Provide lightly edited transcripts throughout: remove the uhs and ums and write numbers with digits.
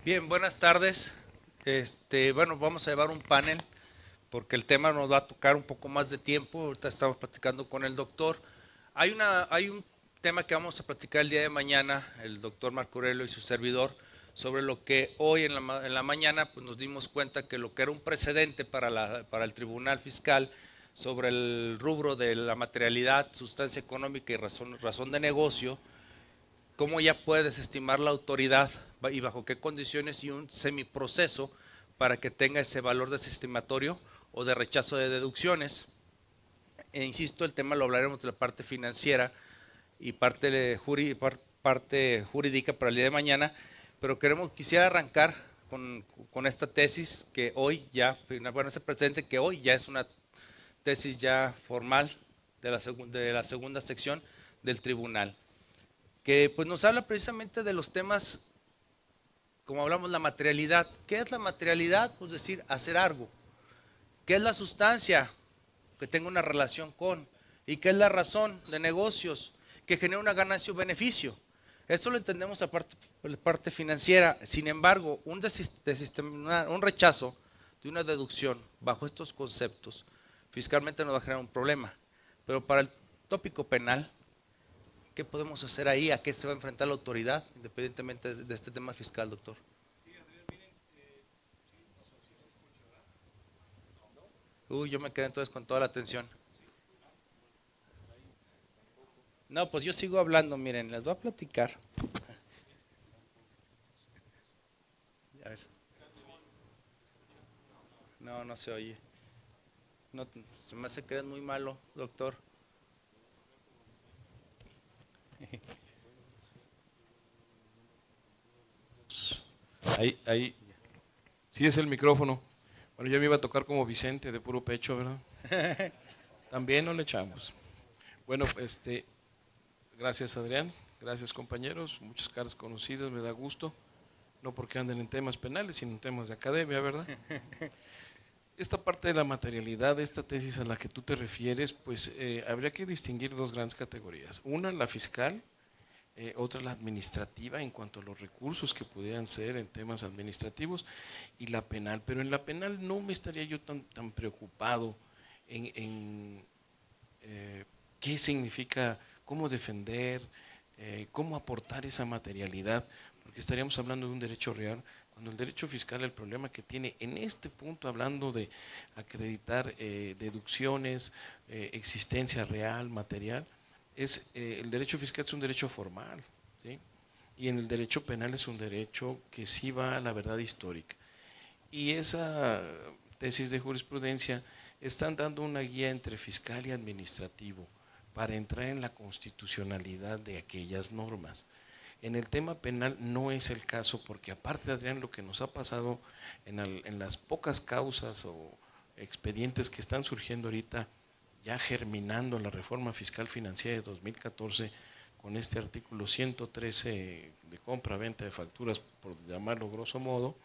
Bien, buenas tardes. Bueno, vamos a llevar un panel porque el tema nos va a tocar un poco más de tiempo. Ahorita estamos platicando con el doctor. Hay un tema que vamos a platicar el día de mañana, el doctor Marco Aurelio y su servidor, sobre lo que hoy en la mañana pues nos dimos cuenta que lo que era un precedente para el Tribunal Fiscal sobre el rubro de la materialidad, sustancia económica y razón de negocio, cómo ya puede desestimar la autoridad y bajo qué condiciones y un semiproceso para que tenga ese valor desestimatorio o de rechazo de deducciones. E insisto, el tema lo hablaremos de la parte financiera y parte jurídica para el día de mañana, pero quisiera arrancar con esta tesis que hoy ya, bueno, ese presente que hoy ya es una tesis ya formal de la segunda sección del tribunal, que pues nos habla precisamente de los temas, como hablamos, la materialidad. ¿Qué es la materialidad? Pues decir, hacer algo. ¿Qué es la sustancia? Que tenga una relación con. ¿Y qué es la razón de negocios? Que genera una ganancia o beneficio. Esto lo entendemos a parte financiera. Sin embargo, un rechazo de una deducción bajo estos conceptos fiscalmente nos va a generar un problema. Pero para el tópico penal, ¿qué podemos hacer ahí? ¿A qué se va a enfrentar la autoridad, independientemente de este tema fiscal, doctor? Uy, yo me quedé entonces con toda la atención. No, pues yo sigo hablando, miren, les voy a platicar. A ver, no, no se oye. No, se me hace que es muy malo, doctor. Ahí, sí es el micrófono. Bueno, yo me iba a tocar como Vicente de puro pecho, ¿verdad? También no le echamos. Bueno, gracias Adrián, gracias compañeros, muchas caras conocidas, me da gusto. No porque anden en temas penales, sino en temas de academia, ¿verdad? Esta parte de la materialidad, esta tesis a la que tú te refieres, pues habría que distinguir dos grandes categorías. Una, la fiscal, otra la administrativa en cuanto a los recursos que pudieran ser en temas administrativos, y la penal. Pero en la penal no me estaría yo tan preocupado en qué significa, cómo defender, cómo aportar esa materialidad, porque estaríamos hablando de un derecho real, cuando el derecho fiscal, el problema que tiene en este punto, hablando de acreditar deducciones, existencia real, material, el derecho fiscal es un derecho formal, ¿sí? Y en el derecho penal es un derecho que sí va a la verdad histórica. Y esa tesis de jurisprudencia están dando una guía entre fiscal y administrativo para entrar en la constitucionalidad de aquellas normas. En el tema penal no es el caso, porque aparte, Adrián, lo que nos ha pasado en las pocas causas o expedientes que están surgiendo ahorita, ya germinando la reforma fiscal financiera de 2014, con este artículo 113 de compra-venta de facturas, por llamarlo grosso modo,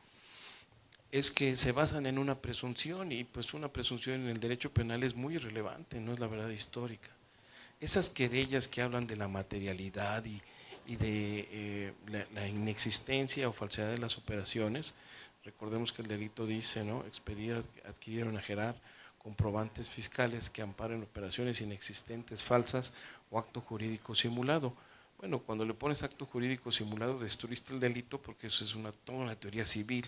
es que se basan en una presunción, y pues una presunción en el derecho penal es muy irrelevante, no es la verdad histórica. Esas querellas que hablan de la materialidad y de la inexistencia o falsedad de las operaciones, recordemos que el delito dice, ¿no?, expedir, adquirir o enajerar comprobantes fiscales que amparen operaciones inexistentes, falsas o acto jurídico simulado. Bueno, cuando le pones acto jurídico simulado destruiste el delito, porque eso es toda una teoría civil,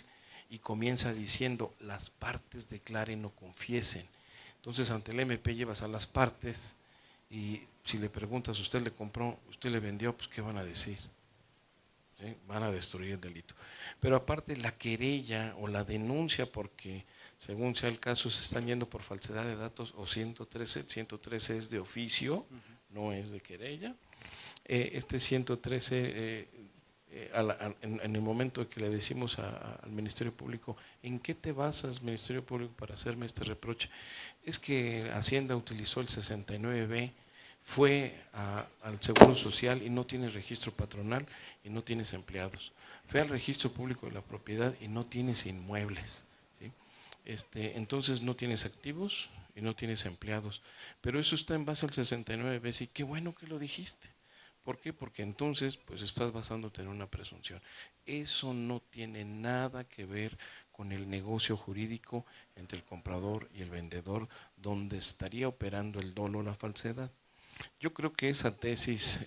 y comienza diciendo las partes declaren o confiesen. Entonces ante el MP llevas a las partes, y si le preguntas, usted le compró, usted le vendió, pues ¿qué van a decir? ¿Sí? Van a destruir el delito. Pero aparte la querella o la denuncia, porque según sea el caso se están yendo por falsedad de datos o 113, el 113 es de oficio, no es de querella. Este 113, en el momento que le decimos al Ministerio Público, ¿en qué te basas, Ministerio Público, para hacerme este reproche? Es que Hacienda utilizó el 69B, fue al Seguro Social y no tienes registro patronal y no tienes empleados. Fue al Registro Público de la Propiedad y no tienes inmuebles, ¿sí? Entonces no tienes activos y no tienes empleados. Pero eso está en base al 69B, y qué bueno que lo dijiste, ¿Por qué? Porque entonces pues estás basándote en una presunción. Eso no tiene nada que ver con el negocio jurídico entre el comprador y el vendedor, donde estaría operando el dolo o la falsedad. Yo creo que esa tesis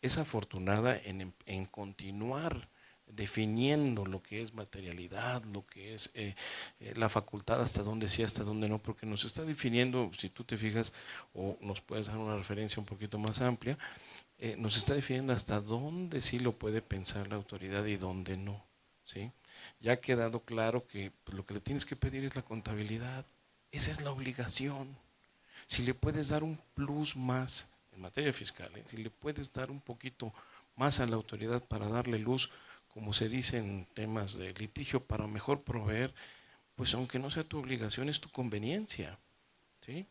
es afortunada en continuar definiendo lo que es materialidad, lo que es la facultad, hasta dónde sí, hasta dónde no, porque nos está definiendo, si tú te fijas, o nos puedes dar una referencia un poquito más amplia, nos está definiendo hasta dónde sí lo puede pensar la autoridad y dónde no, ¿sí? Ya ha quedado claro que pues, lo que le tienes que pedir es la contabilidad, esa es la obligación. Si le puedes dar un plus más en materia fiscal, si le puedes dar un poquito más a la autoridad para darle luz, como se dice en temas de litigio, para mejor proveer, pues aunque no sea tu obligación, es tu conveniencia, ¿sí?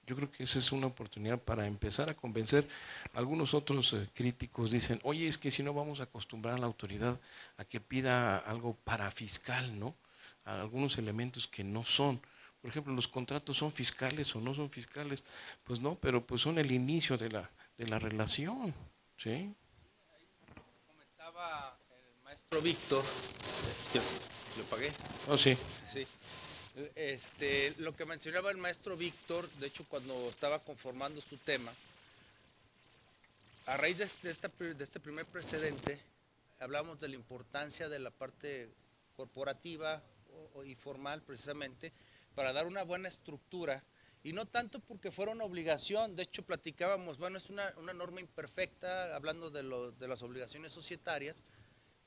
Yo creo que esa es una oportunidad para empezar a convencer. Algunos otros críticos dicen, oye, es que si no vamos a acostumbrar a la autoridad a que pida algo parafiscal, ¿no? A algunos elementos que no son. Por ejemplo, ¿los contratos son fiscales o no son fiscales? Pues no, pero pues son el inicio de la relación, ¿sí? Comentaba el maestro Víctor, yo lo pagué. Oh, sí. Sí. Lo que mencionaba el maestro Víctor, de hecho cuando estaba conformando su tema, a raíz de este primer precedente, hablamos de la importancia de la parte corporativa y formal precisamente para dar una buena estructura y no tanto porque fuera una obligación, de hecho platicábamos, bueno, es una norma imperfecta, hablando de las obligaciones societarias,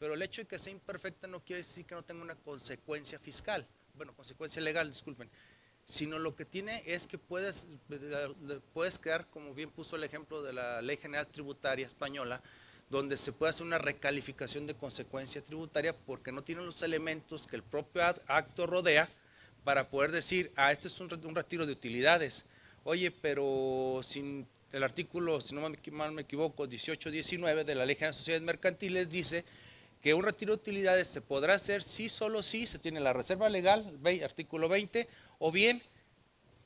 pero el hecho de que sea imperfecta no quiere decir que no tenga una consecuencia fiscal, bueno, consecuencia legal, disculpen, sino lo que tiene es que puedes quedar, como bien puso el ejemplo de la Ley General Tributaria Española, donde se puede hacer una recalificación de consecuencia tributaria porque no tienen los elementos que el propio acto rodea para poder decir, este es un retiro de utilidades. Oye, pero sin el artículo, si no mal me equivoco, 18-19 de la Ley General de Sociedades Mercantiles dice que un retiro de utilidades se podrá hacer si solo si se tiene la reserva legal, artículo 20, o bien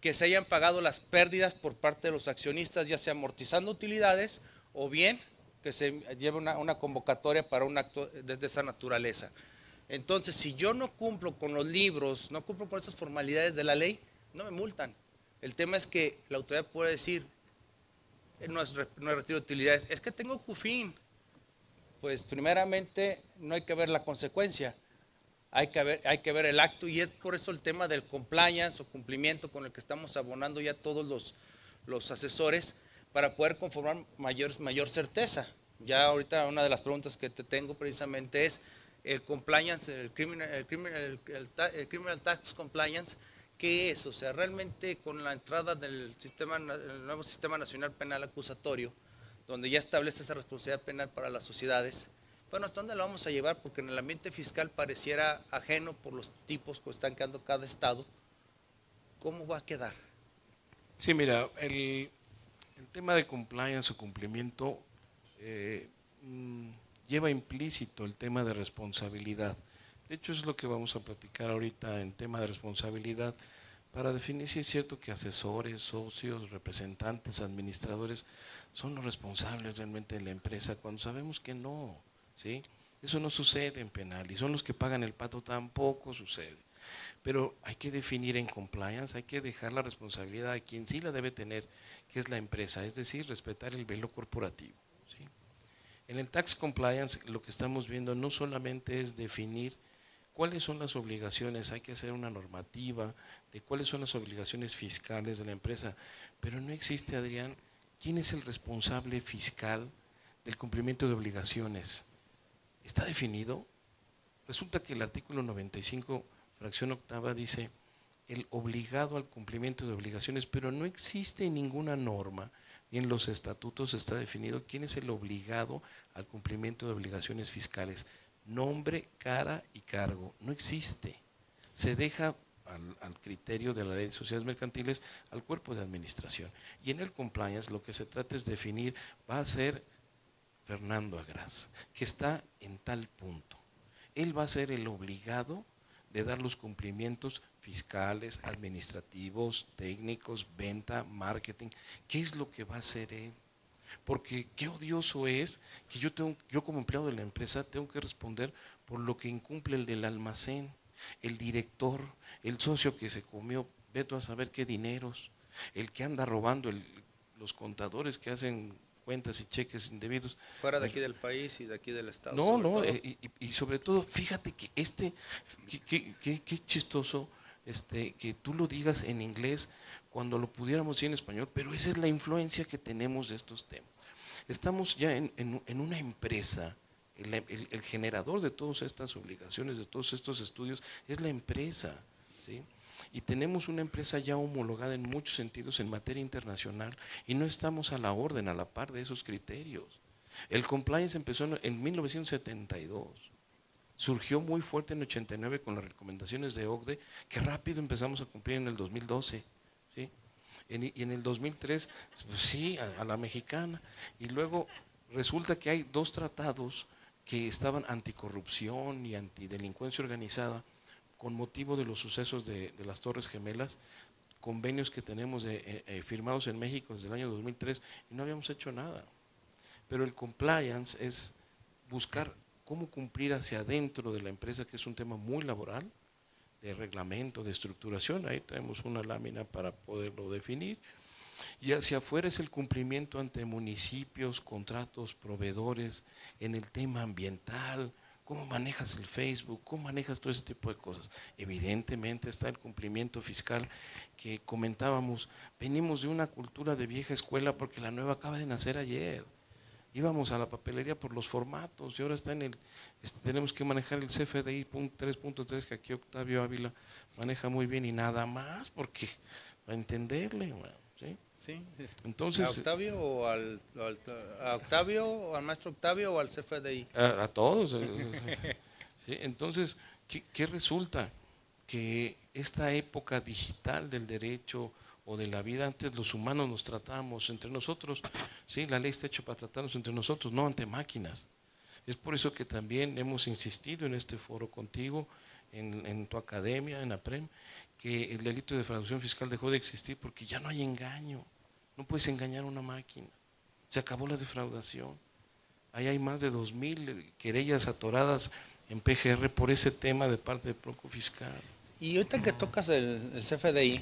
que se hayan pagado las pérdidas por parte de los accionistas, ya sea amortizando utilidades, o bien que se lleve una convocatoria para un acto de esa naturaleza. Entonces, si yo no cumplo con los libros, no cumplo con esas formalidades de la ley, no me multan. El tema es que la autoridad puede decir, no es retiro de utilidades, es que tengo CUFIN. Pues primeramente no hay que ver la consecuencia, hay que ver el acto, y es por eso el tema del compliance o cumplimiento con el que estamos abonando ya todos los asesores para poder conformar mayor certeza. Ya ahorita una de las preguntas que te tengo precisamente es el compliance, el criminal tax compliance, ¿qué es? O sea, realmente con la entrada del el nuevo Sistema Nacional Penal Acusatorio, donde ya establece esa responsabilidad penal para las sociedades, bueno, ¿hasta dónde lo vamos a llevar? Porque en el ambiente fiscal pareciera ajeno por los tipos que están quedando cada estado. ¿Cómo va a quedar? Sí, mira, el tema de compliance o cumplimiento lleva implícito el tema de responsabilidad. De hecho, es lo que vamos a platicar ahorita en tema de responsabilidad, para definir si es cierto que asesores, socios, representantes, administradores son los responsables realmente de la empresa, cuando sabemos que no, ¿sí? Eso no sucede en penal, y son los que pagan el pato, tampoco sucede. Pero hay que definir en compliance, hay que dejar la responsabilidad a quien sí la debe tener, que es la empresa, es decir, respetar el velo corporativo, ¿sí? En el tax compliance lo que estamos viendo no solamente es definir cuáles son las obligaciones, hay que hacer una normativa de cuáles son las obligaciones fiscales de la empresa, pero no existe, Adrián, quién es el responsable fiscal del cumplimiento de obligaciones. ¿Está definido? Resulta que el artículo 95, fracción octava, dice el obligado al cumplimiento de obligaciones, pero no existe ninguna norma, ni en los estatutos está definido quién es el obligado al cumplimiento de obligaciones fiscales. Nombre, cara y cargo, no existe. Se deja al criterio de la Ley de Sociedades Mercantiles al cuerpo de administración. Y en el compliance lo que se trata es definir, va a ser Fernando Agraz, que está en tal punto. Él va a ser el obligado de dar los cumplimientos fiscales, administrativos, técnicos, venta, marketing. ¿Qué es lo que va a hacer él? Porque qué odioso es que yo como empleado de la empresa tengo que responder por lo que incumple el del almacén, el director, el socio que se comió, vete a saber qué dineros, el que anda robando, los contadores que hacen cuentas y cheques indebidos. Fuera de aquí del país y de aquí del estado. No, sobre no, todo. y sobre todo, fíjate que qué chistoso que tú lo digas en inglés cuando lo pudiéramos decir en español, pero esa es la influencia que tenemos de estos temas. Estamos ya en una empresa, el generador de todas estas obligaciones, de todos estos estudios, es la empresa, ¿sí? Y tenemos una empresa ya homologada en muchos sentidos en materia internacional y no estamos a la orden, a la par de esos criterios. El compliance empezó en 1972, surgió muy fuerte en 89 con las recomendaciones de OCDE, que rápido empezamos a cumplir en el 2012, ¿sí? Y en el 2003, pues sí, a la mexicana, y luego resulta que hay 2 tratados que estaban anticorrupción y antidelincuencia organizada con motivo de los sucesos de las Torres Gemelas, convenios que tenemos firmados en México desde el año 2003 y no habíamos hecho nada. Pero el compliance es buscar cómo cumplir hacia adentro de la empresa, que es un tema muy laboral, de reglamento, de estructuración, ahí tenemos una lámina para poderlo definir, y hacia afuera es el cumplimiento ante municipios, contratos, proveedores, en el tema ambiental, cómo manejas el Facebook, cómo manejas todo ese tipo de cosas. Evidentemente está el cumplimiento fiscal que comentábamos, venimos de una cultura de vieja escuela porque la nueva acaba de nacer ayer. Íbamos a la papelería por los formatos y ahora está tenemos que manejar el CFDI 3.3 que aquí Octavio Ávila maneja muy bien y nada más porque para entenderle, ¿sí? Sí. Entonces, ¿A Octavio o a Octavio o al maestro Octavio o al CFDI? A todos. ¿Sí? Entonces, ¿qué resulta? Que esta época digital del derecho o de la vida, antes los humanos nos tratábamos entre nosotros, ¿sí? La ley está hecha para tratarnos entre nosotros, no ante máquinas. Es por eso que también hemos insistido en este foro contigo, en tu academia, en APREM, que el delito de defraudación fiscal dejó de existir porque ya no hay engaño, no puedes engañar a una máquina, se acabó la defraudación. Ahí hay más de 2,000 querellas atoradas en PGR por ese tema de parte del Proco Fiscal. Y ahorita que tocas el CFDI,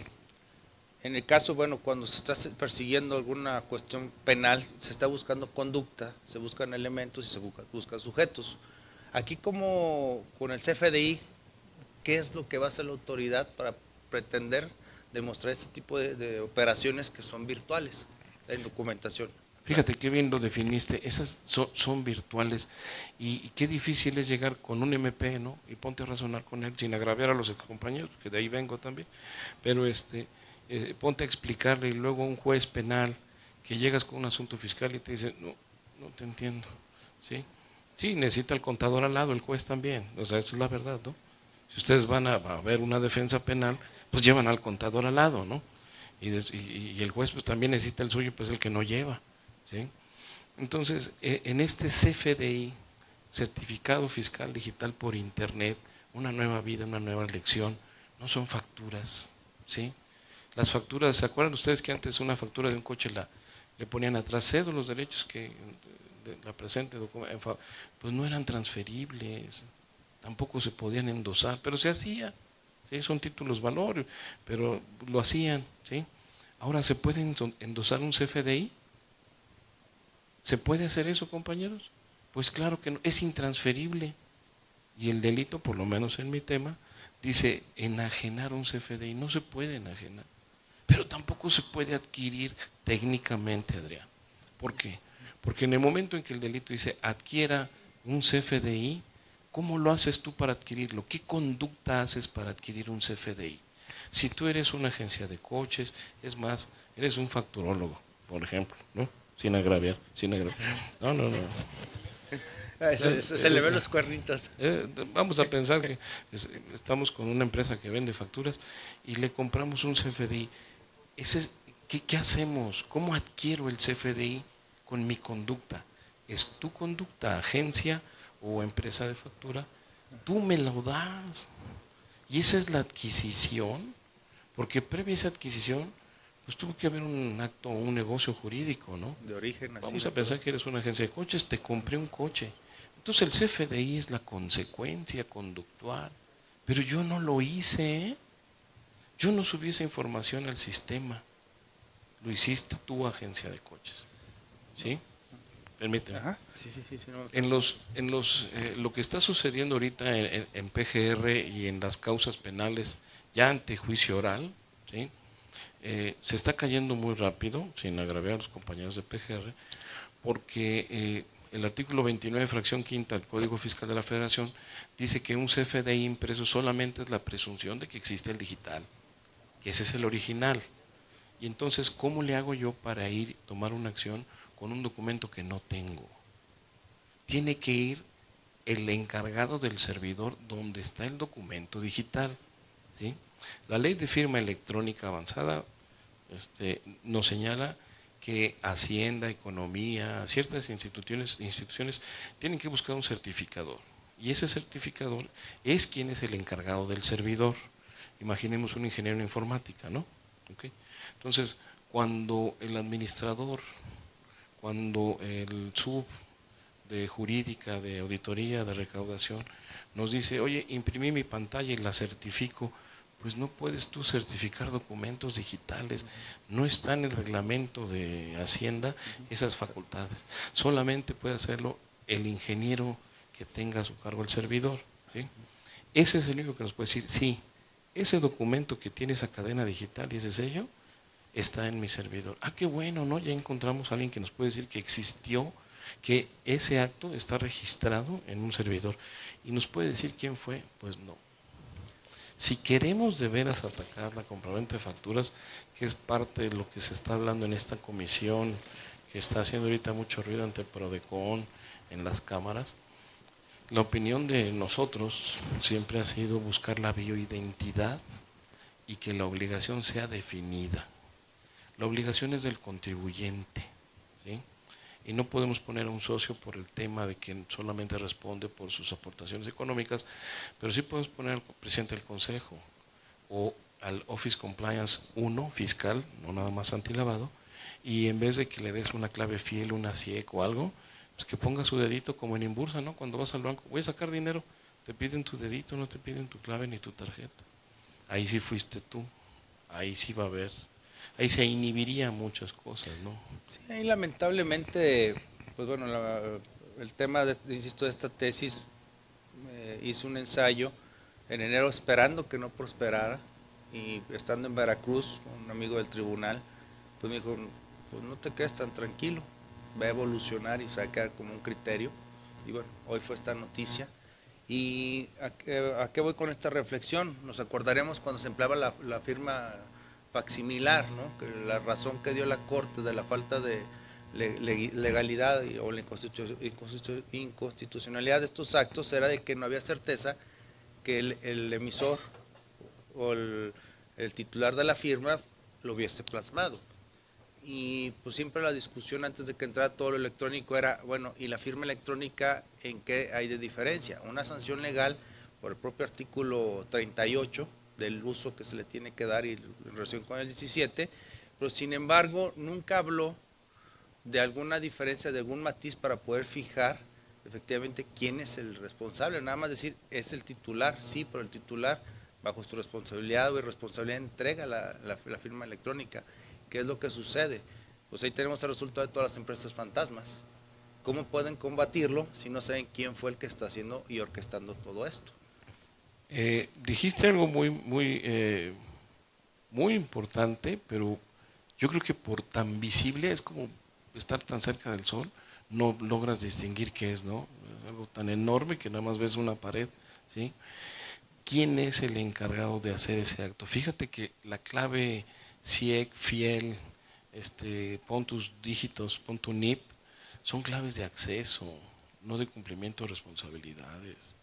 en el caso, bueno, cuando se está persiguiendo alguna cuestión penal, se está buscando conducta, se buscan elementos y se buscan sujetos. Aquí como con el CFDI, ¿qué es lo que va a hacer la autoridad para pretender demostrar este tipo de operaciones que son virtuales en documentación? Fíjate qué bien lo definiste, esas son virtuales y qué difícil es llegar con un MP, ¿no? Y ponte a razonar con él sin agraviar a los compañeros, porque de ahí vengo también, pero ponte a explicarle y luego a un juez penal que llegas con un asunto fiscal y te dice, no te entiendo, ¿sí? Sí, necesita el contador al lado, el juez también, o sea, esa es la verdad, ¿no? Si ustedes van a ver una defensa penal, pues llevan al contador al lado, ¿no? Y el juez pues también necesita el suyo, pues el que no lleva, ¿sí? Entonces, en este CFDI, Certificado Fiscal Digital por Internet, una nueva vida, una nueva lección, no son facturas, ¿sí? Las facturas, ¿se acuerdan ustedes que antes una factura de un coche le ponían atrás cedo los derechos que la presente documento, pues no eran transferibles, tampoco se podían endosar, pero se hacía, ¿sí? Son títulos valor, pero lo hacían, ¿sí? Ahora, ¿se puede endosar un CFDI? ¿Se puede hacer eso, compañeros? Pues claro que no, es intransferible. Y el delito, por lo menos en mi tema, dice enajenar un CFDI. No se puede enajenar, pero tampoco se puede adquirir técnicamente, Adrián. ¿Por qué? Porque en el momento en que el delito dice adquiera un CFDI, ¿cómo lo haces tú para adquirirlo? ¿Qué conducta haces para adquirir un CFDI? Si tú eres una agencia de coches, es más, eres un facturólogo, por ejemplo, ¿no? Sin agraviar. No. Se le ven los cuernitos. Vamos a pensar que estamos con una empresa que vende facturas y le compramos un CFDI. ¿Qué hacemos? ¿Cómo adquiero el CFDI con mi conducta? ¿Es tu conducta, agencia o empresa de factura? Tú me lo das. Y esa es la adquisición, porque previa a esa adquisición, pues tuvo que haber un acto, un negocio jurídico, ¿no? De origen. Vamos a pensar que eres una agencia de coches, te compré un coche. Entonces el CFDI es la consecuencia conductual. Pero yo no lo hice, ¿eh? Yo no subí esa información al sistema. Lo hiciste tú, agencia de coches. ¿Sí? Permíteme. Ajá. Sí, no. Lo que está sucediendo ahorita en PGR y en las causas penales ya ante juicio oral, ¿sí? Se está cayendo muy rápido, sin agraviar a los compañeros de PGR, porque el artículo 29, fracción quinta del Código Fiscal de la Federación dice que un CFDI impreso solamente es la presunción de que existe el digital, que ese es el original. Y entonces, ¿cómo le hago yo para ir a tomar una acción con un documento que no tengo? Tiene que ir el encargado del servidor donde está el documento digital, ¿sí? La ley de firma electrónica avanzada nos señala que Hacienda, Economía, ciertas instituciones tienen que buscar un certificador. Y ese certificador es quien es el encargado del servidor. Imaginemos un ingeniero en informática, ¿no? ¿Okay? Entonces, cuando el administrador, cuando el sub de jurídica, de auditoría, de recaudación, nos dice, oye, imprimí mi pantalla y la certifico, pues no puedes tú certificar documentos digitales, no está en el reglamento de Hacienda esas facultades, solamente puede hacerlo el ingeniero que tenga a su cargo el servidor, ¿sí? Ese es el único que nos puede decir, sí, ese documento que tiene esa cadena digital y ese sello está en mi servidor. Ah, qué bueno, ¿no? Ya encontramos a alguien que nos puede decir que existió, que ese acto está registrado en un servidor. ¿Y nos puede decir quién fue? Pues no. Si queremos de veras atacar la compraventa de facturas, que es parte de lo que se está hablando en esta comisión, que está haciendo ahorita mucho ruido ante Prodecon, en las cámaras, la opinión de nosotros siempre ha sido buscar la bioidentidad y que la obligación sea definida. La obligación es del contribuyente, ¿sí? Y no podemos poner a un socio por el tema de que solamente responde por sus aportaciones económicas, pero sí podemos poner al presidente del consejo o al Office Compliance 1 fiscal, no nada más antilavado, y en vez de que le des una clave fiel, una CIEC o algo, pues que ponga su dedito como en Inbursa, ¿no? Cuando vas al banco, voy a sacar dinero, te piden tu dedito, no te piden tu clave ni tu tarjeta. Ahí sí fuiste tú, ahí sí va a haber, ahí se inhibiría muchas cosas, ¿no? Sí, ahí lamentablemente, pues bueno, el tema, insisto, de esta tesis, hice un ensayo en enero esperando que no prosperara y estando en Veracruz, un amigo del tribunal, pues me dijo, pues no te quedes tan tranquilo, va a evolucionar y se va a quedar como un criterio. Y bueno, hoy fue esta noticia. ¿Y a qué voy con esta reflexión? Nos acordaremos cuando se empleaba la firma facsimilar, ¿no? Que la razón que dio la Corte de la falta de legalidad o la inconstitucionalidad de estos actos era de que no había certeza que el emisor o el titular de la firma lo hubiese plasmado. Y pues siempre la discusión antes de que entrara todo lo electrónico era, bueno, ¿y la firma electrónica en qué hay de diferencia? Una sanción legal por el propio artículo 38 del uso que se le tiene que dar y en relación con el 17, pero sin embargo nunca habló de alguna diferencia, de algún matiz para poder fijar efectivamente quién es el responsable, nada más decir es el titular, sí, pero el titular bajo su responsabilidad o irresponsabilidad entrega la firma electrónica. ¿Qué es lo que sucede? Pues ahí tenemos el resultado de todas las empresas fantasmas. ¿Cómo pueden combatirlo si no saben quién fue el que está haciendo y orquestando todo esto? Dijiste algo muy importante, pero yo creo que por tan visible, es como estar tan cerca del sol, no logras distinguir qué es, ¿no? Es algo tan enorme que nada más ves una pared, ¿sí? ¿Quién es el encargado de hacer ese acto? Fíjate que la clave CIEC, fiel, pon tus dígitos, pon tu NIP, son claves de acceso, no de cumplimiento de responsabilidades.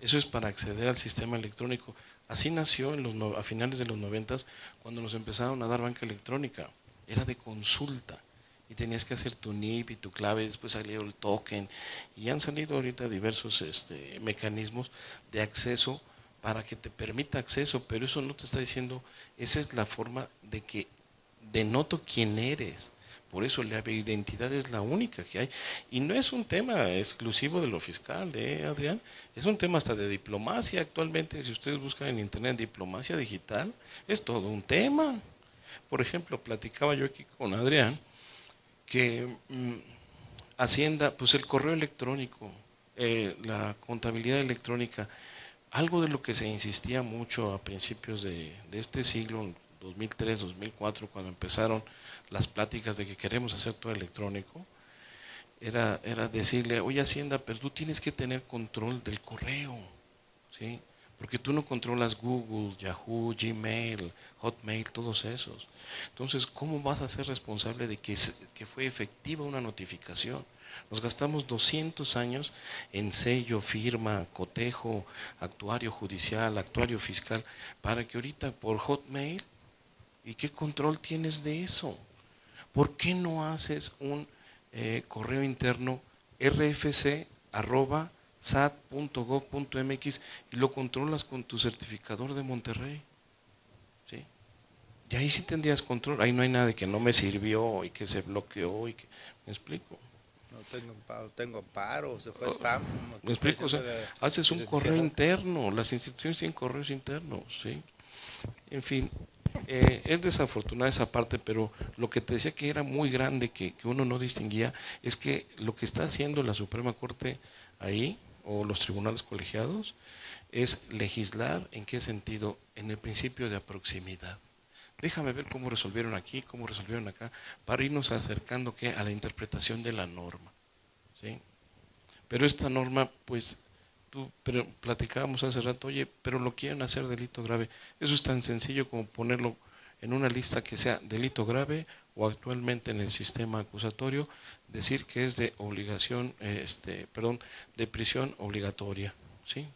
Eso es para acceder al sistema electrónico. Así nació a finales de los 90, cuando nos empezaron a dar banca electrónica. Era de consulta y tenías que hacer tu NIP y tu clave, después salió el token y han salido ahorita diversos mecanismos de acceso para que te permita acceso, pero eso no te está diciendo, esa es la forma de que denoto quién eres. Por eso la identidad es la única que hay. Y no es un tema exclusivo de lo fiscal, Adrián? Es un tema hasta de diplomacia. Actualmente, si ustedes buscan en internet diplomacia digital, es todo un tema. Por ejemplo, platicaba yo aquí con Adrián que Hacienda, pues el correo electrónico, la contabilidad electrónica, algo de lo que se insistía mucho a principios de este siglo, 2003, 2004, cuando empezaron las pláticas de que queremos hacer todo electrónico, era decirle, oye Hacienda, pero tú tienes que tener control del correo, ¿sí? Porque tú no controlas Google, Yahoo, Gmail, Hotmail, todos esos. Entonces, ¿cómo vas a ser responsable de que fue efectiva una notificación? Nos gastamos 200 años en sello, firma, cotejo, actuario judicial, actuario fiscal, para que ahorita por Hotmail, ¿y qué control tienes de eso? ¿Por qué no haces un correo interno rfc@sat.gov.mx y lo controlas con tu certificador de Monterrey? ¿Sí? Y ahí sí tendrías control. Ahí no hay nada de que no me sirvió y que se bloqueó. ¿Me explico? No tengo paro, se fue spam. ¿Me explico? O sea, haces un correo interno. Las instituciones tienen correos internos. ¿Sí? En fin. Es desafortunada esa parte, pero lo que te decía que era muy grande, que uno no distinguía, es que lo que está haciendo la Suprema Corte ahí, o los tribunales colegiados, es legislar. ¿En qué sentido? En el principio de proximidad. Déjame ver cómo resolvieron aquí, cómo resolvieron acá, para irnos acercando ¿qué? A la interpretación de la norma, ¿sí? Pero esta norma, pues, pero platicábamos hace rato, oye, pero lo quieren hacer delito grave. Eso es tan sencillo como ponerlo en una lista que sea delito grave, o actualmente en el sistema acusatorio decir que es de obligación, de prisión obligatoria, ¿sí?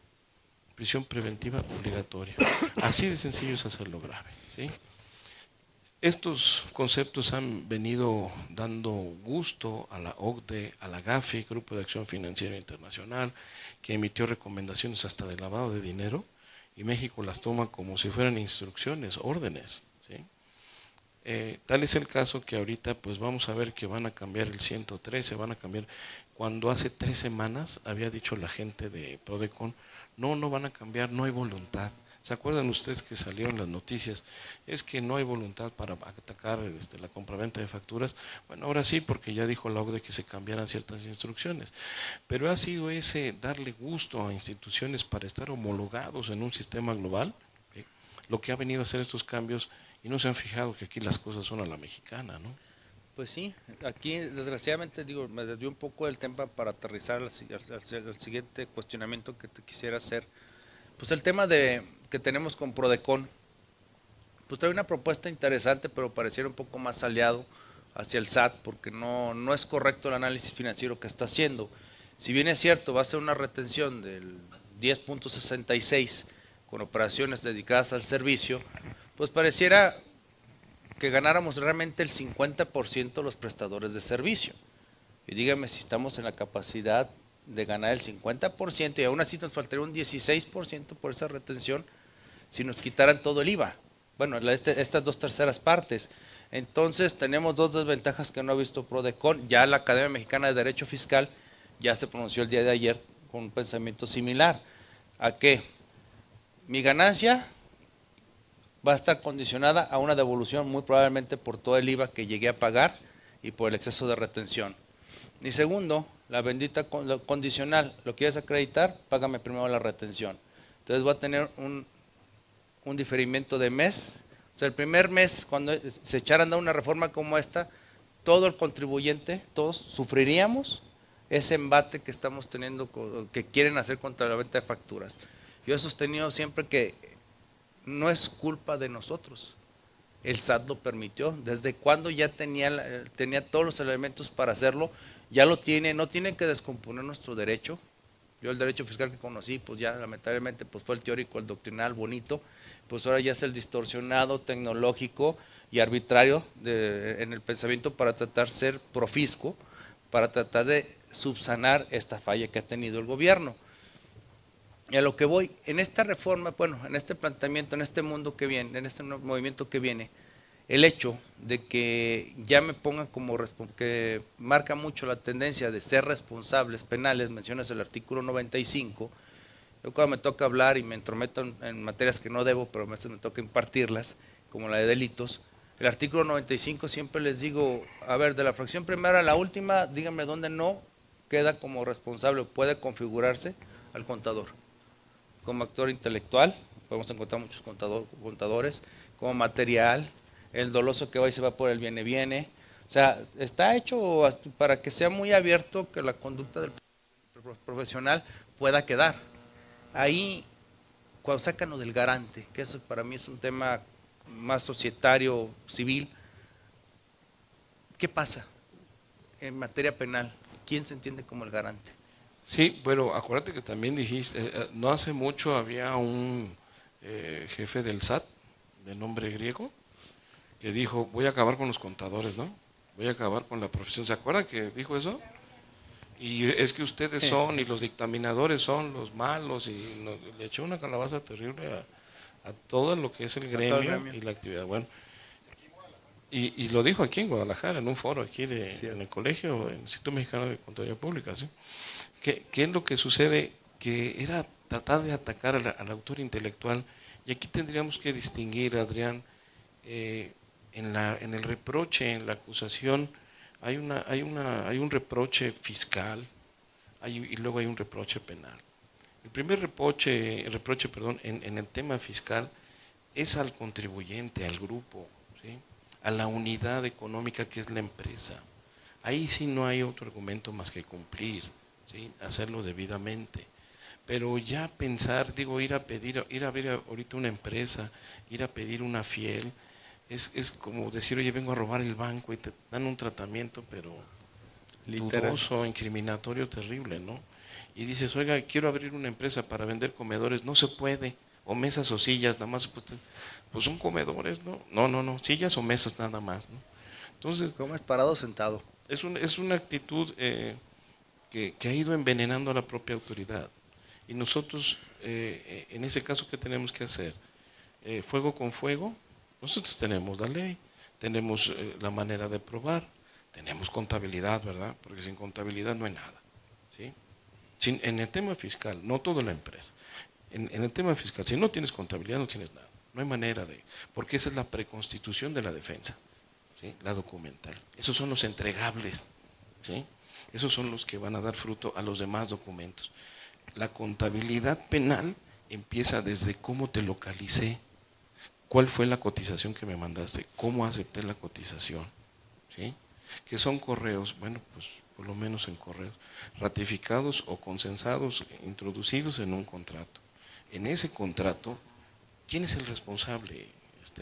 Prisión preventiva obligatoria. Así de sencillo es hacerlo grave, ¿sí? Estos conceptos han venido dando gusto a la OCDE, a la GAFI, Grupo de Acción Financiera Internacional, que emitió recomendaciones hasta de lavado de dinero, y México las toma como si fueran instrucciones, órdenes, ¿sí? Tal es el caso que ahorita pues vamos a ver que van a cambiar el 113, van a cambiar, cuando hace 3 semanas había dicho la gente de Prodecon, no van a cambiar, no hay voluntad. ¿Se acuerdan ustedes que salieron las noticias? Es que no hay voluntad para atacar la compraventa de facturas. Bueno, ahora sí, porque ya dijo la OCDE que se cambiaran ciertas instrucciones. Pero ha sido ese darle gusto a instituciones para estar homologados en un sistema global, ¿sí? Lo que ha venido a hacer estos cambios, y no se han fijado que aquí las cosas son a la mexicana, ¿no? Pues sí, aquí desgraciadamente me desvió un poco del tema para aterrizar al siguiente cuestionamiento que te quisiera hacer. Pues el tema que tenemos con Prodecon, pues trae una propuesta interesante, pero pareciera un poco más aliado hacia el SAT, porque no es correcto el análisis financiero que está haciendo. Si bien es cierto, va a ser una retención del 10.66 con operaciones dedicadas al servicio, pues pareciera que ganáramos realmente el 50% los prestadores de servicio. Y dígame si estamos en la capacidad de ganar el 50%, y aún así nos faltaría un 16% por esa retención si nos quitaran todo el IVA. Bueno, estas 2/3 partes. Entonces tenemos 2 desventajas que no ha visto Prodecon. Ya la Academia Mexicana de Derecho Fiscal ya se pronunció el día de ayer con un pensamiento similar. ¿A qué? Mi ganancia va a estar condicionada a una devolución muy probablemente por todo el IVA que llegué a pagar y por el exceso de retención. Y segundo, la bendita condicional, ¿lo quieres acreditar? Págame primero la retención. Entonces voy a tener un diferimiento de mes. O sea, el primer mes, cuando se echaran a dar una reforma como esta, todo el contribuyente, todos sufriríamos ese embate que estamos teniendo, que quieren hacer contra la venta de facturas. Yo he sostenido siempre que no es culpa de nosotros. El SAT lo permitió. ¿Desde cuando ya tenía todos los elementos para hacerlo? Ya lo tiene, no tiene que descomponer nuestro derecho. Yo el derecho fiscal que conocí, pues ya lamentablemente pues fue el teórico, el doctrinal, bonito, pues ahora ya es el distorsionado, tecnológico y arbitrario en el pensamiento para tratar de ser profisco, para tratar de subsanar esta falla que ha tenido el gobierno. Y a lo que voy, en esta reforma, bueno, en este planteamiento, en este mundo que viene, en este movimiento que viene, el hecho de que ya me pongan como que marca mucho la tendencia de ser responsables penales, mencionas el artículo 95. Yo cuando me toca hablar y me entrometo en materias que no debo, pero a veces me toca impartirlas, como la de delitos, el artículo 95 siempre les digo, a ver, de la fracción primera a la última, díganme dónde no queda como responsable, puede configurarse al contador. Como actor intelectual, podemos encontrar muchos contadores, como material, el doloso que va y se va por el viene. O sea, está hecho para que sea muy abierto, que la conducta del profesional pueda quedar. Ahí, cuando sacan lo del garante, que eso para mí es un tema más societario, civil, ¿qué pasa en materia penal? ¿Quién se entiende como el garante? Sí, bueno, acuérdate que también dijiste, no hace mucho había un jefe del SAT, de nombre griego, que dijo, voy a acabar con los contadores, ¿no? Voy a acabar con la profesión. ¿Se acuerdan que dijo eso? Y es que ustedes son, y los dictaminadores son los malos, y le echó una calabaza terrible a todo lo que es el gremio y la actividad. Bueno, y lo dijo aquí en Guadalajara, en un foro aquí en el colegio, en el Instituto Mexicano de Contaduría Pública, ¿sí? ¿Qué es lo que sucede? Que era tratar de atacar al autor intelectual, y aquí tendríamos que distinguir, Adrián, en el reproche, en la acusación, hay un reproche fiscal y luego hay un reproche penal. El primer reproche en el tema fiscal es al contribuyente, al grupo, ¿sí? A la unidad económica que es la empresa. Ahí sí no hay otro argumento más que cumplir, ¿sí? Hacerlo debidamente. Pero ya pensar, digo, ir a ver ahorita una empresa, ir a pedir una fiel, es como decir, oye, vengo a robar el banco, y te dan un tratamiento, pero dudoso, incriminatorio, terrible, ¿no? Y dices, oiga, quiero abrir una empresa para vender comedores, no se puede, o mesas o sillas, nada más, pues son comedores, ¿no? No, sillas o mesas nada más, ¿no? Entonces, ¿comes parado o sentado? Es una actitud que ha ido envenenando a la propia autoridad. Y nosotros, en ese caso, ¿qué tenemos que hacer? Fuego con fuego. Nosotros tenemos la ley, tenemos la manera de probar, tenemos contabilidad, ¿verdad? Porque sin contabilidad no hay nada, ¿sí? En el tema fiscal, no toda la empresa, en el tema fiscal, si no tienes contabilidad no tienes nada, no hay manera porque esa es la preconstitución de la defensa, ¿sí? La documental. Esos son los entregables, ¿sí? Esos son los que van a dar fruto a los demás documentos. La contabilidad penal empieza desde cómo te localicé, cuál fue la cotización que me mandaste, cómo acepté la cotización, ¿sí? Que son correos, bueno, pues por lo menos en correos, ratificados o consensados, introducidos en un contrato. En ese contrato, ¿quién es el responsable,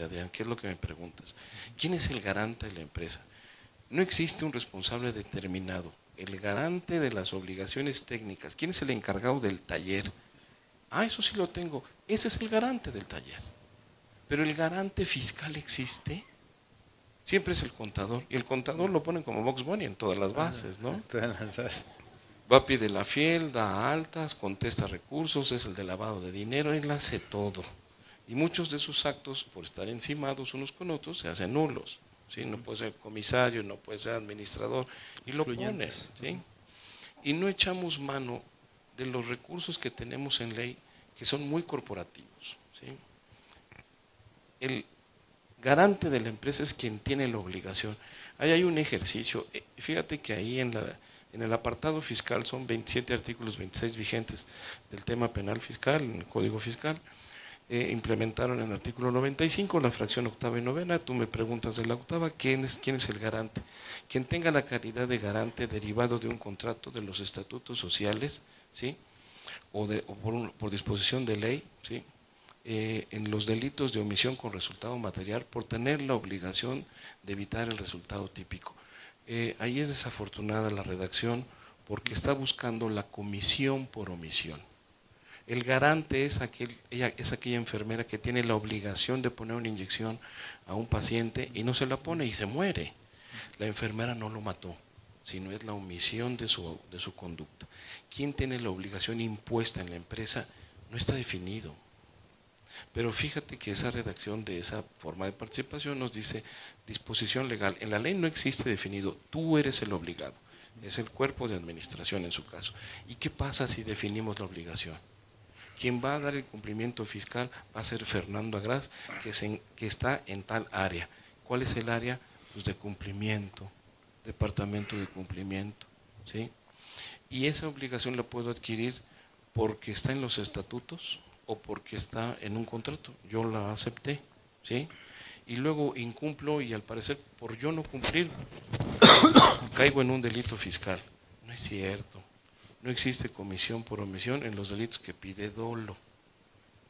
Adrián? ¿Qué es lo que me preguntas? ¿Quién es el garante de la empresa? No existe un responsable determinado. El garante de las obligaciones técnicas. ¿Quién es el encargado del taller? Ah, eso sí lo tengo. Ese es el garante del taller. Pero el garante fiscal existe. Siempre es el contador. Y el contador lo ponen como Box Bunny en todas las bases, ¿no? Va, pide la fiel, da altas, contesta recursos, es el de lavado de dinero, él hace todo. Y muchos de sus actos, por estar encimados unos con otros, se hacen nulos. ¿Sí? No puede ser comisario, no puede ser administrador, y lo pones, ¿sí? Y no echamos mano de los recursos que tenemos en ley, que son muy corporativos, ¿sí? El garante de la empresa es quien tiene la obligación. Ahí hay un ejercicio, fíjate que ahí en el apartado fiscal son 27 artículos, 26 vigentes del tema penal fiscal, en el Código Fiscal. Implementaron en el artículo 95 la fracción octava y novena. Tú me preguntas de la octava, ¿quién es el garante? Quien tenga la calidad de garante derivado de un contrato, de los estatutos sociales, ¿sí? o por disposición de ley, ¿sí? En los delitos de omisión con resultado material, por tener la obligación de evitar el resultado típico. Ahí es desafortunada la redacción porque está buscando la comisión por omisión. El garante es aquella enfermera que tiene la obligación de poner una inyección a un paciente y no se la pone y se muere. La enfermera no lo mató, sino es la omisión de su conducta. ¿Quién tiene la obligación impuesta en la empresa? No está definido. Pero fíjate que esa redacción de esa forma de participación nos dice disposición legal. En la ley no existe definido, tú eres el obligado, es el cuerpo de administración en su caso. ¿Y qué pasa si definimos la obligación? Quien va a dar el cumplimiento fiscal va a ser Fernando Agraz, que está en tal área. ¿Cuál es el área? Pues de cumplimiento, departamento de cumplimiento, ¿sí? Y esa obligación la puedo adquirir porque está en los estatutos o porque está en un contrato. Yo la acepté, ¿sí? Y luego incumplo y al parecer por yo no cumplir caigo en un delito fiscal. No es cierto. No existe comisión por omisión en los delitos que pide dolo.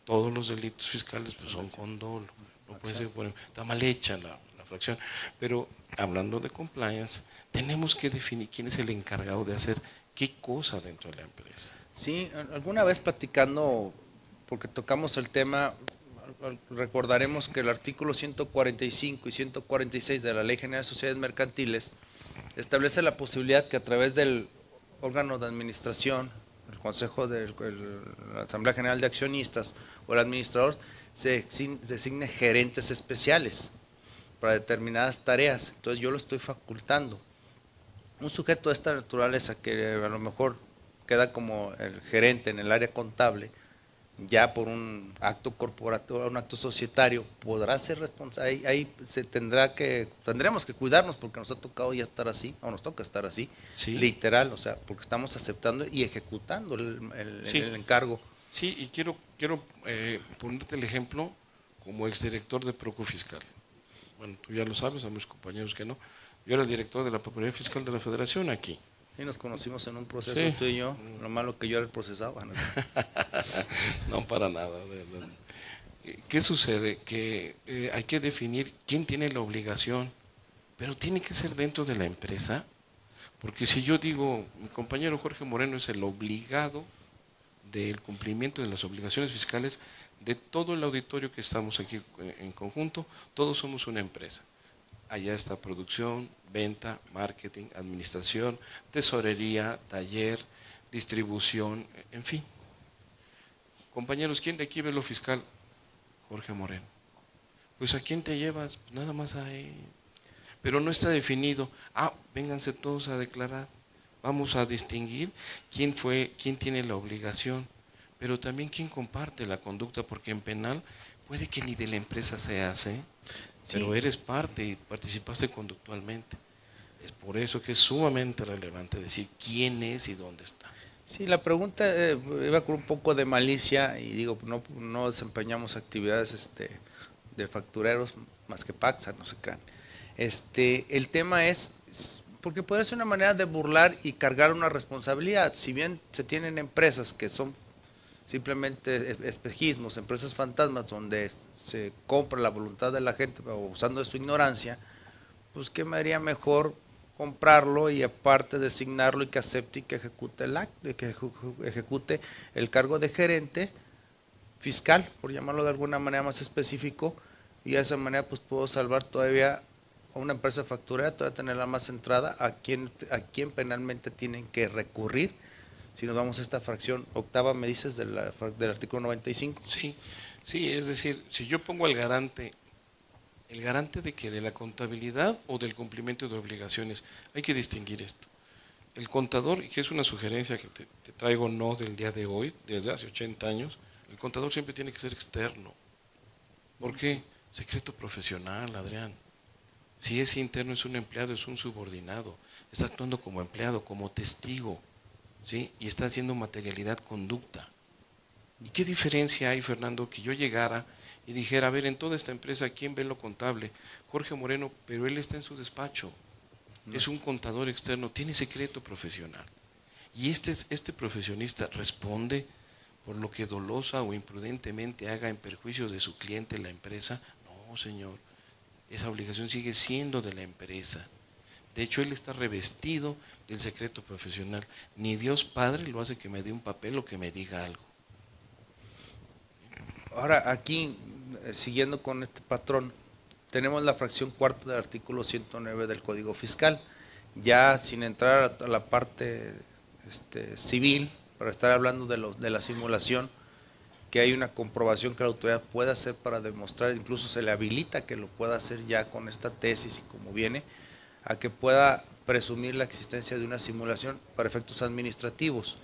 Todos los delitos fiscales pues, son con dolo. No puede ser, bueno, está mal hecha la fracción. Pero hablando de compliance, tenemos que definir quién es el encargado de hacer qué cosa dentro de la empresa. Sí, alguna vez platicando, porque tocamos el tema, recordaremos que el artículo 145 y 146 de la Ley General de Sociedades Mercantiles establece la posibilidad que a través del órgano de administración, el Consejo de la Asamblea General de Accionistas o el administrador, se designe gerentes especiales para determinadas tareas. Entonces yo lo estoy facultando. Un sujeto de esta naturaleza que a lo mejor queda como el gerente en el área contable, ya por un acto corporativo, un acto societario, podrá ser responsable. Ahí tendremos que cuidarnos porque nos ha tocado ya estar así, o nos toca estar así, sí, literal, o sea, porque estamos aceptando y ejecutando el encargo. Sí, y quiero ponerte el ejemplo como exdirector de Procu Fiscal. Bueno, tú ya lo sabes, a mis compañeros que no. Yo era el director de la Procuraduría Fiscal de la Federación aquí. Y nos conocimos en un proceso, sí, tú y yo, lo malo que yo era el procesado. No, para nada. ¿Qué sucede? Que hay que definir quién tiene la obligación, pero tiene que ser dentro de la empresa, porque si yo digo, mi compañero Jorge Moreno es el obligado del cumplimiento de las obligaciones fiscales de todo el auditorio que estamos aquí en conjunto, todos somos una empresa. Allá está producción, venta, marketing, administración, tesorería, taller, distribución, en fin. Compañeros, ¿quién de aquí ve lo fiscal? Jorge Moreno. Pues ¿a quién te llevas? Pues nada más a él. Pero no está definido. Vénganse todos a declarar. Vamos a distinguir quién tiene la obligación, pero también quién comparte la conducta, porque en penal puede que ni de la empresa se hace. Sí. Pero eres parte y participaste conductualmente. Es por eso que es sumamente relevante decir quién es y dónde está. Sí, la pregunta iba con un poco de malicia y digo, no desempeñamos actividades de factureros más que Paxa, no se crean. El tema es, porque puede ser una manera de burlar y cargar una responsabilidad. Si bien se tienen empresas que son simplemente espejismos, empresas fantasmas donde se compra la voluntad de la gente usando de su ignorancia, pues qué me haría mejor comprarlo y aparte designarlo y que acepte y que ejecute ejecute el cargo de gerente fiscal, por llamarlo de alguna manera más específico, y de esa manera pues puedo salvar todavía a una empresa facturera, todavía tenerla más centrada a quien penalmente tienen que recurrir. Si nos vamos a esta fracción octava, me dices, del artículo 95. Sí, es decir, si yo pongo al garante, ¿el garante de qué? ¿De la contabilidad o del cumplimiento de obligaciones? Hay que distinguir esto. El contador, y que es una sugerencia que te traigo no del día de hoy, desde hace 80 años, el contador siempre tiene que ser externo. ¿Por qué? Secreto profesional, Adrián. Si es interno, es un empleado, es un subordinado, está actuando como empleado, como testigo, ¿sí? Y está haciendo materialidad conducta. ¿Y qué diferencia hay, Fernando, que yo llegara y dijera, a ver, en toda esta empresa, ¿quién ve lo contable? Jorge Moreno, pero él está en su despacho, es un contador externo, tiene secreto profesional. Y este profesionista responde por lo que dolosa o imprudentemente haga en perjuicio de su cliente, la empresa. No, señor, esa obligación sigue siendo de la empresa. De hecho, él está revestido del secreto profesional. Ni Dios Padre lo hace que me dé un papel o que me diga algo. Ahora, aquí, siguiendo con este patrón, tenemos la fracción cuarta del artículo 109 del Código Fiscal. Ya sin entrar a la parte civil, para estar hablando de la simulación, que hay una comprobación que la autoridad puede hacer para demostrar, incluso se le habilita que lo pueda hacer ya con esta tesis y como viene, a que pueda presumir la existencia de una simulación para efectos administrativos.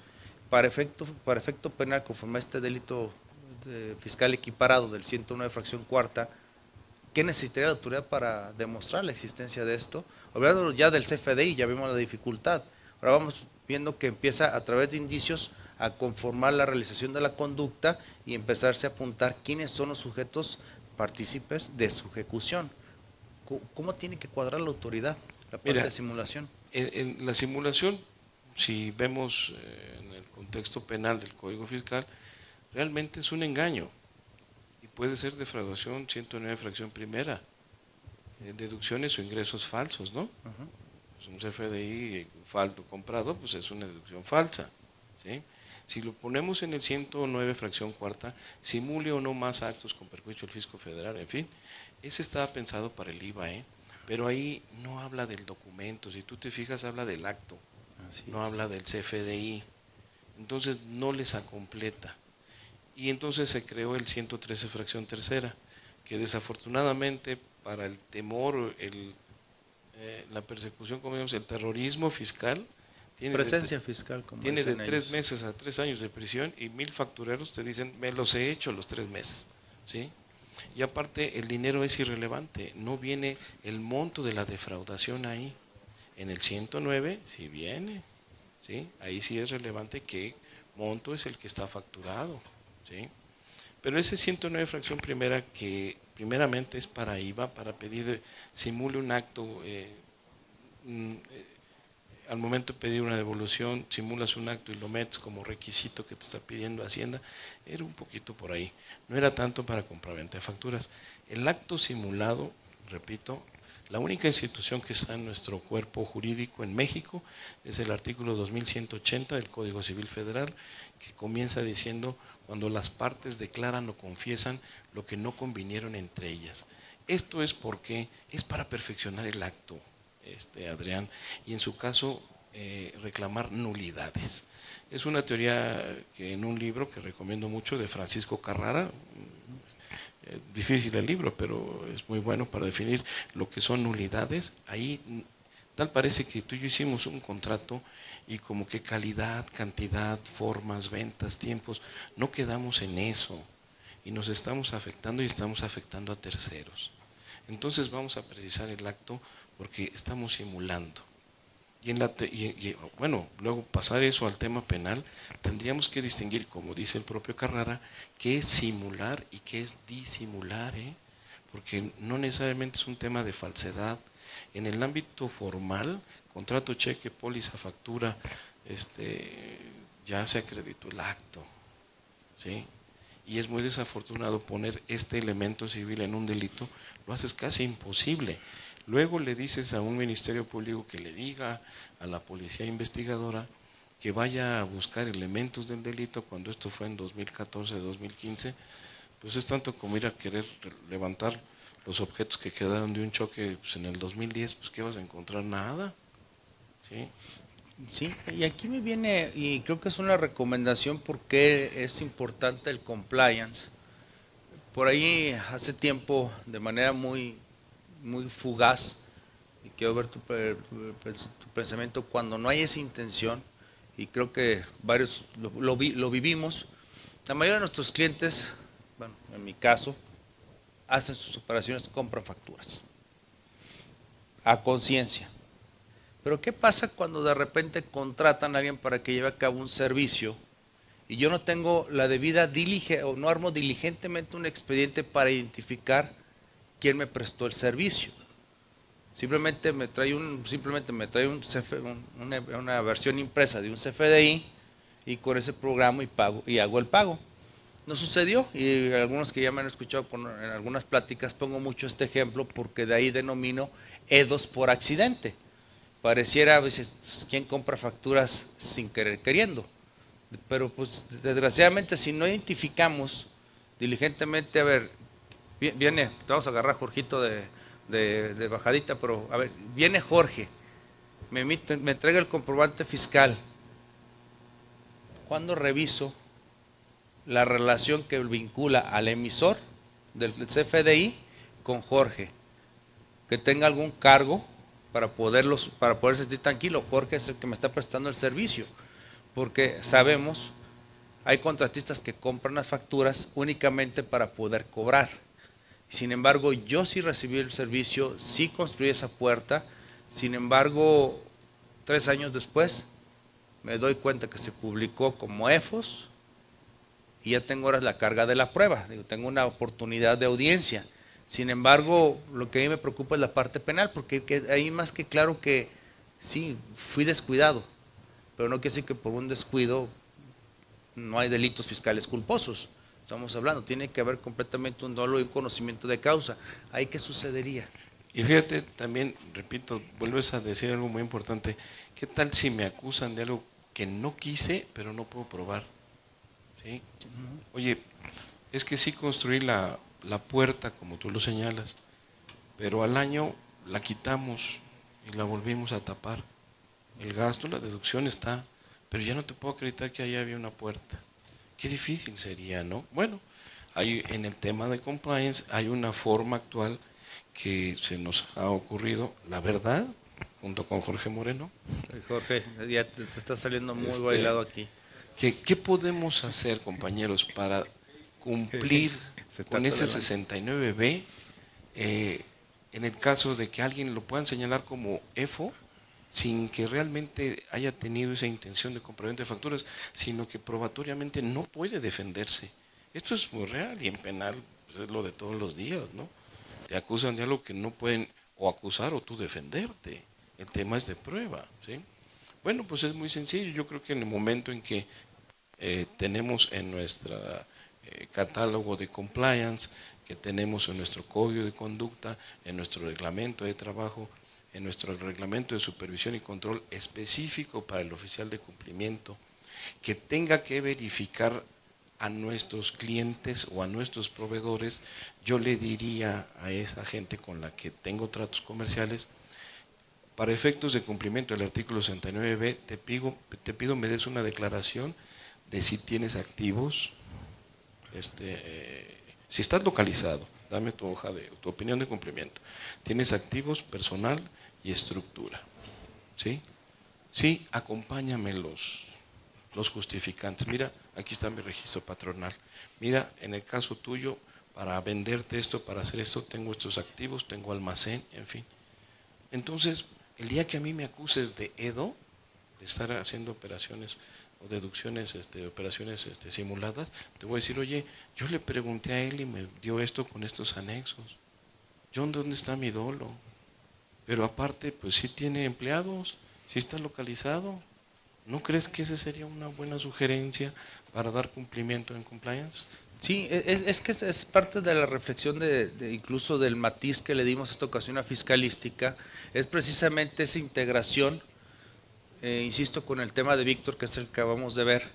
Para efecto penal, conforme a este delito fiscal equiparado del 109 fracción cuarta, ¿qué necesitaría la autoridad para demostrar la existencia de esto? Hablando ya del CFDI, ya vimos la dificultad. Ahora vamos viendo que empieza a través de indicios a conformar la realización de la conducta y empezarse a apuntar quiénes son los sujetos partícipes de su ejecución. ¿Cómo tiene que cuadrar la autoridad la parte de simulación? En la simulación, si vemos en el contexto penal del Código Fiscal, realmente es un engaño y puede ser defraudación 109 fracción primera, deducciones o ingresos falsos, ¿no? Pues un CFDI comprado, pues es una deducción falsa, ¿sí? Si lo ponemos en el 109 fracción cuarta, simule o no más actos con perjuicio del fisco federal, en fin, ese estaba pensado para el IVA, pero ahí no habla del documento, si tú te fijas habla del acto, no habla del CFDI, entonces no les acompleta. Y entonces se creó el 113 fracción tercera, que desafortunadamente para el temor, la persecución, como digamos, el terrorismo fiscal, tiene presencia fiscal, como tiene de 3 ellos. meses a 3 años de prisión y 1000 factureros te dicen, me los he hecho los 3 meses, ¿sí? Y aparte el dinero es irrelevante, no viene el monto de la defraudación ahí. En el 109 sí viene, ¿sí? Ahí sí es relevante qué monto es el que está facturado, ¿sí? Pero ese 109 fracción primera, que primeramente es para IVA, para pedir, simule un acto, al momento de pedir una devolución, simulas un acto y lo metes como requisito que te está pidiendo Hacienda, era un poquito por ahí, no era tanto para compraventa de facturas. El acto simulado, repito, la única institución que está en nuestro cuerpo jurídico en México es el artículo 2180 del Código Civil Federal, que comienza diciendo cuando las partes declaran o confiesan lo que no convinieron entre ellas. Esto es porque es para perfeccionar el acto, Adrián, y en su caso reclamar nulidades. Es una teoría que en un libro que recomiendo mucho de Francisco Carrara, difícil el libro, pero es muy bueno para definir lo que son nulidades. Ahí tal parece que tú y yo hicimos un contrato y como que calidad, cantidad, formas, ventas, tiempos, no quedamos en eso y nos estamos afectando y estamos afectando a terceros. Entonces vamos a precisar el acto porque estamos simulando. Bueno, luego pasar eso al tema penal, tendríamos que distinguir, como dice el propio Carrara, qué es simular y qué es disimular, porque no necesariamente es un tema de falsedad. En el ámbito formal, contrato, cheque, póliza, factura, ya se acreditó el acto, ¿sí? Y es muy desafortunado poner este elemento civil en un delito, lo haces casi imposible. Luego le dices a un ministerio público que le diga a la policía investigadora que vaya a buscar elementos del delito cuando esto fue en 2014, 2015, pues es tanto como ir a querer levantar los objetos que quedaron de un choque pues en el 2010, pues ¿qué vas a encontrar? Nada, ¿sí? Sí, y aquí me viene, y creo que es una recomendación porque es importante el compliance. Por ahí hace tiempo, de manera muy fugaz, y quiero ver tu pensamiento, cuando no hay esa intención, y creo que varios lo vivimos, la mayoría de nuestros clientes, bueno, en mi caso, hacen sus operaciones, compran facturas, a conciencia. Pero ¿qué pasa cuando de repente contratan a alguien para que lleve a cabo un servicio y yo no tengo la debida diligencia o no armo diligentemente un expediente para identificar quién me prestó el servicio? Simplemente me trae una versión impresa de un CFDI y con ese programa y hago el pago. No sucedió, y algunos que ya me han escuchado en algunas pláticas pongo mucho este ejemplo porque de ahí denomino EDOS por accidente. Pareciera, pues, ¿quién compra facturas sin querer queriendo? Pero pues desgraciadamente si no identificamos diligentemente, a ver, viene, vamos a agarrar a Jorgito de bajadita, pero a ver, viene Jorge, me entrega el comprobante fiscal. ¿Cuándo reviso la relación que vincula al emisor del CFDI con Jorge, que tenga algún cargo para poder sentir tranquilo. Jorge es el que me está prestando el servicio, porque sabemos, hay contratistas que compran las facturas únicamente para poder cobrar. Sin embargo, yo sí recibí el servicio, sí construí esa puerta. Sin embargo, 3 años después me doy cuenta que se publicó como EFOS y ya tengo ahora la carga de la prueba. Tengo una oportunidad de audiencia. Sin embargo, lo que a mí me preocupa es la parte penal, porque ahí más que claro que sí, fui descuidado, pero no quiere decir que por un descuido no hay delitos fiscales culposos. Estamos hablando, tiene que haber completamente un dolo y un conocimiento de causa. ¿Ahí qué sucedería? Y fíjate, también, repito, vuelves a decir algo muy importante. ¿Qué tal si me acusan de algo que no quise, pero no puedo probar? ¿Sí? Oye, es que sí construí la puerta, como tú lo señalas, pero al año la quitamos y la volvimos a tapar. El gasto, la deducción está, pero ya no te puedo acreditar que ahí había una puerta. Qué difícil sería, ¿no? Bueno, en el tema de compliance hay una forma actual que se nos ha ocurrido, la verdad, junto con Jorge Moreno. Jorge, ya te está saliendo muy bailado aquí. ¿Qué podemos hacer, compañeros, para cumplir con ese 69B en el caso de que alguien lo puedan señalar como EFO, sin que realmente haya tenido esa intención de compraventa de facturas, sino que probatoriamente no puede defenderse? Esto es muy real y en penal pues es lo de todos los días, ¿no? Te acusan de algo que no pueden o acusar o tú defenderte. El tema es de prueba, ¿sí? Bueno, pues es muy sencillo. Yo creo que en el momento en que tenemos en nuestro catálogo de compliance, que tenemos en nuestro código de conducta, en nuestro reglamento de trabajo, en nuestro reglamento de supervisión y control específico para el oficial de cumplimiento, que tenga que verificar a nuestros clientes o a nuestros proveedores, yo le diría a esa gente con la que tengo tratos comerciales, para efectos de cumplimiento del artículo 69B, te pido me des una declaración de si tienes activos, si estás localizado, dame tu hoja de tu opinión de cumplimiento, tienes activos, personal y estructura, ¿sí? Sí, acompáñame los justificantes. Mira, aquí está mi registro patronal. Mira, en el caso tuyo, para venderte esto, para hacer esto, tengo estos activos, tengo almacén, en fin. Entonces, el día que a mí me acuses de EDO, de estar haciendo operaciones o deducciones, operaciones simuladas, te voy a decir, oye, yo le pregunté a él y me dio esto con estos anexos. John, ¿dónde está mi dolo? Pero aparte, pues sí tiene empleados, sí está localizado. ¿No crees que esa sería una buena sugerencia para dar cumplimiento en compliance? Sí, es que es parte de la reflexión incluso del matiz que le dimos a esta ocasión a fiscalística, es precisamente esa integración, insisto con el tema de Víctor, que es el que acabamos de ver,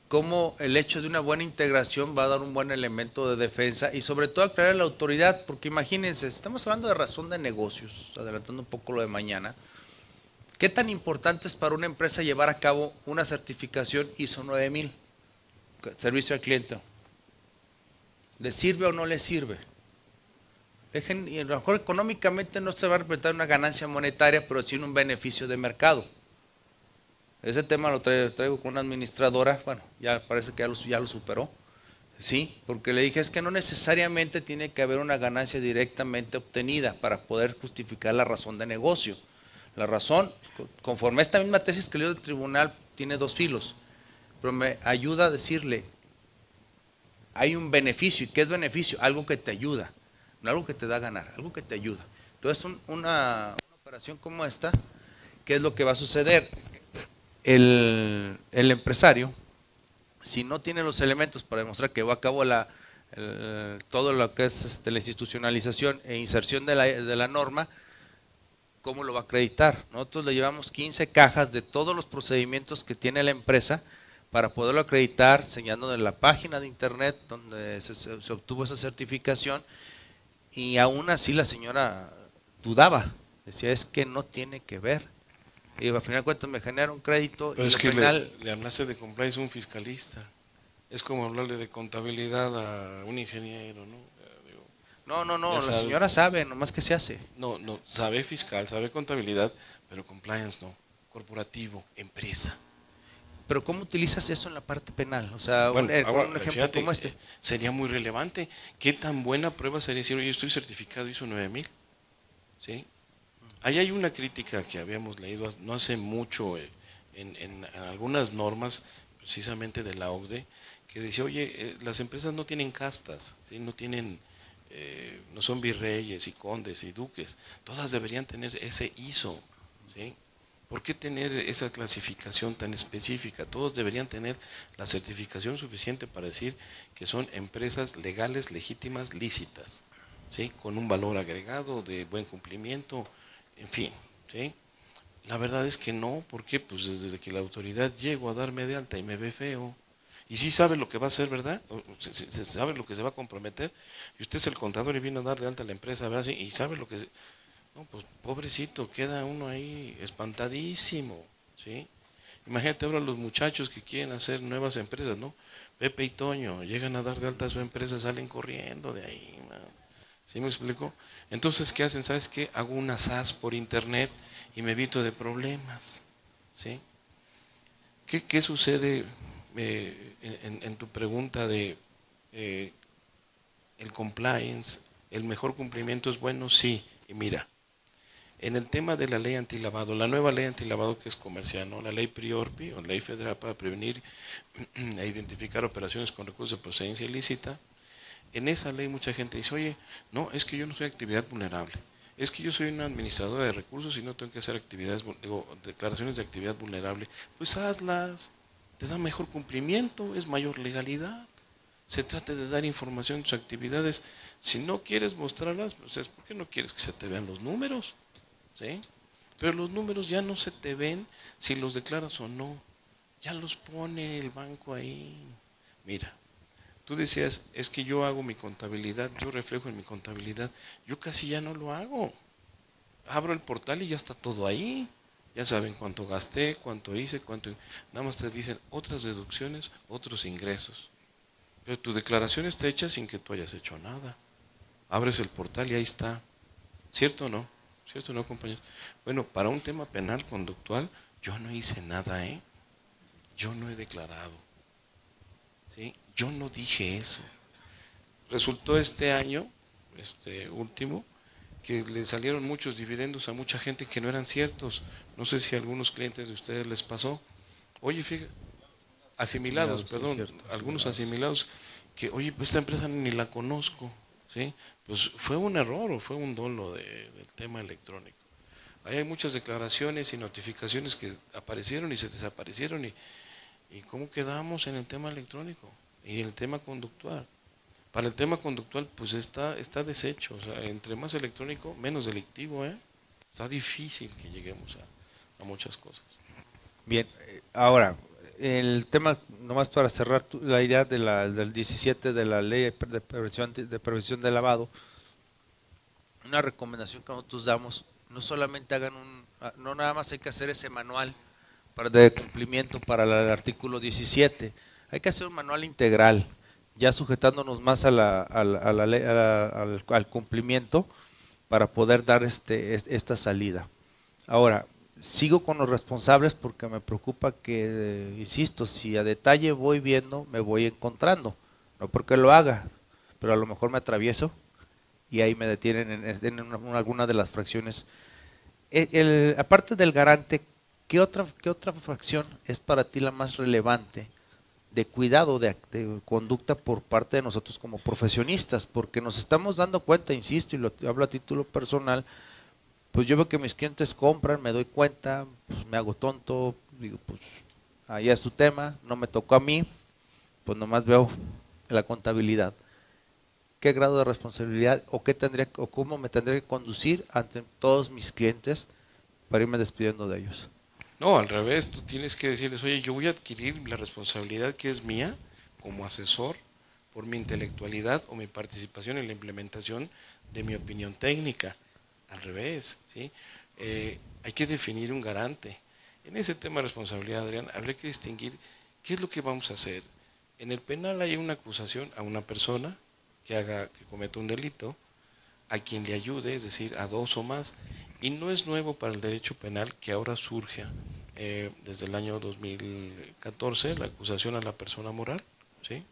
cómo el hecho de una buena integración va a dar un buen elemento de defensa y sobre todo aclarar a la autoridad, porque imagínense, estamos hablando de razón de negocios, adelantando un poco lo de mañana. ¿Qué tan importante es para una empresa llevar a cabo una certificación ISO 9000? Servicio al cliente. ¿Le sirve o no le sirve? Y a lo mejor económicamente no se va a representar una ganancia monetaria, pero sí un beneficio de mercado. Ese tema lo traigo con una administradora, bueno, ya parece que ya lo superó. Sí, porque le dije, es que no necesariamente tiene que haber una ganancia directamente obtenida para poder justificar la razón de negocio. La razón, conforme a esta misma tesis que leo del tribunal, tiene 2 filos, pero me ayuda a decirle, hay un beneficio. ¿Y qué es beneficio? Algo que te ayuda, no algo que te da a ganar, algo que te ayuda. Entonces, una operación como esta, ¿qué es lo que va a suceder? El empresario, si no tiene los elementos para demostrar que va a cabo todo lo que es la institucionalización e inserción de la norma, ¿cómo lo va a acreditar? Nosotros le llevamos 15 cajas de todos los procedimientos que tiene la empresa para poderlo acreditar, señalando en la página de internet donde se obtuvo esa certificación, y aún así la señora dudaba, decía, es que no tiene que ver. Y al final de cuentas me genera un crédito. Pero y es que final, le hablaste de compliance a un fiscalista. Es como hablarle de contabilidad a un ingeniero, ¿no? Digo, No, ya la sabes, señora sabe, nomás que se hace. no, sabe fiscal, sabe contabilidad, pero compliance no, corporativo, empresa. Pero ¿cómo utilizas eso en la parte penal? O sea, Bueno, con ahora, un ejemplo fíjate, como este. sería muy relevante. ¿Qué tan buena prueba sería decir, oye, yo estoy certificado ISO 9000? ¿Sí? Ahí hay una crítica que habíamos leído no hace mucho en algunas normas, precisamente de la OCDE, que decía, oye, las empresas no tienen castas, ¿sí? No tienen, no son virreyes y condes y duques, todas deberían tener ese ISO, ¿sí? ¿Por qué tener esa clasificación tan específica? Todos deberían tener la certificación suficiente para decir que son empresas legales, legítimas, lícitas, ¿sí? Con un valor agregado de buen cumplimiento, en fin, ¿sí? La verdad es que no, ¿por qué? Pues desde que la autoridad llegó a darme de alta y me ve feo, y sí sabe lo que va a hacer, ¿verdad? Se sabe lo que se va a comprometer, y usted es el contador y vino a dar de alta a la empresa, ¿verdad? Sí, y sabe lo que... No, pues pobrecito, queda uno ahí espantadísimo, ¿sí? Imagínate ahora los muchachos que quieren hacer nuevas empresas, ¿no? Pepe y Toño, llegan a dar de alta a su empresa, salen corriendo de ahí, man. ¿Sí me explico? Entonces, ¿qué hacen? ¿Sabes qué? Hago una SAS por internet y me evito de problemas, ¿sí? ¿Qué sucede en tu pregunta de el compliance, el mejor cumplimiento es bueno? Sí, y mira, en el tema de la ley antilavado, la nueva ley antilavado que es comercial, ¿no? La ley PRIORPI, o Ley Federal para Prevenir e Identificar Operaciones con Recursos de Procedencia Ilícita, en esa ley mucha gente dice, oye, no, es que yo no soy actividad vulnerable, es que yo soy una administradora de recursos y no tengo que hacer actividades, digo, declaraciones de actividad vulnerable. Pues hazlas, te da mejor cumplimiento, es mayor legalidad. Se trata de dar información de tus actividades. Si no quieres mostrarlas, pues es porque no quieres que se te vean los números, ¿sí? Pero los números ya no se te ven si los declaras o no. Ya los pone el banco ahí. Mira, tú decías, es que yo hago mi contabilidad, yo reflejo en mi contabilidad. Yo casi ya no lo hago. Abro el portal y ya está todo ahí. Ya saben cuánto gasté, cuánto hice, cuánto... Nada más te dicen otras deducciones, otros ingresos. Pero tu declaración está hecha sin que tú hayas hecho nada. Abres el portal y ahí está. ¿Cierto o no? ¿Cierto o no, compañeros? Bueno, para un tema penal conductual, yo no hice nada, ¿eh? Yo no he declarado, ¿sí? Yo no dije eso. Resultó este año, este último, que le salieron muchos dividendos a mucha gente que no eran ciertos. No sé si a algunos clientes de ustedes les pasó. Oye, fíjate, asimilados, Sí, perdón, cierto, algunos asimilados. asimilados, que, oye, pues esta empresa ni la conozco, ¿sí? Pues fue un error o fue un dolo del tema electrónico. Ahí hay muchas declaraciones y notificaciones que aparecieron y se desaparecieron y ¿cómo quedamos en el tema electrónico? Y en el tema conductual. Para el tema conductual, pues está deshecho, o sea, entre más electrónico, menos delictivo, ¿eh? Está difícil que lleguemos a muchas cosas. Bien, ahora, el tema, nomás para cerrar la idea del 17 de la ley de prevención de lavado, una recomendación que nosotros damos, no solamente hagan no nada más hay que hacer ese manual de cumplimiento para el artículo 17, hay que hacer un manual integral, ya sujetándonos más al cumplimiento para poder dar esta salida. Ahora, sigo con los responsables porque me preocupa que, insisto, si a detalle voy viendo, me voy encontrando, no porque lo haga, pero a lo mejor me atravieso y ahí me detienen en alguna de las fracciones. Aparte del garante, ¿qué otra fracción es para ti la más relevante de cuidado de conducta por parte de nosotros como profesionistas? Porque nos estamos dando cuenta, insisto, y lo hablo a título personal, pues yo veo que mis clientes compran, me doy cuenta, pues me hago tonto, digo, pues allá es su tema, no me tocó a mí, pues nomás veo la contabilidad. ¿Qué grado de responsabilidad o cómo me tendría que conducir ante todos mis clientes para irme despidiendo de ellos? No, al revés, tú tienes que decirles, oye, yo voy a adquirir la responsabilidad que es mía como asesor por mi intelectualidad o mi participación en la implementación de mi opinión técnica. Al revés, ¿sí? Hay que definir un garante. En ese tema de responsabilidad, Adrián, habría que distinguir qué es lo que vamos a hacer. En el penal hay una acusación a una persona que cometa un delito, a quien le ayude, es decir, a dos o más, y no es nuevo para el derecho penal que ahora surge desde el año 2014 la acusación a la persona moral, ¿sí?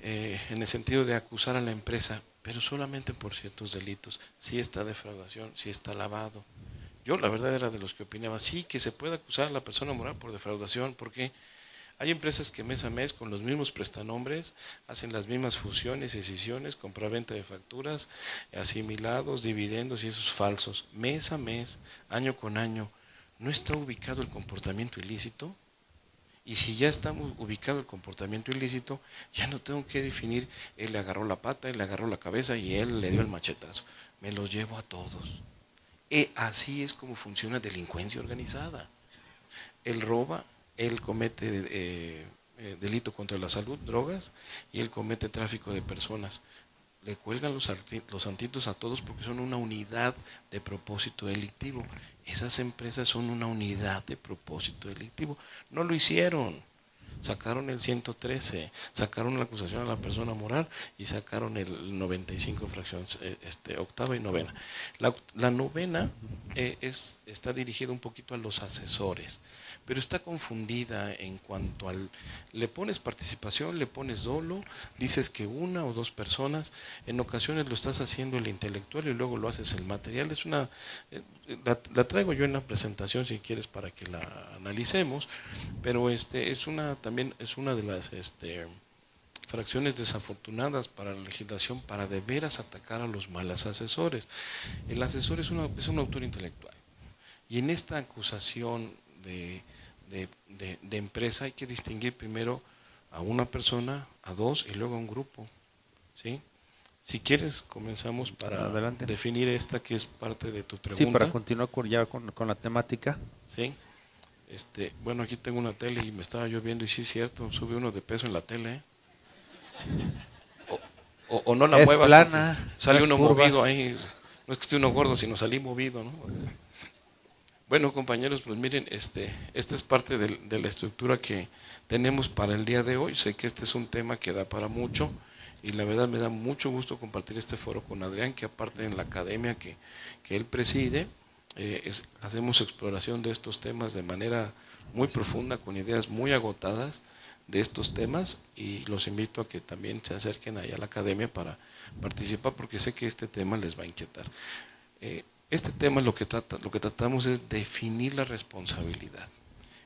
En el sentido de acusar a la empresa, pero solamente por ciertos delitos, si está defraudación, si está lavado. Yo la verdad era de los que opinaba, sí, que se puede acusar a la persona moral por defraudación, porque hay empresas que mes a mes con los mismos prestanombres hacen las mismas fusiones, escisiones, compraventa de facturas, asimilados, dividendos y esos falsos. Mes a mes, año con año, ¿no está ubicado el comportamiento ilícito? Y si ya está ubicado el comportamiento ilícito, ya no tengo que definir, él le agarró la pata, él le agarró la cabeza y él le dio el machetazo. Me los llevo a todos. Así es como funciona delincuencia organizada. Él roba, él comete delito contra la salud, drogas, y él comete tráfico de personas. Le cuelgan los santitos a todos porque son una unidad de propósito delictivo. Esas empresas son una unidad de propósito delictivo. No lo hicieron. Sacaron el 113, sacaron la acusación a la persona moral y sacaron el 95 fracciones, octava y novena. La novena está dirigida un poquito a los asesores, pero está confundida en cuanto al, le pones participación, le pones dolo, dices que una o dos personas, en ocasiones lo estás haciendo el intelectual y luego lo haces el material. Es una, la traigo yo en la presentación si quieres para que la analicemos, pero también es una de las fracciones desafortunadas para la legislación para de veras atacar a los malos asesores. El asesor es un autor intelectual y en esta acusación de empresa hay que distinguir primero a una persona, a dos y luego a un grupo, ¿sí? Si quieres, comenzamos para Adelante. definir esta que es parte de tu pregunta. Sí, para continuar con la temática. Sí. Bueno, aquí tengo una tele y me estaba yo viendo y sí es cierto, sube uno de peso en la tele, ¿eh? O no la es muevas, plana, sale no uno curva. movido ahí, no es que esté uno gordo, sino salí movido, ¿no? Bueno, compañeros, pues miren, esta es parte de la estructura que tenemos para el día de hoy. Sé que este es un tema que da para mucho y la verdad me da mucho gusto compartir este foro con Adrián, que aparte en la academia que él preside, hacemos exploración de estos temas de manera muy profunda, con ideas muy agotadas de estos temas, y los invito a que también se acerquen allá a la academia para participar, porque sé que este tema les va a inquietar. Este tema lo que tratamos es definir la responsabilidad.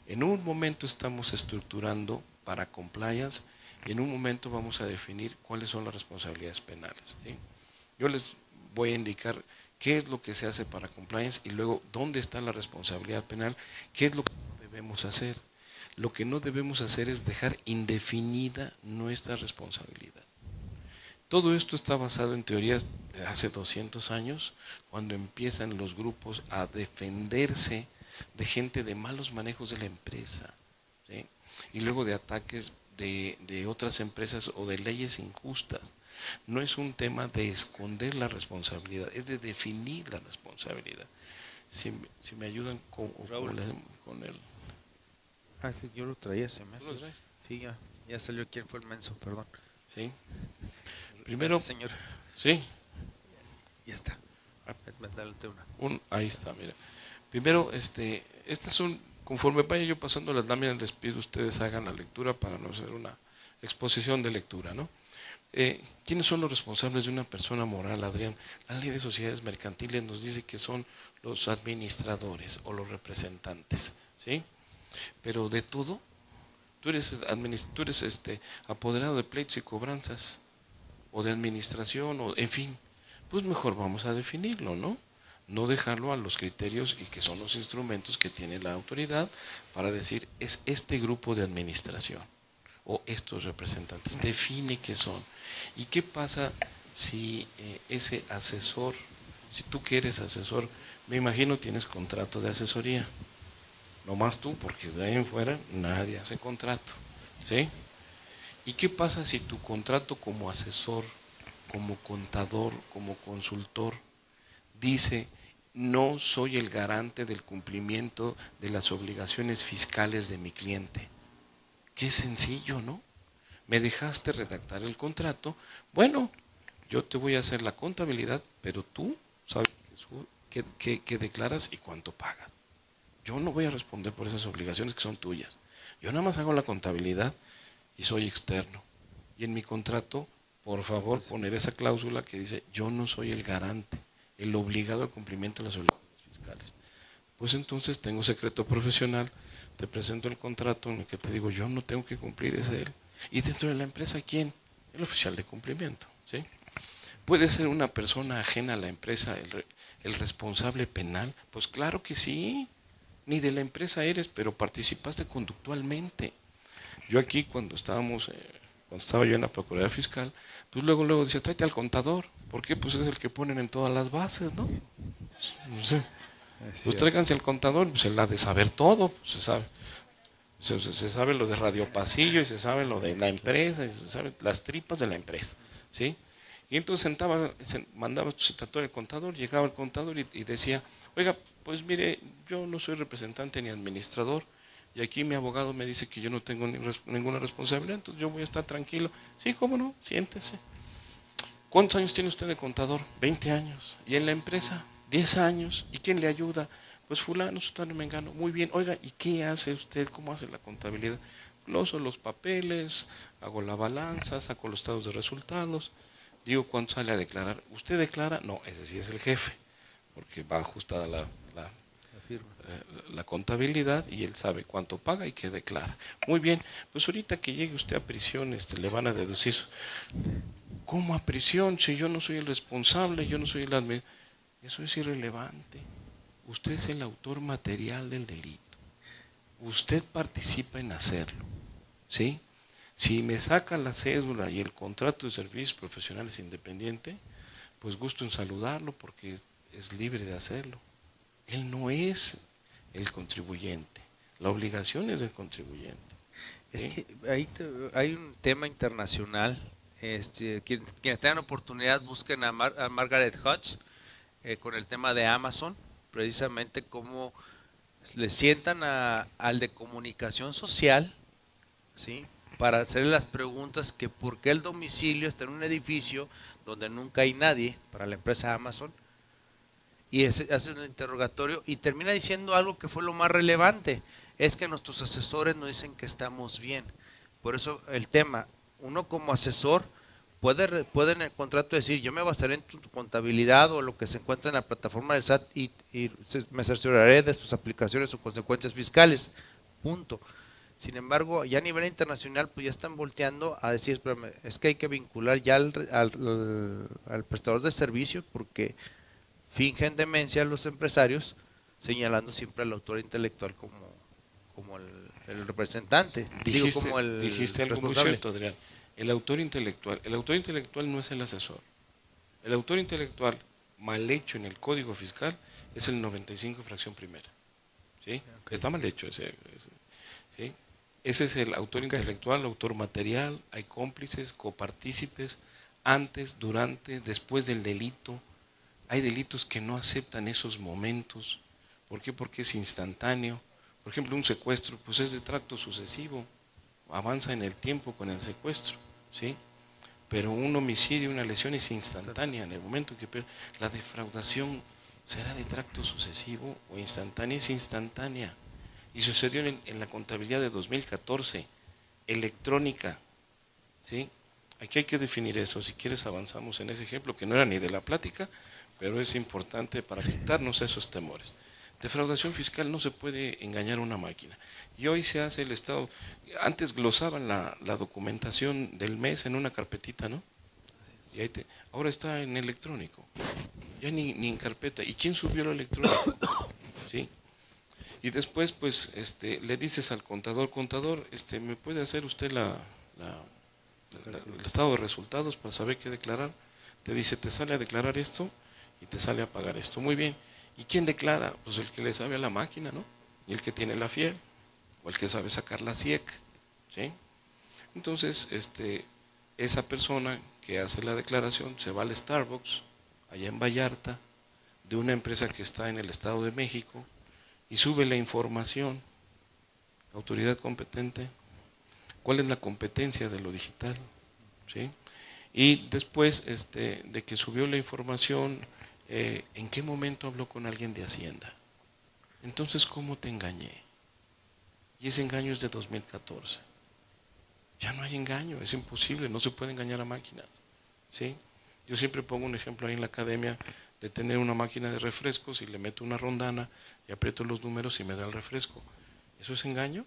En un momento estamos estructurando para compliance y en un momento vamos a definir cuáles son las responsabilidades penales, ¿sí? Yo les voy a indicar qué es lo que se hace para compliance y luego dónde está la responsabilidad penal, qué es lo que debemos hacer. Lo que no debemos hacer es dejar indefinida nuestra responsabilidad. Todo esto está basado en teorías de hace 200 años, cuando empiezan los grupos a defenderse de gente de malos manejos de la empresa, ¿sí? Y luego de ataques de otras empresas o de leyes injustas. No es un tema de esconder la responsabilidad, es de definir la responsabilidad. Si me ayudan con el... Ah, sí, yo lo traía, se me hace. ¿Tú lo traes? Sí, ya salió quién fue el menso, perdón. Sí. Primero, gracias, señor. sí. Ya está. Dale una. Ahí está, mira. Primero, estas son, conforme vaya yo pasando las láminas, les pido ustedes hagan la lectura para no hacer una exposición de lectura, ¿no? ¿Quiénes son los responsables de una persona moral, Adrián? La ley de sociedades mercantiles nos dice que son los administradores o los representantes, ¿sí? Pero de todo, tú eres apoderado de pleitos y cobranzas, o de administración, o en fin, pues mejor vamos a definirlo, ¿no? No dejarlo a los criterios y que son los instrumentos que tiene la autoridad para decir, es este grupo de administración o estos representantes. Define qué son. ¿Y qué pasa si ese asesor, si tú que eres asesor, me imagino tienes contrato de asesoría? No más tú, porque de ahí en fuera nadie hace contrato, ¿sí? ¿Y qué pasa si tu contrato como asesor, como contador, como consultor, dice, no soy el garante del cumplimiento de las obligaciones fiscales de mi cliente? Qué sencillo, ¿no? me dejaste redactar el contrato, bueno, yo te voy a hacer la contabilidad, pero tú sabes que declaras y cuánto pagas. Yo no voy a responder por esas obligaciones que son tuyas. Yo nada más hago la contabilidad y soy externo. Y en mi contrato, por favor, poner esa cláusula que dice, yo no soy el garante, el obligado al cumplimiento de las obligaciones fiscales. Pues entonces tengo secreto profesional, te presento el contrato en el que te digo, yo no tengo que cumplir, es él. Y dentro de la empresa, ¿quién? El oficial de cumplimiento, ¿sí? ¿Puede ser una persona ajena a la empresa el responsable penal? Pues claro que sí, ni de la empresa eres, pero participaste conductualmente. Yo aquí cuando estaba yo en la Procuraduría Fiscal, pues luego decía, tráete al contador. ¿Por qué? Pues es el que ponen en todas las bases, ¿no? No sé. Pues tráiganse al contador, pues él ha de saber todo, pues se sabe. Se sabe lo de Radio Pasillo, y se sabe lo de la empresa, y se sabe las tripas de la empresa, ¿sí? Y entonces mandaba su citatorio al contador, llegaba el contador y decía, oiga, pues mire, yo no soy representante ni administrador, y aquí mi abogado me dice que yo no tengo ninguna responsabilidad, entonces yo voy a estar tranquilo. Sí, cómo no, siéntese. ¿Cuántos años tiene usted de contador? 20 años. ¿Y en la empresa? 10 años. ¿Y quién le ayuda? Pues fulano, sutano y mengano. Muy bien, oiga, ¿y qué hace usted? ¿Cómo hace la contabilidad? Gloso los papeles, hago la balanza, saco los estados de resultados, digo cuánto sale a declarar. ¿Usted declara? No, ese sí es el jefe, porque va ajustada la contabilidad y él sabe cuánto paga y qué declara. Muy bien, pues ahorita que llegue usted a prisión, le van a deducir. ¿Cómo a prisión? Si yo no soy el responsable, yo no soy el administrador. Eso es irrelevante. Usted es el autor material del delito. Usted participa en hacerlo, ¿sí? Si me saca la cédula y el contrato de servicios profesionales independiente, pues gusto en saludarlo porque es libre de hacerlo. Él no es el contribuyente, la obligación es del contribuyente. Es que hay un tema internacional. Quienes tengan oportunidad busquen a Margaret Hodge con el tema de Amazon, precisamente cómo le sientan al de comunicación social, ¿sí? Para hacerle las preguntas que por qué el domicilio está en un edificio donde nunca hay nadie para la empresa Amazon, y hace un interrogatorio y termina diciendo algo que fue lo más relevante, es que nuestros asesores nos dicen que estamos bien. Por eso el tema, uno como asesor puede en el contrato decir, yo me basaré en tu contabilidad o lo que se encuentra en la plataforma del SAT y me cercioraré de sus aplicaciones o consecuencias fiscales, punto. Sin embargo, ya a nivel internacional, pues ya están volteando a decir, espérame, es que hay que vincular ya al prestador de servicio porque fingen demencia los empresarios, señalando siempre al autor intelectual como el representante, dijiste algo muy cierto, Adrián. El autor intelectual no es el asesor. El autor intelectual mal hecho en el Código Fiscal es el 95 fracción primera. ¿Sí? Okay. Está mal hecho ese ¿sí? Ese es el autor intelectual, autor material, hay cómplices, copartícipes, antes, durante, después del delito. Hay delitos que no aceptan esos momentos. ¿Por qué? Porque es instantáneo. Por ejemplo, un secuestro, pues es de tracto sucesivo, avanza en el tiempo con el secuestro, ¿sí? Pero un homicidio, una lesión es instantánea en el momento que la defraudación será de tracto sucesivo o instantánea, es instantánea. Y sucedió en la contabilidad de 2014, electrónica, ¿sí? Aquí hay que definir eso, si quieres avanzamos en ese ejemplo, que no era ni de la plática, pero es importante para quitarnos esos temores. Defraudación fiscal no se puede engañar a una máquina. Y hoy se hace el Estado, antes glosaban la documentación del mes en una carpetita, ¿no? Y ahora está en electrónico, ya ni en carpeta. ¿Y quién subió lo electrónico? ¿Sí? Y después, pues, le dices al contador, ¿me puede hacer usted el estado de resultados para saber qué declarar? Te dice, te sale a declarar esto y te sale a pagar esto. Muy bien. ¿Y quién declara? Pues el que le sabe a la máquina, ¿no? Y el que tiene la fiel, o el que sabe sacar la CIEC, ¿sí? Entonces, esa persona que hace la declaración se va al Starbucks, allá en Vallarta, de una empresa que está en el Estado de México, y sube la información, la autoridad competente, ¿Cuál es la competencia de lo digital? ¿Sí? Y después de que subió la información, ¿en qué momento habló con alguien de Hacienda? Entonces, ¿cómo te engañé? Y ese engaño es de 2014. Ya no hay engaño, es imposible, no se puede engañar a máquinas. ¿Sí? Yo siempre pongo un ejemplo ahí en la academia de tener una máquina de refrescos y le meto una rondana y aprieto los números y me da el refresco. ¿Eso es engaño?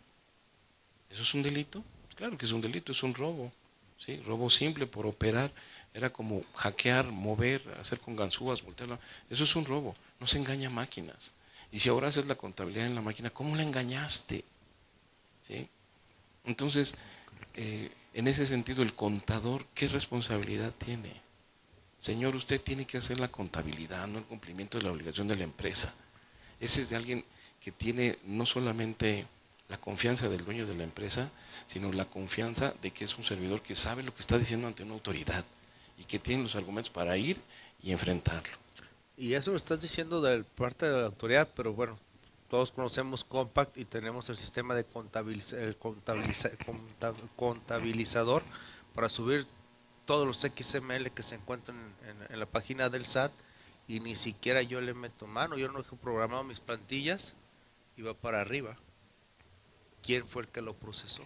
¿Eso es un delito? Claro que es un delito, es un robo. ¿Sí? Robo simple por operar, era como hackear, mover, hacer con ganzúas, voltearla. Eso es un robo, no se engaña a máquinas. Y si ahora haces la contabilidad en la máquina, ¿cómo la engañaste? ¿Sí? Entonces, en ese sentido, el contador, ¿qué responsabilidad tiene? Señor, usted tiene que hacer la contabilidad, no el cumplimiento de la obligación de la empresa. Ese es de alguien que tiene no solamente la confianza del dueño de la empresa, sino la confianza de que es un servidor que sabe lo que está diciendo ante una autoridad y que tiene los argumentos para ir y enfrentarlo. Y eso lo estás diciendo de parte de la autoridad, pero bueno, todos conocemos Compact y tenemos el sistema de contabilizador para subir todos los XML que se encuentran en la página del SAT, y ni siquiera yo le meto mano, yo no he programado mis plantillas y va para arriba. ¿Quién fue el que lo procesó?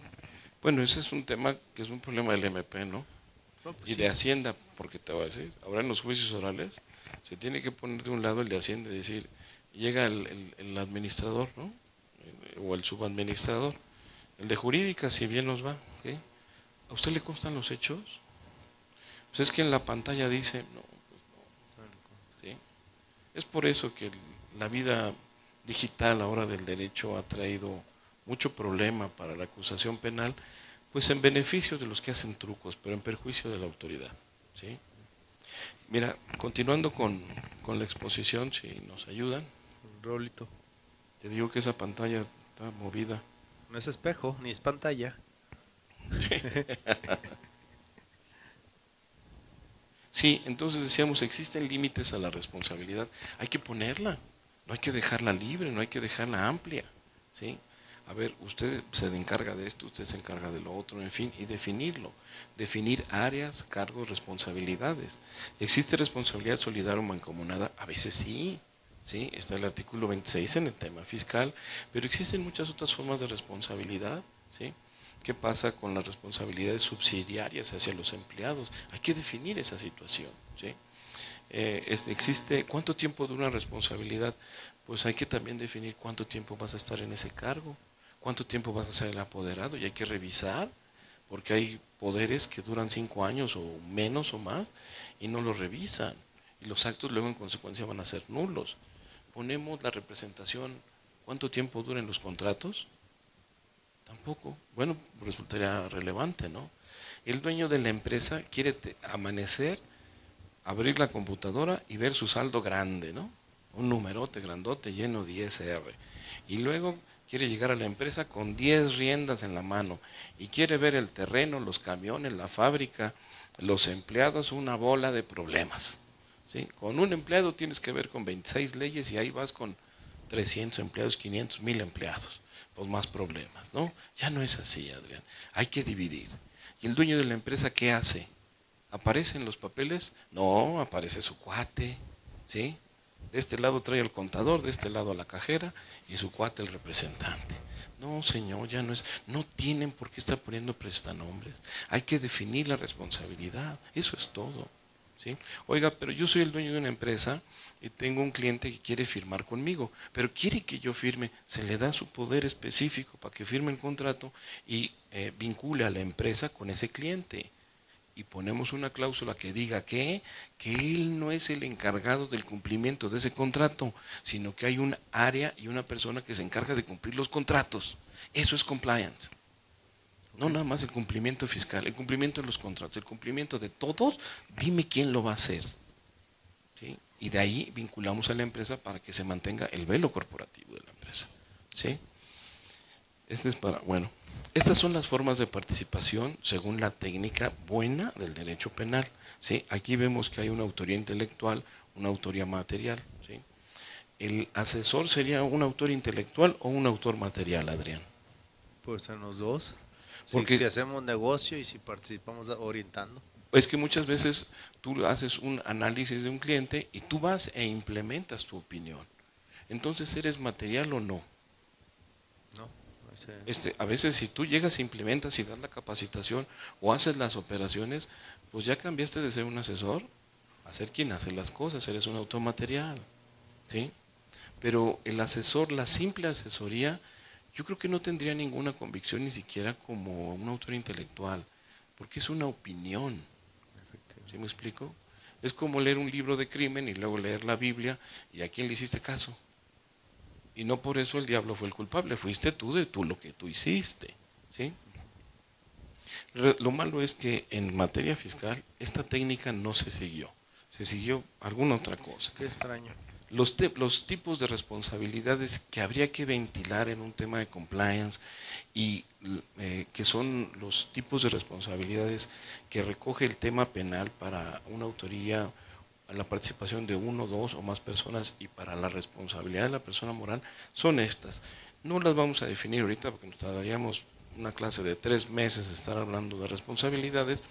Bueno, ese es un tema que es un problema del MP, ¿no? No, pues Y sí. de Hacienda, porque te voy a decir, ahora en los juicios orales se tiene que poner de un lado el de Hacienda y decir, llega el administrador, ¿no? O el subadministrador, el de jurídica, si bien nos va, ¿sí? ¿A usted le constan los hechos? Pues es que en la pantalla dice, no, pues no, ¿sí? Es por eso que la vida digital ahora del derecho ha traído mucho problema para la acusación penal, pues en beneficio de los que hacen trucos, pero en perjuicio de la autoridad, ¿sí? Mira, continuando con la exposición, si nos ayudan. Rolito. Te digo que esa pantalla está movida. No es espejo, ni es pantalla. Sí, entonces decíamos, existen límites a la responsabilidad. Hay que ponerla, no hay que dejarla libre, no hay que dejarla amplia, ¿sí? A ver, usted se encarga de esto, usted se encarga de lo otro, en fin, y definirlo. Definir áreas, cargos, responsabilidades. ¿Existe responsabilidad solidaria o mancomunada? A veces sí, ¿sí? Está el artículo 26 en el tema fiscal, pero existen muchas otras formas de responsabilidad, ¿sí? ¿Qué pasa con las responsabilidades subsidiarias hacia los empleados? Hay que definir esa situación, ¿sí? Existe, ¿cuánto tiempo dura una responsabilidad? Pues hay que también definir cuánto tiempo vas a estar en ese cargo, cuánto tiempo vas a ser el apoderado, y hay que revisar, porque hay poderes que duran 5 años o menos o más y no lo revisan, y los actos luego en consecuencia van a ser nulos. Ponemos la representación, ¿cuánto tiempo duran los contratos? Tampoco. Bueno, resultaría relevante, ¿no? El dueño de la empresa quiere amanecer, abrir la computadora y ver su saldo grande, ¿no? Un numerote grandote lleno de ISR. Y luego quiere llegar a la empresa con 10 riendas en la mano y quiere ver el terreno, los camiones, la fábrica, los empleados, una bola de problemas, ¿sí? Con un empleado tienes que ver con 26 leyes y ahí vas con 300 empleados, 500, 1000 empleados. Pues más problemas, ¿no? Ya no es así, Adrián. Hay que dividir. ¿Y el dueño de la empresa qué hace? ¿Aparece en los papeles? No, aparece su cuate, ¿sí? De este lado trae al contador, de este lado a la cajera y su cuate el representante. No, señor, ya no es. No tienen por qué estar poniendo prestanombres. Hay que definir la responsabilidad. Eso es todo, ¿sí? Oiga, pero yo soy el dueño de una empresa y tengo un cliente que quiere firmar conmigo, pero quiere que yo firme. Se le da su poder específico para que firme el contrato y vincule a la empresa con ese cliente. Y ponemos una cláusula que diga que él no es el encargado del cumplimiento de ese contrato, sino que hay un área y una persona que se encarga de cumplir los contratos. Eso es compliance. No nada más el cumplimiento fiscal, el cumplimiento de los contratos, el cumplimiento de todos, dime quién lo va a hacer, ¿sí? Y de ahí vinculamos a la empresa para que se mantenga el velo corporativo de la empresa, ¿sí? Bueno, estas son las formas de participación según la técnica buena del derecho penal, ¿sí? Aquí vemos que hay una autoría intelectual, una autoría material, ¿sí? ¿El asesor sería un autor intelectual o un autor material, Adrián? Pues en los dos. Porque si hacemos negocio y si participamos orientando. es que muchas veces tú haces un análisis de un cliente y tú vas e implementas tu opinión. Entonces, ¿eres material o no? No. A veces si tú llegas, implementas y das la capacitación o haces las operaciones, pues ya cambiaste de ser un asesor a ser quien hace las cosas, eres un automaterial, ¿sí? Pero el asesor, la simple asesoría, yo creo que no tendría ninguna convicción ni siquiera como un autor intelectual, porque es una opinión, ¿sí me explico? Es como leer un libro de crimen y luego leer la Biblia y a quién le hiciste caso. Y no por eso el diablo fue el culpable, fuiste tú de lo que tú hiciste, ¿sí? Lo malo es que en materia fiscal esta técnica no se siguió, se siguió alguna otra cosa. Qué extraño. Los tipos de responsabilidades que habría que ventilar en un tema de compliance y que son los tipos de responsabilidades que recoge el tema penal para una autoría, la participación de uno, dos o más personas y para la responsabilidad de la persona moral, son estas. No las vamos a definir ahorita porque nos tardaríamos una clase de 3 meses de estar hablando de responsabilidades,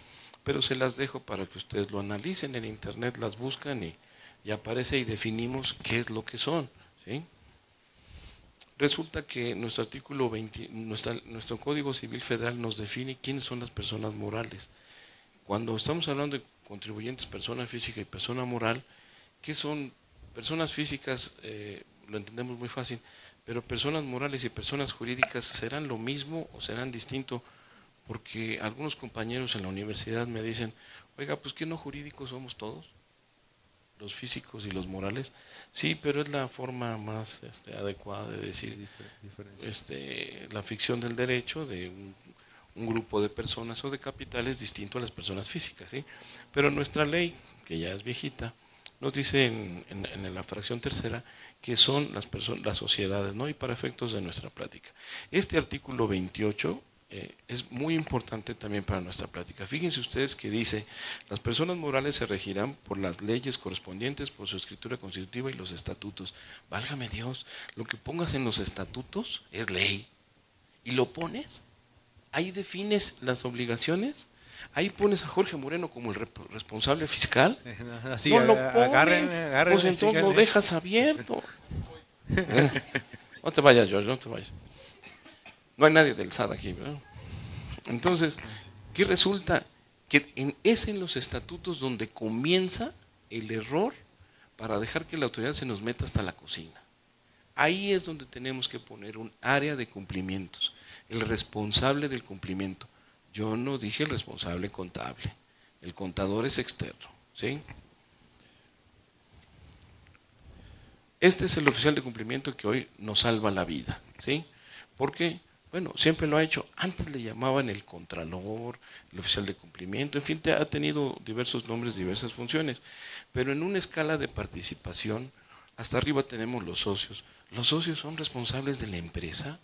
pero se las dejo para que ustedes lo analicen en internet, las buscan y aparece y definimos qué es lo que son, ¿sí? Resulta que nuestro artículo 20, nuestro Código Civil Federal nos define quiénes son las personas morales. Cuando estamos hablando de contribuyentes, persona física y persona moral, ¿qué son personas físicas? Lo entendemos muy fácil, pero personas morales y personas jurídicas ¿serán lo mismo o serán distinto? Porque algunos compañeros en la universidad me dicen, oiga, pues ¿qué no jurídicos somos todos? Los físicos y los morales, sí, pero es la forma más adecuada de decir la ficción del derecho de un grupo de personas o de capitales distinto a las personas físicas, ¿sí? Pero nuestra ley, que ya es viejita, nos dice en la fracción tercera que son las sociedades, ¿no? Y para efectos de nuestra plática. Este artículo 28 es muy importante también para nuestra plática. Fíjense ustedes que dice, las personas morales se regirán por las leyes correspondientes, por su escritura constitutiva y los estatutos. Válgame Dios, lo que pongas en los estatutos es ley. ¿Y lo pones? Ahí defines las obligaciones. Ahí pones a Jorge Moreno como el responsable fiscal. Así, no lo pones, agarren, pues entonces lo dejas abierto. No te vayas, George, no te vayas. No hay nadie del SAT aquí, ¿verdad? Entonces, ¿qué resulta? Que es en los estatutos donde comienza el error para dejar que la autoridad se nos meta hasta la cocina. Ahí es donde tenemos que poner un área de cumplimientos, el responsable del cumplimiento. Yo no dije el responsable contable, el contador es externo, ¿sí? Este es el oficial de cumplimiento que hoy nos salva la vida, ¿sí? ¿Por qué? Bueno, siempre lo ha hecho. Antes le llamaban el contralor, el oficial de cumplimiento, en fin, ha tenido diversos nombres, diversas funciones. Pero en una escala de participación, hasta arriba tenemos los socios. ¿Los socios son responsables de la empresa?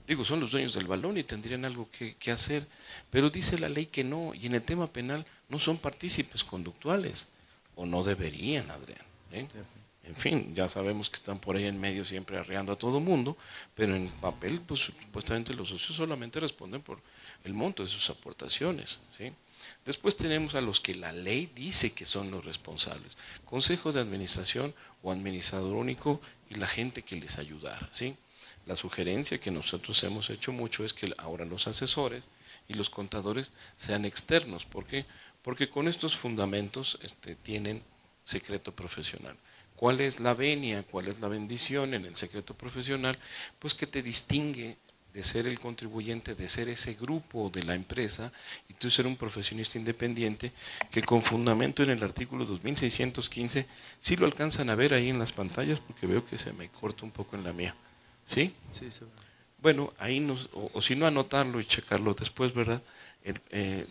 Digo, son los dueños del balón y tendrían algo que hacer. Pero dice la ley que no, y en el tema penal no son partícipes conductuales. O no deberían, Adrián, ¿eh? En fin, ya sabemos que están por ahí en medio siempre arreando a todo mundo, pero en papel, pues supuestamente los socios solamente responden por el monto de sus aportaciones, ¿sí? Después tenemos a los que la ley dice que son los responsables, consejo de administración o administrador único y la gente que les ayudara, ¿sí? La sugerencia que nosotros hemos hecho mucho es que ahora los asesores y los contadores sean externos. ¿Por qué? Porque con estos fundamentos tienen secreto profesional. ¿Cuál es la venia? ¿Cuál es la bendición en el secreto profesional? Pues que te distingue de ser el contribuyente, de ser ese grupo de la empresa y tú ser un profesionista independiente que con fundamento en el artículo 2615, sí lo alcanzan a ver ahí en las pantallas porque veo que se me corta un poco en la mía. ¿Sí? Sí, sí. Bueno, ahí o si no anotarlo y checarlo después, ¿verdad?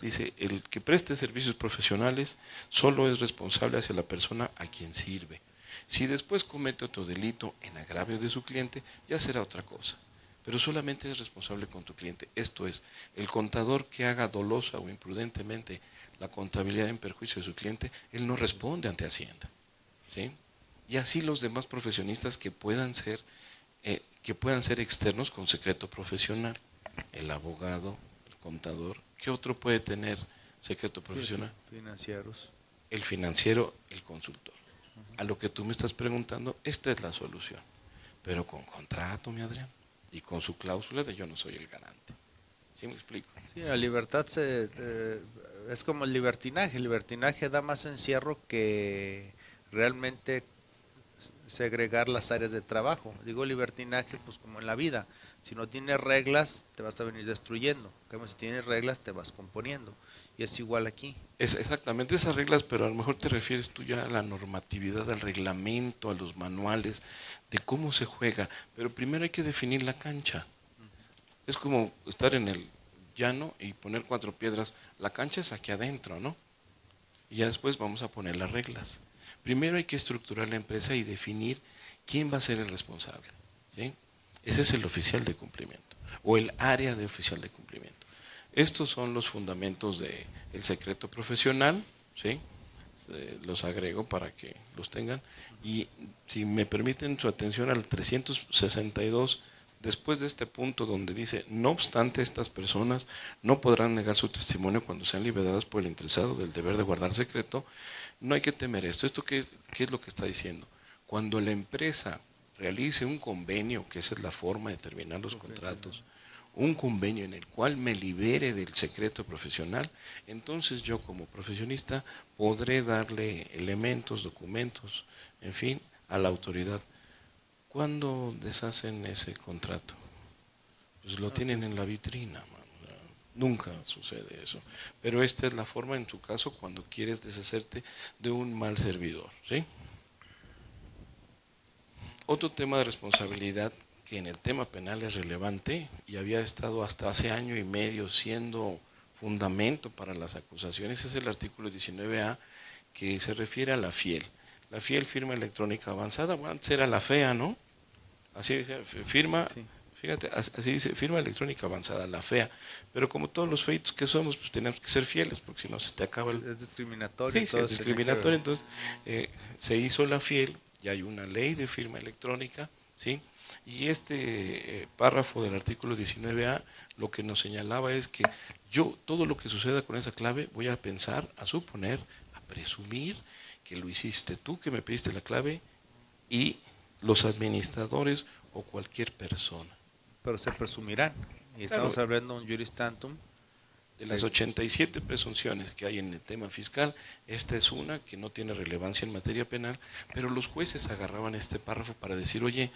Dice, el que preste servicios profesionales solo es responsable hacia la persona a quien sirve. Si después comete otro delito en agravio de su cliente, ya será otra cosa. Pero solamente es responsable con tu cliente. Esto es, el contador que haga dolosa o imprudentemente la contabilidad en perjuicio de su cliente, él no responde ante Hacienda, ¿sí? Y así los demás profesionistas que puedan ser externos con secreto profesional. El abogado, el contador. ¿Qué otro puede tener secreto profesional? Financieros. El financiero, el consultor. A lo que tú me estás preguntando, esta es la solución. Pero con contrato, mi Adrián, y con su cláusula de yo no soy el garante. ¿Sí me explico? Sí, la libertad es como el libertinaje. El libertinaje da más encierro que realmente segregar las áreas de trabajo. Digo libertinaje, pues como en la vida. Si no tienes reglas, te vas a venir destruyendo. Como si tienes reglas, te vas componiendo. Y es igual aquí. Es exactamente esas reglas, pero a lo mejor te refieres tú ya a la normatividad, al reglamento, a los manuales, de cómo se juega. Pero primero hay que definir la cancha. Es como estar en el llano y poner 4 piedras. La cancha es aquí adentro, ¿no? Y ya después vamos a poner las reglas. Primero hay que estructurar la empresa y definir quién va a ser el responsable, ¿sí? Ese es el oficial de cumplimiento o el área de oficial de cumplimiento. Estos son los fundamentos del secreto profesional, ¿sí? Los agrego para que los tengan. Y si me permiten su atención al 362, después de este punto donde dice, no obstante, estas personas no podrán negar su testimonio cuando sean liberadas por el interesado del deber de guardar secreto, no hay que temer esto. ¿Esto qué es lo que está diciendo? Cuando la empresa realice un convenio, que esa es la forma de terminar los contratos, un convenio en el cual me libere del secreto profesional, entonces yo como profesionista podré darle elementos, documentos, en fin, a la autoridad. ¿Cuándo deshacen ese contrato? Pues lo tienen en la vitrina, man. Nunca sucede eso. Pero esta es la forma en tu caso cuando quieres deshacerte de un mal servidor, ¿sí? Otro tema de responsabilidad que en el tema penal es relevante y había estado hasta hace año y medio siendo fundamento para las acusaciones es el artículo 19A, que se refiere a la FIEL. La FIEL, firma electrónica avanzada, bueno, antes era la FEA, ¿no? Así dice, firma, sí. Fíjate, así dice, firma electrónica avanzada, la FEA. Pero como todos los feitos que somos, pues tenemos que ser fieles, porque si no se te acaba el... Es discriminatorio. Sí, es discriminatorio, entonces se hizo la FIEL, y hay una ley de firma electrónica, ¿sí? Y este párrafo del artículo 19A lo que nos señalaba es que yo, todo lo que suceda con esa clave, voy a pensar, a suponer, a presumir que lo hiciste tú, que me pediste la clave, y los administradores o cualquier persona. Pero se presumirán, y estamos hablando de un juris tantum. De las 87 presunciones que hay en el tema fiscal, esta es una que no tiene relevancia en materia penal, pero los jueces agarraban este párrafo para decir, oye,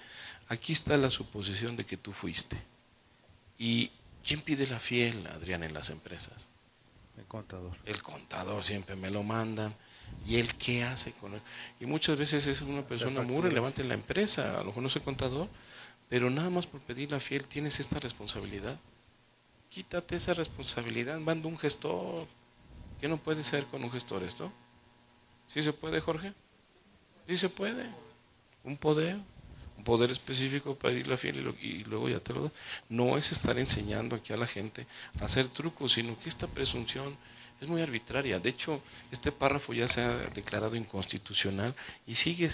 aquí está la suposición de que tú fuiste. ¿Y quién pide la FIEL, Adrián, en las empresas? El contador. El contador, siempre me lo mandan. ¿Y él qué hace con él? Y muchas veces es una persona muy relevante en la empresa, a lo mejor no soy contador, pero nada más por pedir la FIEL tienes esta responsabilidad. Quítate esa responsabilidad, manda un gestor. ¿Qué no puede ser con un gestor esto? ¿Sí se puede, Jorge? Sí se puede. Un poder específico para pedir la FIEL y luego ya te lo da. No es estar enseñando aquí a la gente a hacer trucos, sino que esta presunción es muy arbitraria. De hecho, este párrafo ya se ha declarado inconstitucional y sigue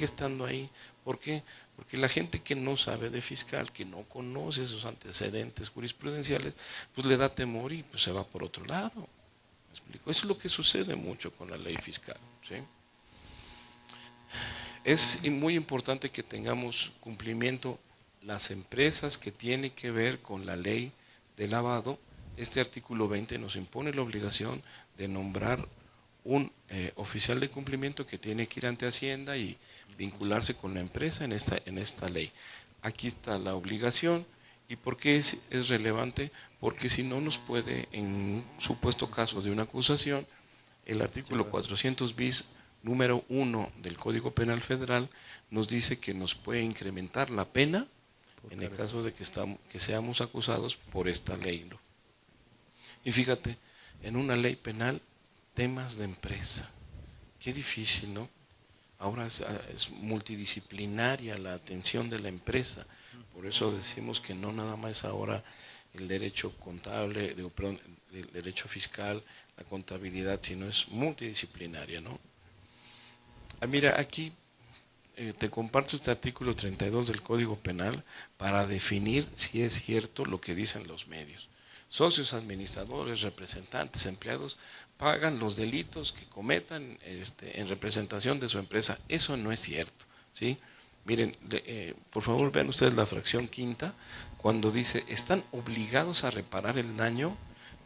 estando ahí. ¿Por qué? Porque la gente que no sabe de fiscal, que no conoce sus antecedentes jurisprudenciales, pues le da temor y pues se va por otro lado. ¿Me explico? Eso es lo que sucede mucho con la ley fiscal, ¿sí? Es muy importante que tengamos cumplimiento las empresas que tienen que ver con la ley de lavado. Este artículo 20 nos impone la obligación de nombrar un oficial de cumplimiento que tiene que ir ante Hacienda y vincularse con la empresa en esta ley. Aquí está la obligación. ¿Y por qué es relevante? Porque si no nos puede, en un supuesto caso de una acusación, el artículo 400 bis, número 1 del Código Penal Federal, nos dice que nos puede incrementar la pena en el caso de que seamos acusados por esta ley, ¿no? Y fíjate, en una ley penal, temas de empresa. Qué difícil, ¿no? Ahora es multidisciplinaria la atención de la empresa. Por eso decimos que no nada más ahora el derecho contable, el derecho fiscal, la contabilidad, sino es multidisciplinaria, ¿no? Mira, aquí te comparto este artículo 32 del Código Penal para definir si es cierto lo que dicen los medios. socios, administradores, representantes, empleados, pagan los delitos que cometan en representación de su empresa. Eso no es cierto, ¿sí? Miren, por favor vean ustedes la fracción quinta, cuando dice, están obligados a reparar el daño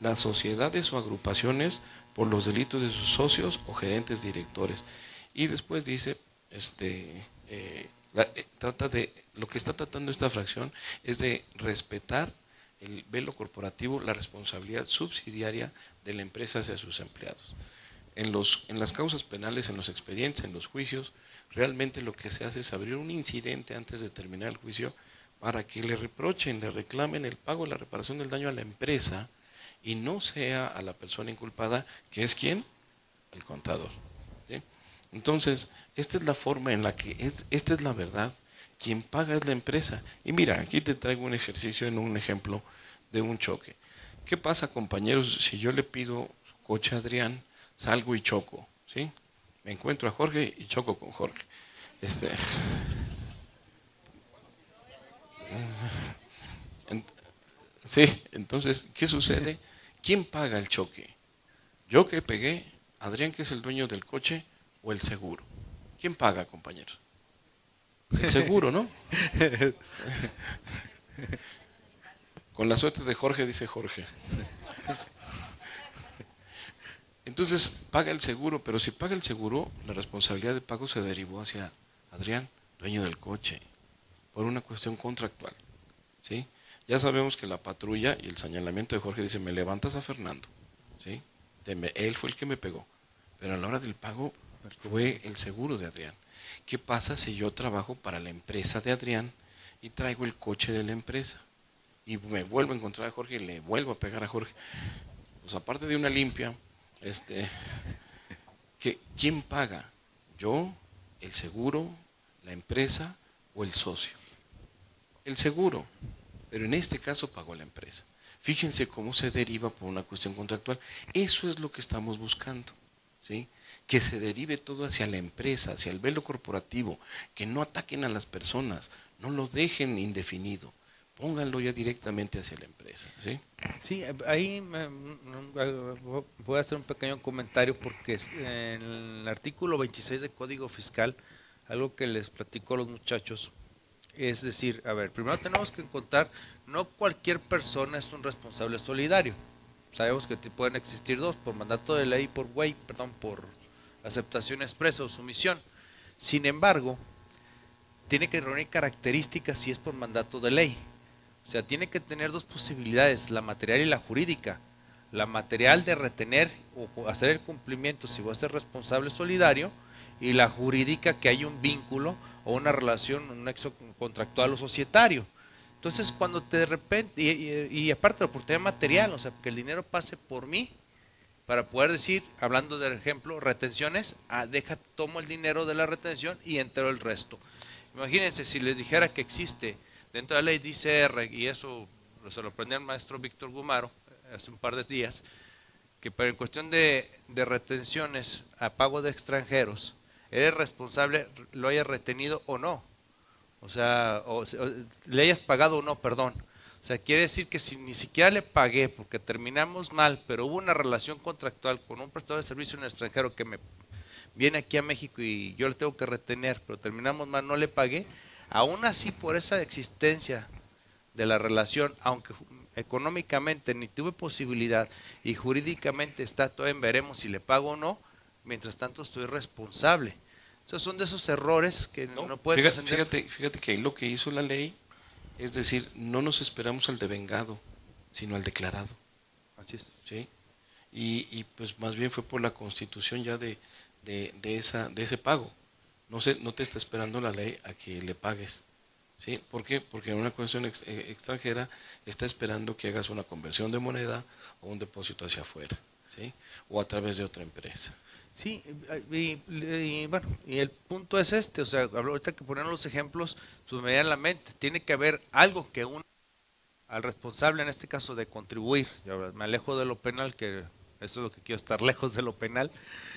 las sociedades o agrupaciones por los delitos de sus socios o gerentes directores. Y después dice, lo que está tratando esta fracción es de respetar el velo corporativo, la responsabilidad subsidiaria de la empresa hacia sus empleados. En las causas penales, en los expedientes, en los juicios, realmente lo que se hace es abrir un incidente antes de terminar el juicio para que le reprochen, le reclamen el pago, la reparación del daño a la empresa y no sea a la persona inculpada, que es ¿quién? El contador, ¿sí? Entonces, esta es la forma en la que, esta es la verdad, quien paga es la empresa. Y mira, aquí te traigo un ejercicio en un ejemplo de un choque. ¿Qué pasa, compañeros, si yo le pido su coche a Adrián, salgo y choco, ¿sí? Me encuentro a Jorge y choco con Jorge. Sí, entonces, ¿qué sucede? ¿Quién paga el choque? ¿Yo que pegué, Adrián que es el dueño del coche o el seguro? ¿Quién paga, compañeros? El seguro, ¿no? Con la suerte de Jorge, dice Jorge. Entonces paga el seguro, pero si paga el seguro, la responsabilidad de pago se derivó hacia Adrián, dueño del coche, por una cuestión contractual, ¿sí? Ya sabemos que la patrulla y el señalamiento de Jorge dice, me levantas a Fernando, ¿sí? Él fue el que me pegó, pero a la hora del pago fue el seguro de Adrián. ¿Qué pasa si yo trabajo para la empresa de Adrián y traigo el coche de la empresa? Y me vuelvo a encontrar a Jorge y le vuelvo a pegar a Jorge. Pues aparte de una limpia, ¿quién paga? ¿Yo, el seguro, la empresa o el socio? El seguro, pero en este caso pagó la empresa. Fíjense cómo se deriva por una cuestión contractual. Eso es lo que estamos buscando, ¿sí? Que se derive todo hacia la empresa, hacia el velo corporativo, que no ataquen a las personas, no lo dejen indefinido, pónganlo ya directamente hacia la empresa, ¿sí? Sí, ahí voy a hacer un pequeño comentario porque en el artículo 26 del Código Fiscal, algo que les platico a los muchachos, es decir, a ver, primero tenemos que encontrar, no cualquier persona es un responsable solidario. Sabemos que pueden existir dos, por mandato de ley, por aceptación expresa o sumisión. Sin embargo, tiene que reunir características si es por mandato de ley. O sea, tiene que tener dos posibilidades, la material y la jurídica. La material de retener o hacer el cumplimiento si voy a ser responsable solidario, y la jurídica que hay un vínculo o una relación, un nexo contractual o societario. Entonces, cuando de repente, y aparte la oportunidad material, o sea, que el dinero pase por mí, para poder decir, hablando del ejemplo, retenciones, tomo el dinero de la retención y entero el resto. Imagínense si les dijera que existe dentro de la ley DCR, y eso se lo aprendió el maestro Víctor Gumaro hace un par de días, que en cuestión de retenciones a pago de extranjeros, eres responsable, lo hayas retenido o no. O sea, o le hayas pagado o no, perdón. O sea, quiere decir que si ni siquiera le pagué porque terminamos mal, pero hubo una relación contractual con un prestador de servicio en el extranjero que me viene aquí a México y yo le tengo que retener, pero terminamos mal, no le pagué, aún así por esa existencia de la relación, aunque económicamente ni tuve posibilidad y jurídicamente está todavía en veremos si le pago o no, mientras tanto estoy responsable. Esos son de esos errores que no pueden fíjate que ahí lo que hizo la ley es decir, no nos esperamos al devengado, sino al declarado. Así es. ¿Sí? Y pues más bien fue por la constitución ya de ese pago. No te está esperando la ley a que le pagues. ¿Sí? ¿Por qué? Porque en una cuestión extranjera está esperando que hagas una conversión de moneda o un depósito hacia afuera, ¿sí? O a través de otra empresa. Sí, y bueno, y el punto es o sea, ahorita que ponen los ejemplos, pues me viene a la mente, tiene que haber algo que al responsable, en este caso, de contribuir. Yo me alejo de lo penal, que eso es lo que quiero, estar lejos de lo penal,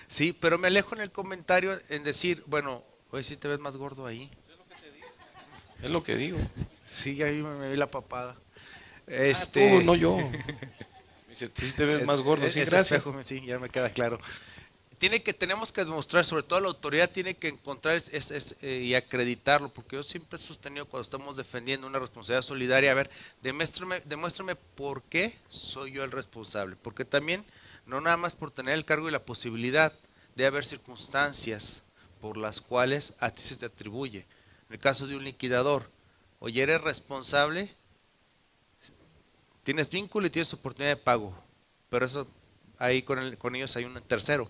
sí, pero me alejo en el comentario en decir, bueno, hoy sí te ves más gordo ahí. Es lo que digo. Sí, ahí me vi la papada. Tú, no yo. Me dice, sí te ves más gordo, sí, gracias. Espejo, sí, ya me queda claro. Tenemos que demostrar, sobre todo la autoridad tiene que encontrar y acreditarlo, porque yo siempre he sostenido cuando estamos defendiendo una responsabilidad solidaria, a ver, demuéstrame por qué soy yo el responsable, porque también, no nada más por tener el cargo y la posibilidad, de haber circunstancias por las cuales a ti se te atribuye. En el caso de un liquidador, oye, eres responsable, tienes vínculo y tienes oportunidad de pago, pero eso ahí con ellos hay un tercero,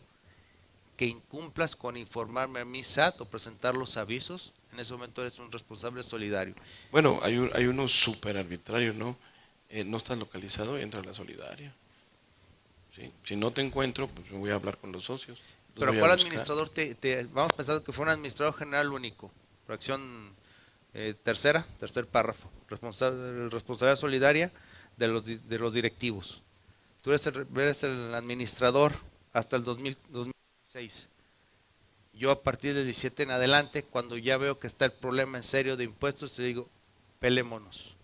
que incumplas con informarme a mi SAT o presentar los avisos, en ese momento eres un responsable solidario. Bueno, hay uno súper arbitrario, ¿no? No estás localizado, entra a la solidaria. ¿Sí? Si no te encuentro, pues me voy a hablar con los socios. Pero ¿cuál administrador vamos pensando que fue un administrador general único? Fracción tercer párrafo, responsabilidad solidaria de los directivos. Tú eres el administrador hasta el 2016. Yo a partir del 17 en adelante, cuando ya veo que está el problema en serio de impuestos, te digo, pelémonos.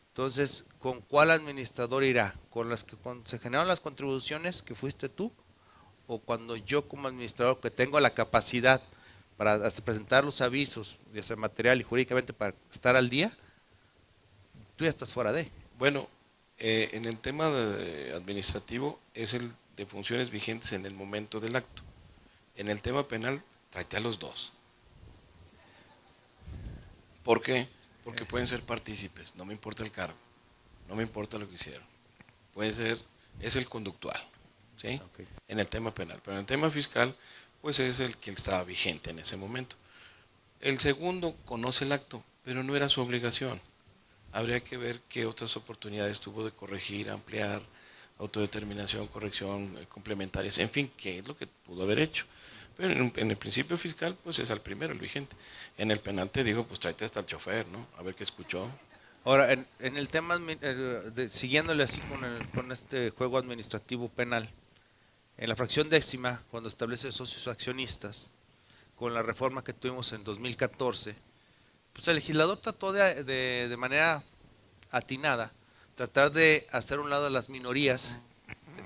Entonces, ¿con cuál administrador irá? ¿Con las que se generaron las contribuciones que fuiste tú? ¿O cuando yo como administrador que tengo la capacidad para hasta presentar los avisos, ya sea material y jurídicamente para estar al día, tú ya estás fuera de? Bueno, en el tema administrativo es el de funciones vigentes en el momento del acto. En el tema penal, tráete a los dos. ¿Por qué? Porque pueden ser partícipes, no me importa el cargo, no me importa lo que hicieron. Puede ser, es el conductual, ¿sí? Okay. En el tema penal, pero en el tema fiscal, pues es el que estaba vigente en ese momento. El segundo conoce el acto, pero no era su obligación. Habría que ver qué otras oportunidades tuvo de corregir, ampliar, autodeterminación, corrección, complementarias, en fin, qué es lo que pudo haber hecho. Pero en el principio fiscal, pues es al primero, el vigente. En el penal te digo, pues tráete hasta el chofer, ¿no? A ver qué escuchó. Ahora, en el tema, siguiéndole así con este juego administrativo penal, en la fracción décima, cuando establece socios accionistas, con la reforma que tuvimos en 2014, pues el legislador trató de manera atinada, tratar de hacer un lado de las minorías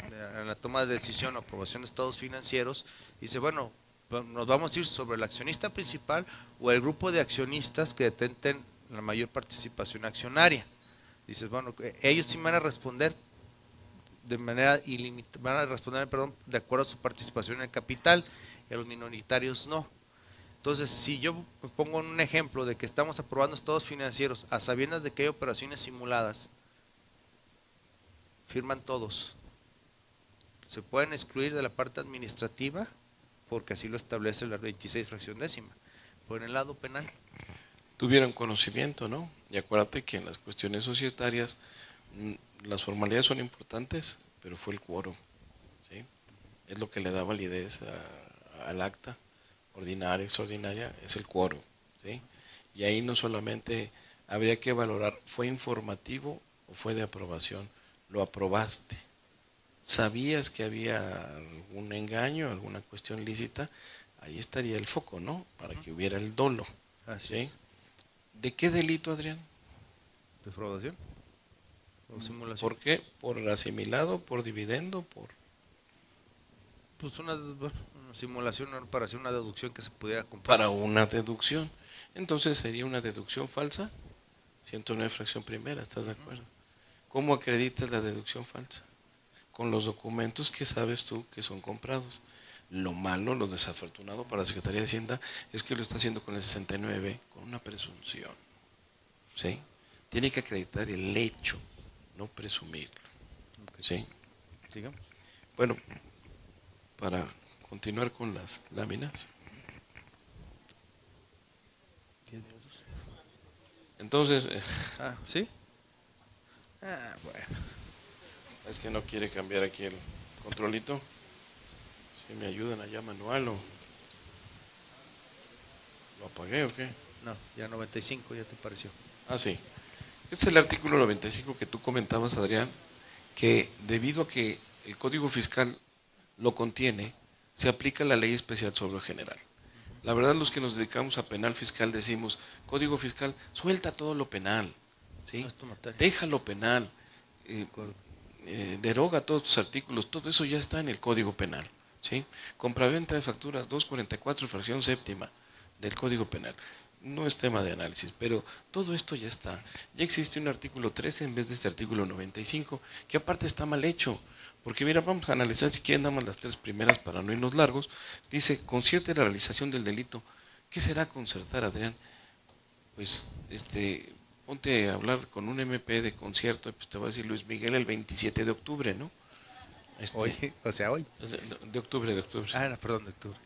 en la toma de decisión o aprobación de estados financieros, y dice, bueno, nos vamos a ir sobre el accionista principal o el grupo de accionistas que detenten la mayor participación accionaria. Dices, bueno, ellos sí van a responder de manera ilimitada, van a responder, perdón, de acuerdo a su participación en el capital, y a los minoritarios no. Entonces, si yo me pongo un ejemplo de que estamos aprobando estados financieros a sabiendas de que hay operaciones simuladas, firman todos. Se pueden excluir de la parte administrativa porque así lo establece la 26 fracción décima. Por el lado penal. Tuvieron conocimiento, ¿no? Y acuérdate que en las cuestiones societarias las formalidades son importantes, pero fue el quórum, ¿sí? Es lo que le da validez al acta ordinaria, extraordinaria, es el quórum, ¿sí? Y ahí no solamente habría que valorar, ¿fue informativo o fue de aprobación? Lo aprobaste. ¿Sabías que había algún engaño, alguna cuestión lícita? Ahí estaría el foco, ¿no? Para que hubiera el dolo. Así es. ¿De qué delito, Adrián? ¿Defraudación? ¿O simulación? ¿Por qué? ¿Por asimilado? ¿Por dividendo? ¿Por? Pues una simulación para hacer una deducción que se pudiera comprar. Para una deducción. Entonces sería una deducción falsa. 109 fracción primera, ¿estás de acuerdo? ¿Cómo acreditas la deducción falsa? Con los documentos que sabes tú que son comprados. Lo malo, lo desafortunado para la Secretaría de Hacienda es que lo está haciendo con el 69, con una presunción. ¿Sí? Tiene que acreditar el hecho, no presumirlo. ¿Sí? Digamos. Bueno, para continuar con las láminas. Entonces. ¿Sí? Bueno. Es que no quiere cambiar aquí el controlito. Si me ayudan allá manual o lo apagué o qué. No, ya 95 ya te pareció. Ah, sí. Este es el artículo 95 que tú comentabas, Adrián, que debido a que el Código Fiscal lo contiene, se aplica la Ley Especial sobre lo General. La verdad, los que nos dedicamos a penal fiscal decimos, Código Fiscal, suelta todo lo penal. ¿sí? No es tu materia. Deja lo penal, deroga todos tus artículos, todo eso ya está en el Código Penal, ¿sí? Compraventa de facturas 244, fracción séptima del Código Penal. No es tema de análisis, pero todo esto ya está. Ya existe un artículo 13 en vez de este artículo 95, que aparte está mal hecho. Porque mira, vamos a analizar si quieren nada más las tres primeras para no irnos largos. Dice, concierte la realización del delito. ¿Qué será concertar, Adrián? Pues, ponte a hablar con un MP de concierto, pues te va a decir Luis Miguel el 27 de octubre, ¿no? Hoy, o sea, hoy. De octubre. Ah, no, perdón, de octubre.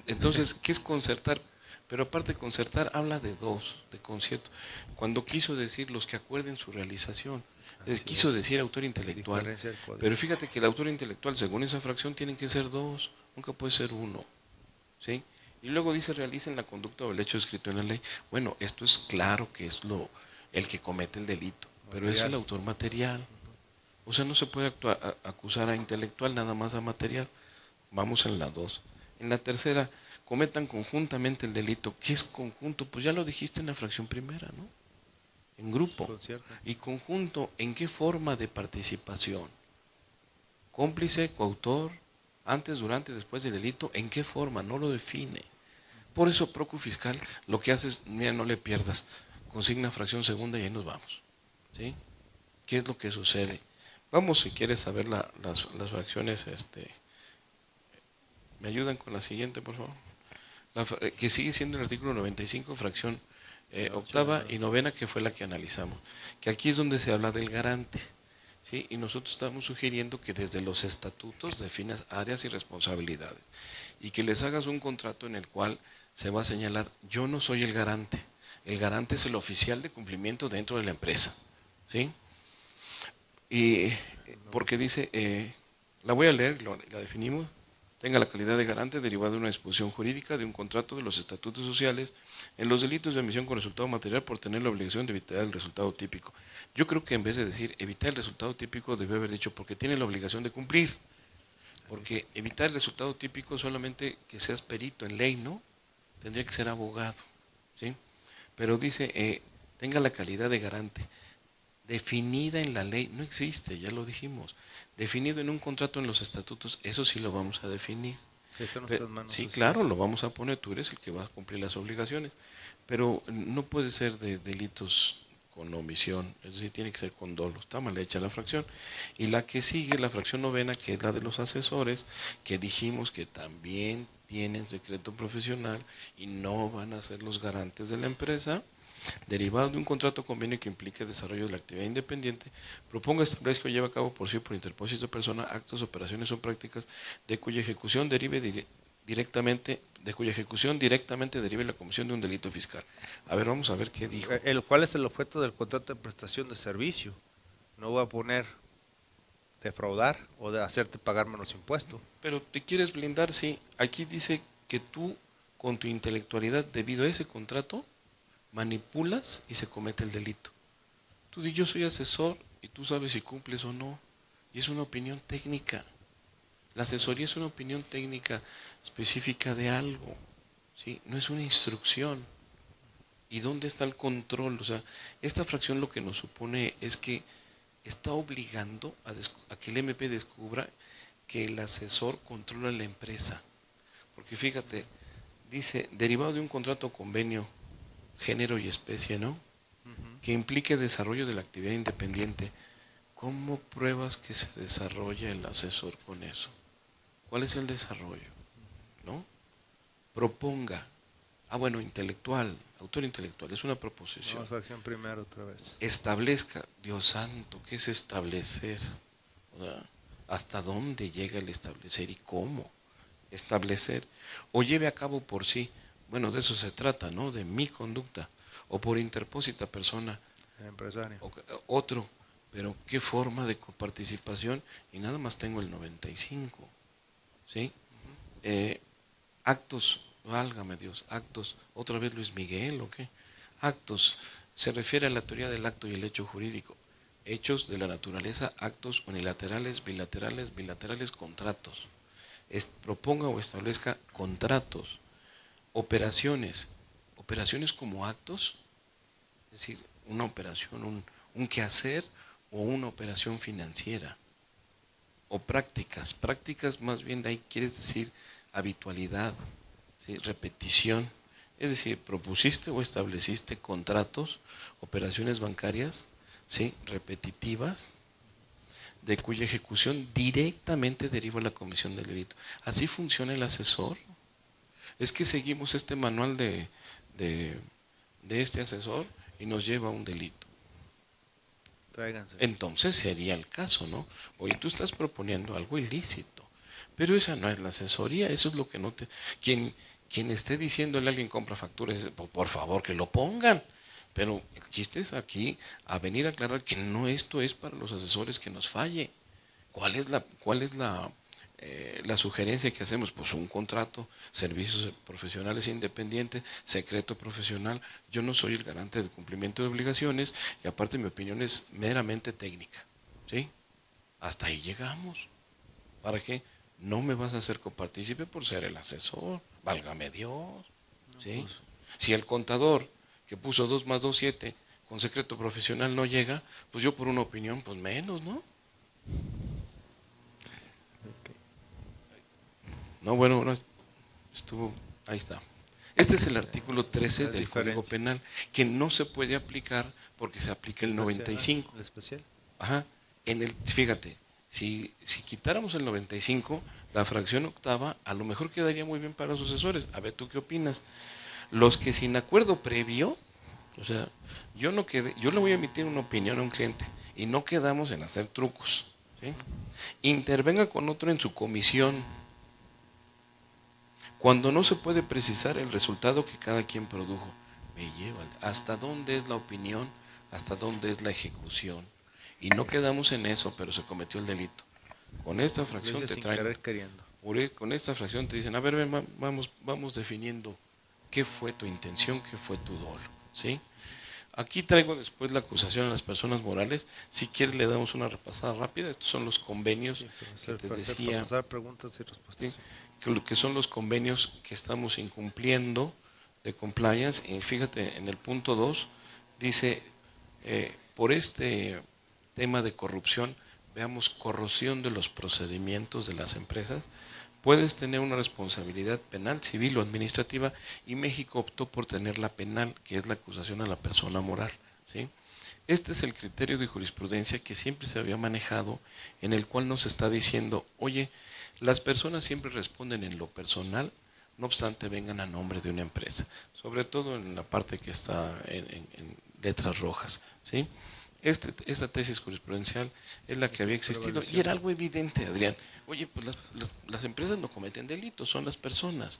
Entonces, ¿qué es concertar? Pero aparte de concertar, habla de dos, de concierto. Cuando quiso decir los que acuerden su realización, quiso decir autor intelectual. Pero fíjate que el autor intelectual, según esa fracción, tienen que ser dos, nunca puede ser uno, ¿sí? Y luego dice, realicen la conducta o el hecho escrito en la ley. Bueno, esto es claro que es el que comete el delito, pero es el autor material. O sea, no se puede acusar a intelectual, nada más a material. Vamos en la 2. En la tercera, cometan conjuntamente el delito. ¿Qué es conjunto? Pues ya lo dijiste en la fracción primera, ¿no? En grupo. Y conjunto, ¿en qué forma de participación? Cómplice, coautor, antes, durante, después del delito, ¿en qué forma? No lo define. Por eso, Procu Fiscal, lo que hace es, mira, no le pierdas, consigna fracción segunda y ahí nos vamos, ¿sí? ¿Qué es lo que sucede? Vamos, si quieres saber las fracciones, ¿me ayudan con la siguiente, por favor? Que sigue siendo el artículo 95, fracción octava y novena, que fue la que analizamos. Que aquí es donde se habla del garante, ¿sí? Y nosotros estamos sugiriendo que desde los estatutos definas áreas y responsabilidades y que les hagas un contrato en el cual se va a señalar, yo no soy el garante es el oficial de cumplimiento dentro de la empresa, ¿sí? Y porque dice, la voy a leer, la definimos, tenga la calidad de garante derivada de una disposición jurídica, de un contrato, de los estatutos sociales, en los delitos de omisión con resultado material por tener la obligación de evitar el resultado típico. Yo creo que en vez de decir evitar el resultado típico, debió haber dicho porque tiene la obligación de cumplir. Porque evitar el resultado típico solamente que seas perito en ley, ¿no? Tendría que ser abogado, ¿sí? Pero dice, tenga la calidad de garante. Definida en la ley, no existe, ya lo dijimos. Definido en un contrato en los estatutos, eso sí lo vamos a definir. Sí, claro, lo vamos a poner, tú eres el que va a cumplir las obligaciones, pero no puede ser de delitos con omisión, es decir, tiene que ser con dolo, está mal hecha la fracción. Y la que sigue, la fracción novena, que es la de los asesores, que dijimos que también tienen secreto profesional y no van a ser los garantes de la empresa, derivado de un contrato o convenio que implique el desarrollo de la actividad independiente, proponga, establezca o lleve a cabo por sí por interpósito de persona actos, operaciones o prácticas de cuya ejecución directamente derive la comisión de un delito fiscal. A ver, vamos a ver qué dijo. ¿Cuál es el objeto del contrato de prestación de servicio? No voy a poner defraudar o de hacerte pagar menos impuesto. Pero te quieres blindar, sí. Aquí dice que tú, con tu intelectualidad, debido a ese contrato, manipulas y se comete el delito. Tú dices, yo soy asesor y tú sabes si cumples o no. Y es una opinión técnica. La asesoría es una opinión técnica específica de algo, ¿sí? No es una instrucción. ¿Y dónde está el control? O sea, esta fracción lo que nos supone es que está obligando a que el MP descubra que el asesor controla la empresa. Porque fíjate, dice, derivado de un contrato o convenio, género y especie, ¿no? Que implique desarrollo de la actividad independiente. ¿Cómo pruebas que se desarrolla el asesor con eso? ¿Cuál es el desarrollo? ¿No? Proponga. Bueno, intelectual, autor intelectual, es una proposición. Vamos a fracción primero otra vez. Establezca. Dios santo, ¿qué es establecer? ¿Hasta dónde llega el establecer y cómo? Establecer. O lleve a cabo por sí. Bueno, de eso se trata, ¿no? De mi conducta. O por interpósita persona. El empresario. Otro. Pero ¿qué forma de coparticipación? Y nada más tengo el 95. ¿Sí? Actos, válgame Dios, actos. ¿Otra vez Luis Miguel o qué? Actos. Se refiere a la teoría del acto y el hecho jurídico. Hechos de la naturaleza, actos unilaterales, bilaterales, contratos. Proponga o establezca contratos. Operaciones como actos, es decir, una operación, un quehacer o una operación financiera. O prácticas más bien ahí quieres decir habitualidad, ¿sí? Repetición. Es decir, propusiste o estableciste contratos, operaciones bancarias, ¿sí? Repetitivas, de cuya ejecución directamente deriva la comisión del delito. ¿Así funciona el asesor? Es que seguimos este manual de este asesor y nos lleva a un delito. Tráiganse. Entonces sería el caso, ¿no? Oye, tú estás proponiendo algo ilícito, pero esa no es la asesoría, eso es lo que no te... Quien esté diciéndole a alguien compra facturas, por favor que lo pongan, pero el chiste es aquí a venir a aclarar que no esto es para los asesores que nos falle. ¿Cuál es la sugerencia que hacemos? Pues un contrato, servicios profesionales independientes, secreto profesional. Yo no soy el garante del cumplimiento de obligaciones y aparte mi opinión es meramente técnica, ¿sí? Hasta ahí llegamos. ¿Para qué? No me vas a hacer copartícipe por ser el asesor, válgame Dios, ¿sí? Si el contador que puso 2 más 2, 7, con secreto profesional no llega, pues yo por una opinión, pues menos, ¿no? No, bueno, ahora estuvo, ahí está. Este es el artículo 13 del Código Penal, que no se puede aplicar porque se aplica el 95. ¿El especial? Ajá. Fíjate, si quitáramos el 95, la fracción octava a lo mejor quedaría muy bien para los asesores. A ver, ¿tú qué opinas? Los que sin acuerdo previo, o sea, yo le voy a emitir una opinión a un cliente y no quedamos en hacer trucos, ¿sí? Intervenga con otro en su comisión cuando no se puede precisar el resultado que cada quien produjo. Me lleva, ¿hasta dónde es la opinión? ¿Hasta dónde es la ejecución? Y no quedamos en eso, pero se cometió el delito. Con esta fracción te traen, con esta fracción te dicen, a ver, ven, vamos definiendo qué fue tu intención, qué fue tu dolo, ¿sí? Aquí traigo después la acusación a las personas morales. Si quieres le damos una repasada rápida. Estos son los convenios que te decía. Preguntas y respuestas. ¿Sí? Que son los convenios que estamos incumpliendo de compliance. Y fíjate, en el punto 2 dice, por este tema de corrupción, veamos corrosión de los procedimientos de las empresas, puedes tener una responsabilidad penal, civil o administrativa, y México optó por tener la penal, que es la acusación a la persona moral, ¿sí? Este es el criterio de jurisprudencia que siempre se había manejado, en el cual nos está diciendo, oye, las personas siempre responden en lo personal, no obstante vengan a nombre de una empresa, sobre todo en la parte que está en letras rojas, ¿sí? Esta tesis jurisprudencial es la que había existido y era algo evidente, Adrián. Oye, pues las empresas no cometen delitos, son las personas.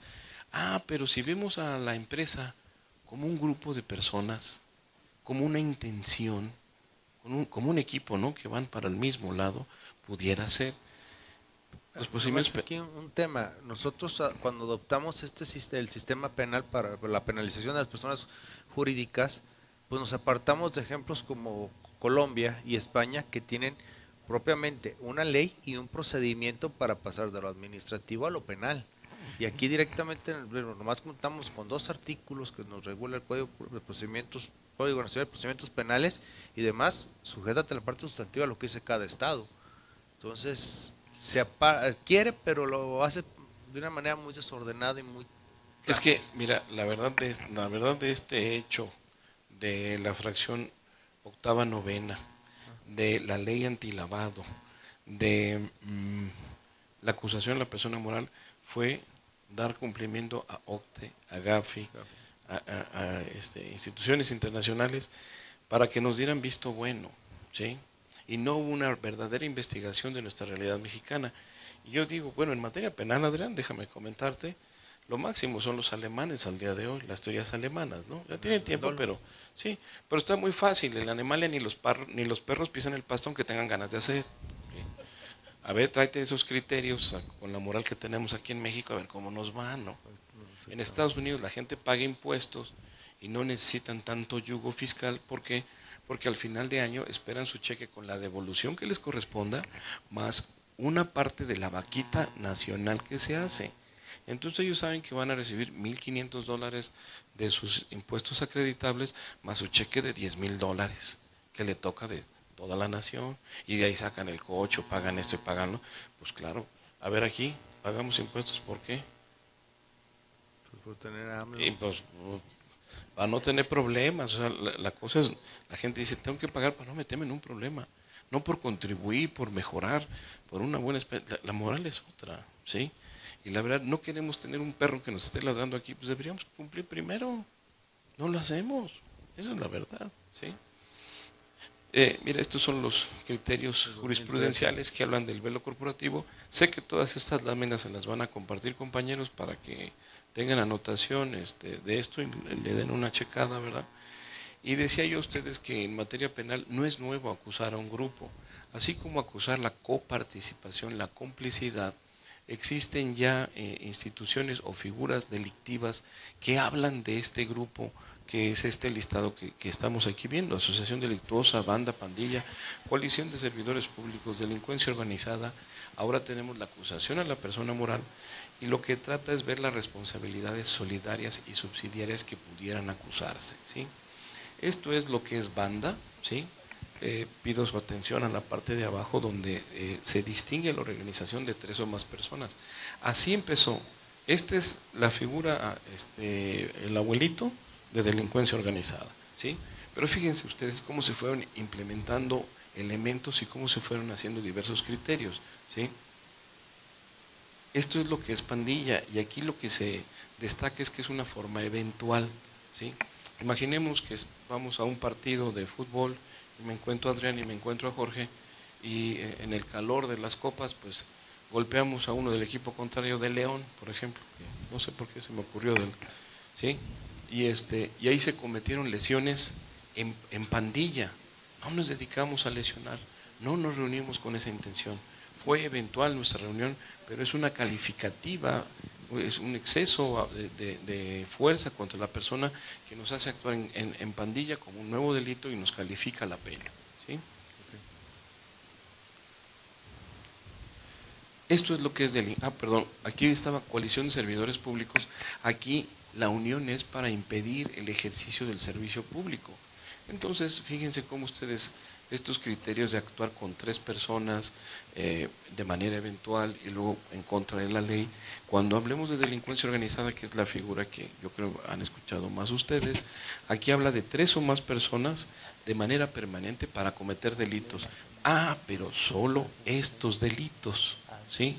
Ah, pero si vemos a la empresa como un grupo de personas, como una intención, como un equipo, ¿no?, que van para el mismo lado, pudiera ser. Aquí un tema, nosotros cuando adoptamos el sistema penal para la penalización de las personas jurídicas, pues nos apartamos de ejemplos como Colombia y España, que tienen propiamente una ley y un procedimiento para pasar de lo administrativo a lo penal. Y aquí directamente, nomás contamos con 2 artículos que nos regula el Código Nacional de Procedimientos Penales y demás, sujétate a la parte sustantiva a lo que dice cada estado. Entonces, quiere, pero lo hace de una manera muy desordenada y muy... Es que, mira, la verdad de este hecho de la fracción octava novena, de la ley antilavado, de la acusación a la persona moral, fue dar cumplimiento a OCTE, a GAFI, a instituciones internacionales, para que nos dieran visto bueno, ¿sí? Y no hubo una verdadera investigación de nuestra realidad mexicana. Y yo digo, bueno, en materia penal, Adrián, déjame comentarte, lo máximo son los alemanes al día de hoy, las teorías alemanas, ¿no? Ya tienen tiempo, pero sí, pero está muy fácil. En Alemania ni los perros pisan el pasto aunque tengan ganas de hacer. ¿Sí? A ver, tráete esos criterios con la moral que tenemos aquí en México, a ver cómo nos va, ¿no? En Estados Unidos la gente paga impuestos y no necesitan tanto yugo fiscal. ¿Por qué? Porque al final de año esperan su cheque con la devolución que les corresponda, más una parte de la vaquita nacional que se hace. Entonces ellos saben que van a recibir $1,500 de sus impuestos acreditables más su cheque de $10,000. que le toca de toda la nación, y de ahí sacan el coche, pagan esto y pagan lo, pues claro, a ver aquí, pagamos impuestos, ¿por qué? Pues por tener hambre. Y pues para no tener problemas, o sea, la cosa es, la gente dice, tengo que pagar para no meterme en un problema, no por contribuir, por mejorar, por una buena la moral es otra, ¿sí? Y la verdad, no queremos tener un perro que nos esté ladrando aquí, pues deberíamos cumplir primero, no lo hacemos, esa es la verdad, ¿sí? Mira, estos son los criterios jurisprudenciales que hablan del velo corporativo. Sé que todas estas láminas se las van a compartir, compañeros, para que tengan anotación de esto y le den una checada, ¿verdad? Y decía yo a ustedes que en materia penal no es nuevo acusar a un grupo, así como acusar la coparticipación, la complicidad. Existen ya instituciones o figuras delictivas que hablan de este grupo, que es este listado que estamos aquí viendo: asociación delictuosa, banda, pandilla, coalición de servidores públicos, delincuencia organizada. Ahora tenemos la acusación a la persona moral, y lo que trata es ver las responsabilidades solidarias y subsidiarias que pudieran acusarse, ¿sí? Esto es lo que es banda, ¿sí? Pido su atención a la parte de abajo donde se distingue la organización de 3 o más personas. Así empezó. Esta es la figura, el abuelito de delincuencia organizada, ¿sí? Pero fíjense ustedes cómo se fueron implementando elementos y cómo se fueron haciendo diversos criterios, ¿sí? Esto es lo que es pandilla, y aquí lo que se destaca es que es una forma eventual, ¿sí? Imaginemos que vamos a un partido de fútbol y me encuentro a Adrián y me encuentro a Jorge, y en el calor de las copas pues golpeamos a uno del equipo contrario de León, por ejemplo, no sé por qué se me ocurrió ¿sí? Y ahí se cometieron lesiones en pandilla. No nos dedicamos a lesionar, no nos reunimos con esa intención. Fue eventual nuestra reunión, pero es una calificativa, es un exceso de fuerza contra la persona que nos hace actuar en pandilla como un nuevo delito y nos califica la pena, ¿sí? Esto es lo que es perdón, aquí estaba coalición de servidores públicos. Aquí la unión es para impedir el ejercicio del servicio público. Entonces, fíjense cómo ustedes, estos criterios de actuar con 3 personas de manera eventual y luego en contra de la ley. Cuando hablemos de delincuencia organizada, que es la figura que yo creo han escuchado más ustedes, aquí habla de 3 o más personas de manera permanente para cometer delitos. Pero solo estos delitos, ¿sí?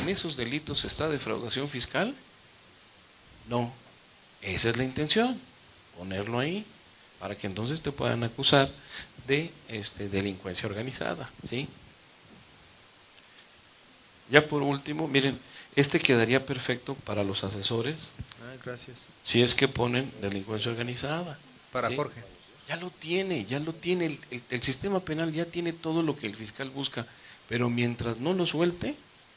¿En esos delitos está defraudación fiscal? No, esa es la intención, ponerlo ahí, para que entonces te puedan acusar de delincuencia organizada, ¿sí? Ya por último, miren, quedaría perfecto para los asesores. Gracias. Si es que ponen delincuencia organizada. Para ¿sí? Jorge. Ya lo tiene, el sistema penal ya tiene todo lo que el fiscal busca, pero mientras no lo suelte,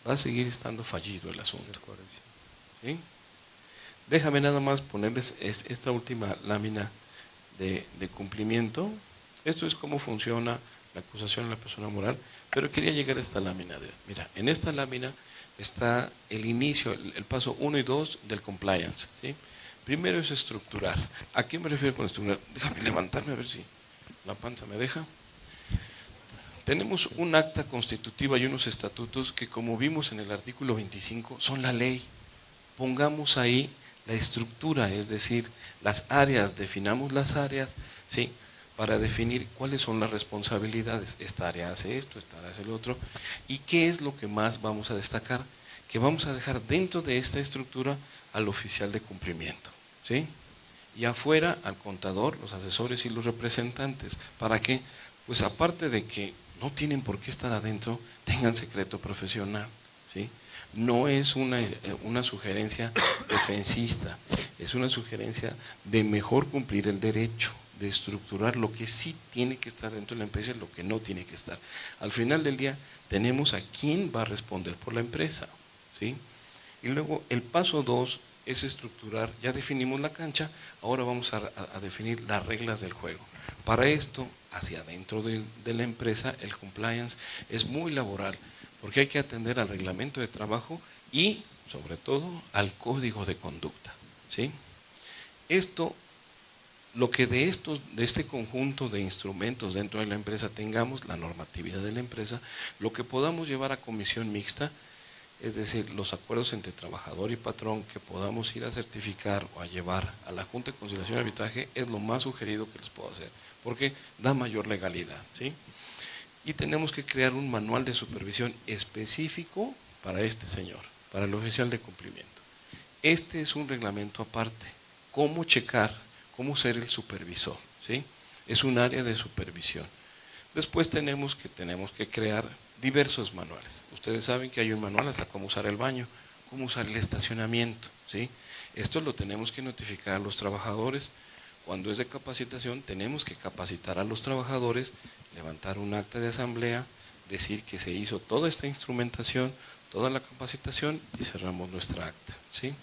va a seguir estando fallido el asunto. ¿Sí? Déjame nada más ponerles esta última lámina de cumplimiento. Esto es cómo funciona la acusación a la persona moral, pero quería llegar a esta lámina. Mira, en esta lámina está el inicio, el paso 1 y 2 del compliance, ¿sí? Primero es estructurar. ¿A qué me refiero con estructurar? Déjame levantarme a ver si la panza me deja. Tenemos un acta constitutiva y unos estatutos que, como vimos en el artículo 25, son la ley. Pongamos ahí la estructura, es decir, las áreas, definamos las áreas, ¿sí? Para definir cuáles son las responsabilidades. Esta área hace esto, esta área hace lo otro, y qué es lo que más vamos a destacar, que vamos a dejar dentro de esta estructura al oficial de cumplimiento, ¿sí? Y afuera al contador, los asesores y los representantes. ¿Para qué? Pues aparte de que no tienen por qué estar adentro, tengan secreto profesional, ¿sí? No es una sugerencia defensista, es una sugerencia de mejor cumplir el derecho, de estructurar lo que sí tiene que estar dentro de la empresa y lo que no tiene que estar. Al final del día tenemos a quién va a responder por la empresa, ¿sí? Y luego el paso 2 es estructurar, ya definimos la cancha, ahora vamos a definir las reglas del juego. Para esto, hacia adentro de la empresa, el compliance es muy laboral, porque hay que atender al reglamento de trabajo y, sobre todo, al código de conducta, ¿sí? Esto lo que de este conjunto de instrumentos dentro de la empresa tengamos, la normatividad de la empresa, lo que podamos llevar a comisión mixta, es decir, los acuerdos entre trabajador y patrón que podamos ir a certificar o a llevar a la Junta de Conciliación y Arbitraje, es lo más sugerido que les puedo hacer, porque da mayor legalidad, ¿sí? Y tenemos que crear un manual de supervisión específico para este señor, para el oficial de cumplimiento. Este es un reglamento aparte, cómo checar, cómo ser el supervisor, ¿sí? Es un área de supervisión. Después tenemos que crear diversos manuales. Ustedes saben que hay un manual hasta cómo usar el baño, cómo usar el estacionamiento, ¿sí? Esto lo tenemos que notificar a los trabajadores. Cuando es de capacitación, tenemos que capacitar a los trabajadores, levantar un acta de asamblea, decir que se hizo toda esta instrumentación, toda la capacitación y cerramos nuestra acta, ¿sí?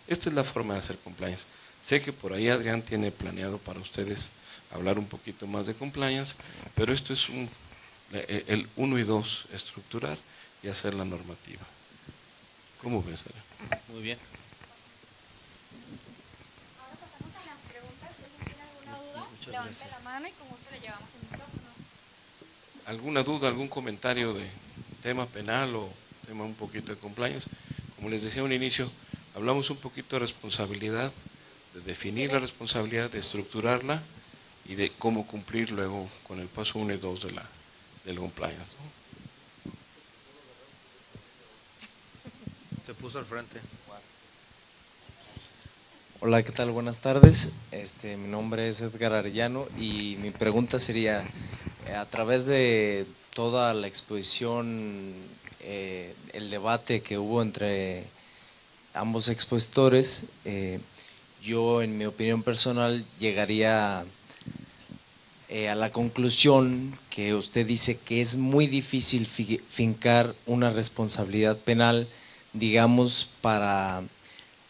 Esta es la forma de hacer compliance. Sé que por ahí Adrián tiene planeado para ustedes hablar un poquito más de compliance, pero esto es el 1 y 2, estructurar y hacer la normativa. ¿Cómo ves, Adrián? Muy bien. Ahora pasamos a las preguntas. Si alguien tiene alguna duda, Muchas levante gracias. la mano y con gusto le llevamos el micrófono. ¿Alguna duda, algún comentario de tema penal o tema un poquito de compliance? Como les decía a un inicio, hablamos un poquito de responsabilidad, de definir la responsabilidad, de estructurarla y de cómo cumplir luego con el paso 1 y 2 del compliance, ¿no? Se puso al frente. Hola, ¿qué tal? Buenas tardes. Mi nombre es Edgar Arellano y mi pregunta sería, a través de toda la exposición, el debate que hubo entre ambos expositores, yo en mi opinión personal llegaría a la conclusión que usted dice que es muy difícil fincar una responsabilidad penal, digamos, para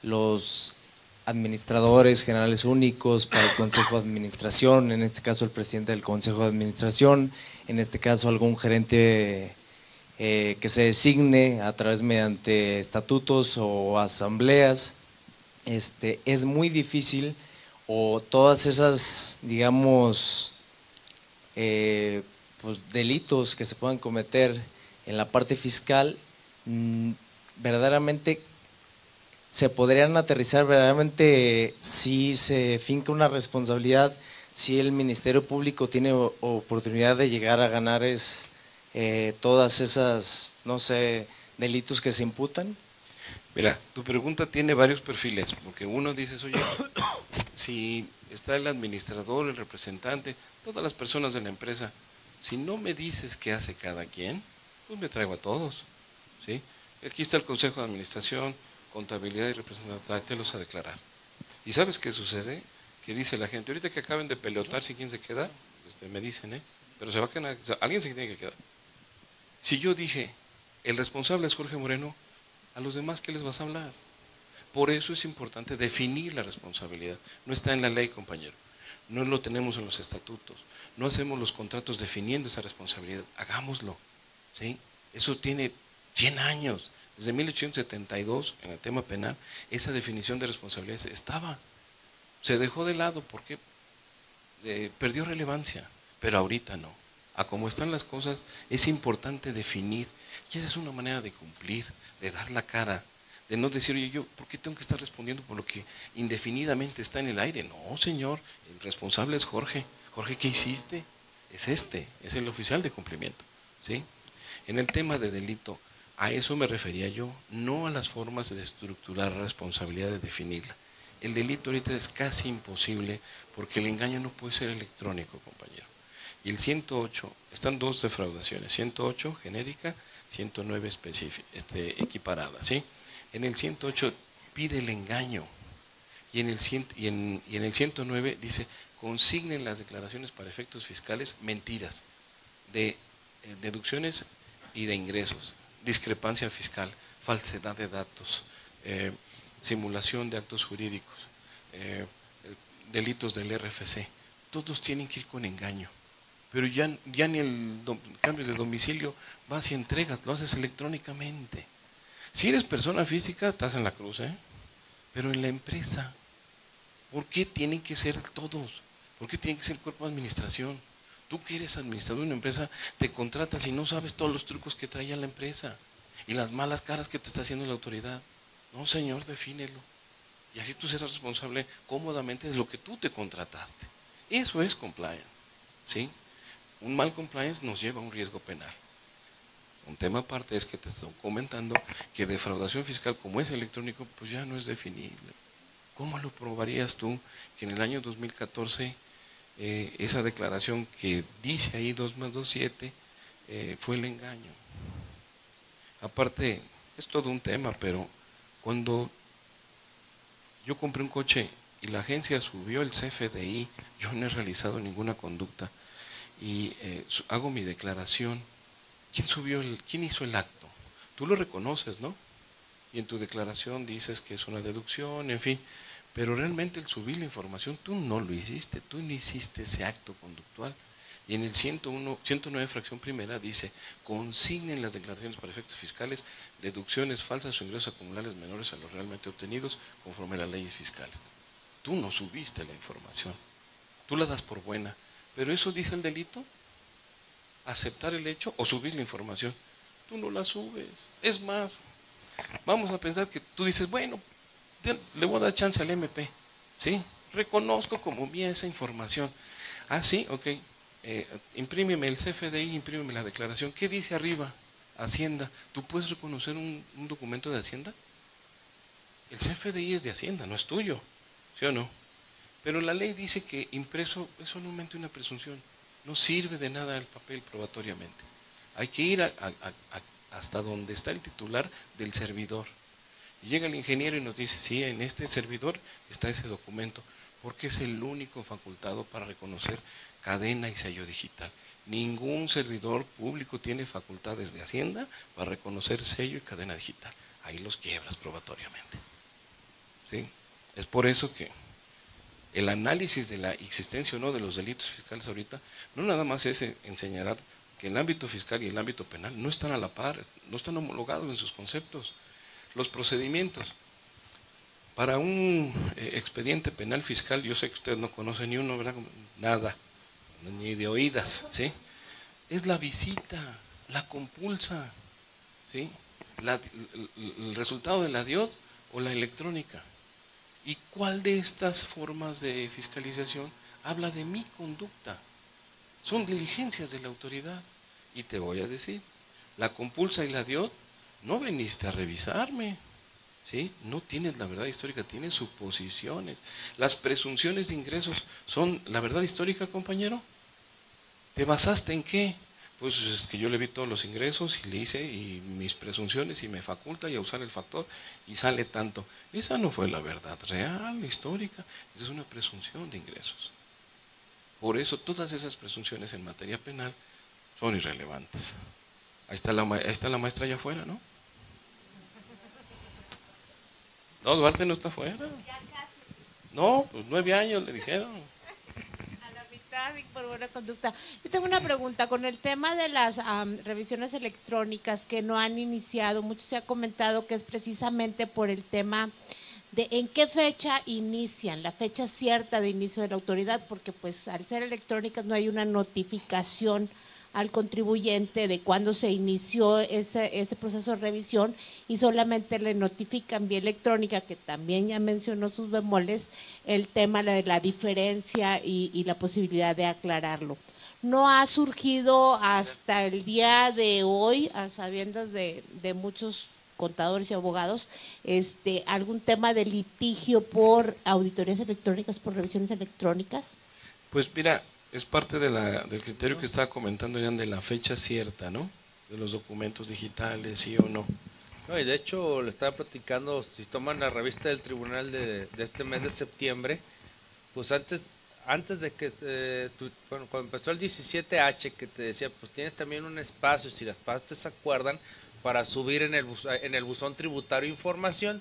los administradores generales únicos, para el Consejo de Administración, en este caso el presidente del Consejo de Administración, en este caso algún gerente que se designe a través mediante estatutos o asambleas. Es muy difícil, o todas esas, digamos, pues delitos que se puedan cometer en la parte fiscal, verdaderamente se podrían aterrizar, verdaderamente si se finca una responsabilidad, si el Ministerio Público tiene oportunidad de llegar a ganar todas esas, no sé, delitos que se imputan. Mira, tu pregunta tiene varios perfiles, porque uno dices, oye, si está el administrador, el representante, todas las personas de la empresa, si no me dices qué hace cada quien, pues me traigo a todos, ¿sí? Aquí está el Consejo de Administración, Contabilidad y Representatividad, te los a declarar. ¿Y sabes qué sucede? Que dice la gente, ahorita que acaben de pelotar, si quién se queda, me dicen, pero se va a quedar, o sea, alguien se tiene que quedar. Si yo dije, el responsable es Jorge Moreno, a los demás, ¿qué les vas a hablar? Por eso es importante definir la responsabilidad. No está en la ley, compañero. No lo tenemos en los estatutos. No hacemos los contratos definiendo esa responsabilidad. Hagámoslo, ¿sí? Eso tiene 100 años. Desde 1872, en el tema penal, esa definición de responsabilidad estaba. Se dejó de lado porque perdió relevancia, pero ahorita no. A cómo están las cosas, es importante definir. Y esa es una manera de cumplir, de dar la cara, de no decir, oye, yo, ¿por qué tengo que estar respondiendo por lo que indefinidamente está en el aire? No, señor, el responsable es Jorge. Jorge, ¿qué hiciste? Es el oficial de cumplimiento, ¿sí? En el tema de delito, a eso me refería yo, no a las formas de estructurar la responsabilidad, de definirla. El delito ahorita es casi imposible porque el engaño no puede ser electrónico, compañero. Y el 108, están dos defraudaciones, 108 genérica, 109 equiparada, ¿sí? En el 108 pide el engaño y en el 109 dice, consignen las declaraciones para efectos fiscales mentiras, de deducciones y de ingresos, discrepancia fiscal, falsedad de datos, simulación de actos jurídicos, delitos del RFC, todos tienen que ir con engaño. Pero ya ni el cambio de domicilio vas y entregas, lo haces electrónicamente. Si eres persona física, estás en la cruz, pero en la empresa, ¿por qué tienen que ser todos? ¿Por qué tiene que ser el cuerpo de administración? Tú que eres administrador de una empresa, te contratas y no sabes todos los trucos que trae la empresa y las malas caras que te está haciendo la autoridad. No, señor, defínelo. Y así tú serás responsable cómodamente de lo que tú te contrataste. Eso es compliance, ¿sí? Un mal compliance nos lleva a un riesgo penal. Un tema aparte es que te estoy comentando que defraudación fiscal como es electrónico, pues ya no es definible. ¿Cómo lo probarías tú que en el año 2014 esa declaración que dice ahí 2 más 2, 7, fue el engaño? Aparte, es todo un tema, pero cuando yo compré un coche y la agencia subió el CFDI, yo no he realizado ninguna conducta y hago mi declaración. ¿Quién hizo el acto? Tú lo reconoces, ¿no? Y en tu declaración dices que es una deducción, en fin. Pero realmente el subir la información, tú no lo hiciste, tú no hiciste ese acto conductual. Y en el 109 fracción primera dice, consignen las declaraciones para efectos fiscales, deducciones falsas o ingresos acumulables menores a los realmente obtenidos conforme a las leyes fiscales. Tú no subiste la información, tú la das por buena. ¿Pero eso dice el delito? ¿Aceptar el hecho o subir la información? Tú no la subes. Es más, vamos a pensar que tú dices, bueno, le voy a dar chance al MP, ¿sí? Reconozco como mía esa información. Ah, sí, ok. Imprímeme el CFDI, imprímeme la declaración. ¿Qué dice arriba? Hacienda. ¿Tú puedes reconocer un documento de Hacienda? El CFDI es de Hacienda, no es tuyo, ¿sí o no? Pero la ley dice que impreso es solamente una presunción. No sirve de nada el papel probatoriamente. Hay que ir hasta donde está el titular del servidor. Y llega el ingeniero y nos dice, sí, en este servidor está ese documento, porque es el único facultado para reconocer cadena y sello digital. Ningún servidor público tiene facultades de Hacienda para reconocer sello y cadena digital. Ahí los quiebras probatoriamente. ¿Sí? Es por eso que el análisis de la existencia o no de los delitos fiscales ahorita, no nada más es en señalar que el ámbito fiscal y el ámbito penal no están a la par, no están homologados en sus conceptos. Los procedimientos. Para un expediente penal fiscal, yo sé que usted no conoce ni uno, ¿verdad? Nada, ni de oídas, ¿sí? Es la visita, la compulsa, ¿sí? El resultado de la DIOT o la electrónica. ¿Y cuál de estas formas de fiscalización habla de mi conducta? Son diligencias de la autoridad. Y te voy a decir, la compulsa y la DIOT, no veniste a revisarme, ¿sí? No tienes la verdad histórica, tienes suposiciones. Las presunciones de ingresos son la verdad histórica, compañero. ¿Te basaste en qué? Pues es que yo le vi todos los ingresos y le hice y mis presunciones y me faculta y a usar el factor y sale tanto. Esa no fue la verdad real, histórica, esa es una presunción de ingresos. Por eso todas esas presunciones en materia penal son irrelevantes. Ahí está la maestra allá afuera, ¿no? No, Duarte no está afuera. No, pues 9 años le dijeron. A la mitad y por buena conducta. Yo tengo una pregunta con el tema de las revisiones electrónicas que no han iniciado. Mucho se ha comentado que es precisamente por el tema de en qué fecha inician, la fecha cierta de inicio de la autoridad, porque pues al ser electrónicas no hay una notificación al contribuyente de cuándo se inició ese proceso de revisión y solamente le notifican vía electrónica, que también ya mencionó sus bemoles, el tema de la diferencia y la posibilidad de aclararlo. No ha surgido hasta el día de hoy, a sabiendas de muchos contadores y abogados, algún tema de litigio por auditorías electrónicas, por revisiones electrónicas. Pues mira, es parte del criterio que estaba comentando ya de la fecha cierta, ¿no? De los documentos digitales, sí o no. No, y de hecho le estaba platicando, si toman la revista del tribunal de este mes de septiembre, pues antes de que, bueno, cuando empezó el 17H, que te decía, pues tienes también un espacio, si las partes se acuerdan, para subir en el buzón tributario información,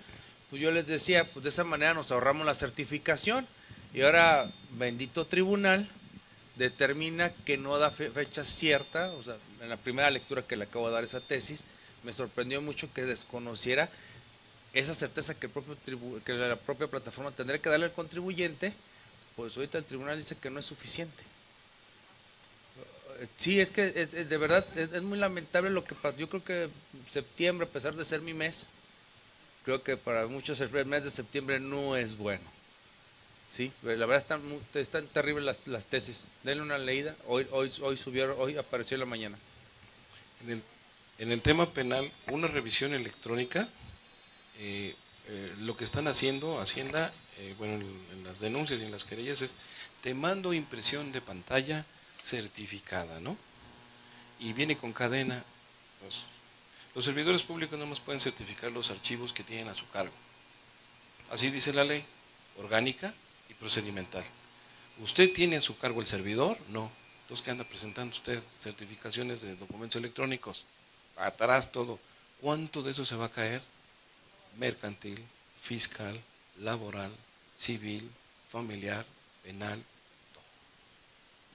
pues yo les decía, pues de esa manera nos ahorramos la certificación, y ahora, bendito tribunal, determina que no da fecha cierta. O sea, en la primera lectura que le acabo de dar esa tesis, me sorprendió mucho que desconociera esa certeza que la propia plataforma tendría que darle al contribuyente pues ahorita el tribunal dice que no es suficiente. Sí, es que de verdad es muy lamentable lo que pasó. Yo creo que septiembre, a pesar de ser mi mes, creo que para muchos el mes de septiembre no es bueno. Sí, la verdad están terribles las tesis. Denle una leída. Hoy apareció en la mañana. En el tema penal, una revisión electrónica, lo que están haciendo Hacienda, bueno, en las denuncias y en las querellas es, te mando impresión de pantalla certificada, ¿no? Y viene con cadena. Pues, los servidores públicos no más pueden certificar los archivos que tienen a su cargo. Así dice la ley orgánica y procedimental. ¿Usted tiene a su cargo el servidor? No. Entonces, ¿qué anda presentando usted? Certificaciones de documentos electrónicos. Atrás todo. ¿Cuánto de eso se va a caer? Mercantil, fiscal, laboral, civil, familiar, penal.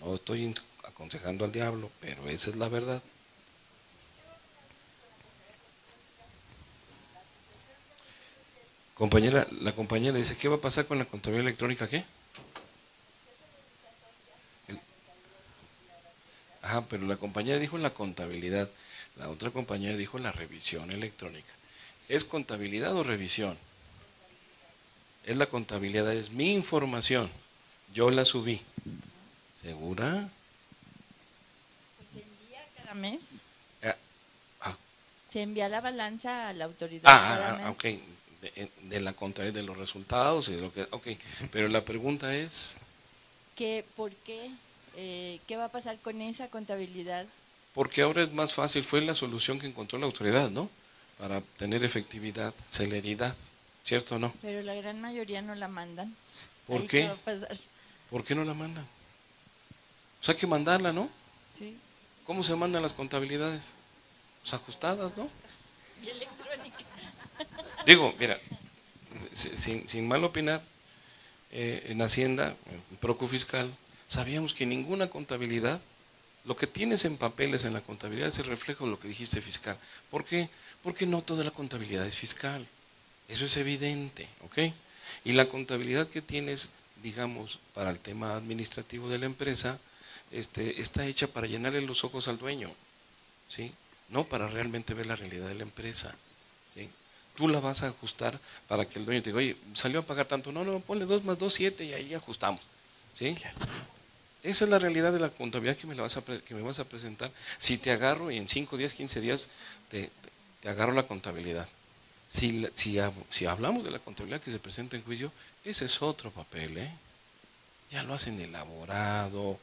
No estoy aconsejando al diablo, pero esa es la verdad. Compañera, la compañera dice, ¿qué va a pasar con la contabilidad electrónica? ¿Qué? Ajá, pero la compañera dijo la contabilidad, la otra compañera dijo la revisión electrónica. ¿Es contabilidad o revisión? Es la contabilidad, es mi información, yo la subí. ¿Segura? Pues se envía cada mes. Ah, Se envía la balanza a la autoridad cada mes. ok, de la contabilidad de los resultados y de lo que, ok, pero la pregunta es, ¿Por qué? ¿Qué va a pasar con esa contabilidad? porque ahora es más fácil, fue la solución que encontró la autoridad, ¿no? Para tener efectividad, celeridad, ¿cierto o no? Pero la gran mayoría no la mandan. ¿Por Ahí qué? va a pasar. ¿Por qué no la mandan? Pues hay que mandarla, ¿no? Sí. ¿Cómo se mandan las contabilidades? Pues ajustadas, ¿no? Y electrónica. Digo, mira, sin mal opinar, en Hacienda, en Procu Fiscal, sabíamos que ninguna contabilidad, lo que tienes en papeles en la contabilidad es el reflejo de lo que dijiste fiscal. ¿Por qué? Porque no toda la contabilidad es fiscal. Eso es evidente, ¿ok? Y la contabilidad que tienes, digamos, para el tema administrativo de la empresa, está hecha para llenarle los ojos al dueño, ¿sí? No para realmente ver la realidad de la empresa, ¿sí? Tú la vas a ajustar para que el dueño te diga, oye, salió a pagar tanto, no, ponle 2 más 2, 7 y ahí ajustamos, ¿sí? Esa es la realidad de la contabilidad que me vas a presentar. Si te agarro y en 5 días, 15 días te agarro la contabilidad. Si hablamos de la contabilidad que se presenta en juicio, ese es otro papel, ¿eh? Ya lo hacen elaborado,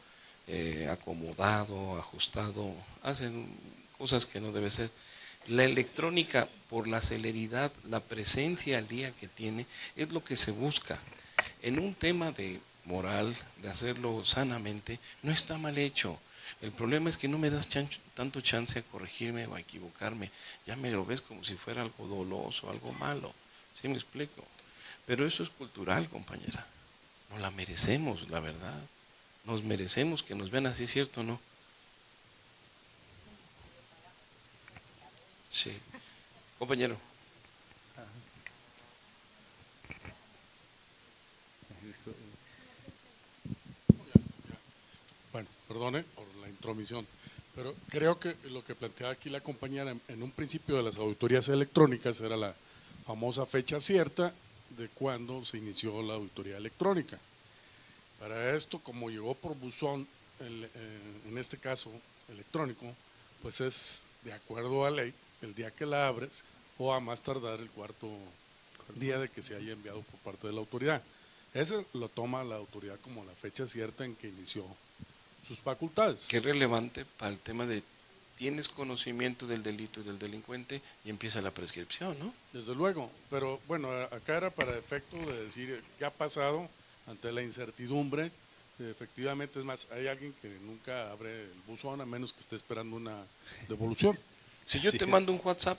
acomodado, ajustado, hacen cosas que no debe ser. La electrónica, por la celeridad, la presencia al día que tiene, es lo que se busca. En un tema de moral, de hacerlo sanamente, no está mal hecho. El problema es que no me das tanto chance a corregirme o a equivocarme. Ya me lo ves como si fuera algo doloso, algo malo. ¿Sí me explico? Pero eso es cultural, compañera. No la merecemos, la verdad. Nos merecemos que nos vean así, ¿cierto o no? Sí. Compañero. Bueno, perdone por la intromisión, pero creo que lo que planteaba aquí la compañera en un principio de las auditorías electrónicas era la famosa fecha cierta de cuando se inició la auditoría electrónica. Para esto, como llegó por buzón, en este caso electrónico, pues es de acuerdo a ley el día que la abres o a más tardar el cuarto día de que se haya enviado por parte de la autoridad. Ese lo toma la autoridad como la fecha cierta en que inició sus facultades. Qué relevante para el tema de tienes conocimiento del delito y del delincuente y empieza la prescripción, ¿no? Desde luego, pero bueno, acá era para efecto de decir qué ha pasado ante la incertidumbre. Efectivamente, es más, hay alguien que nunca abre el buzón a menos que esté esperando una devolución. Si yo te mando un WhatsApp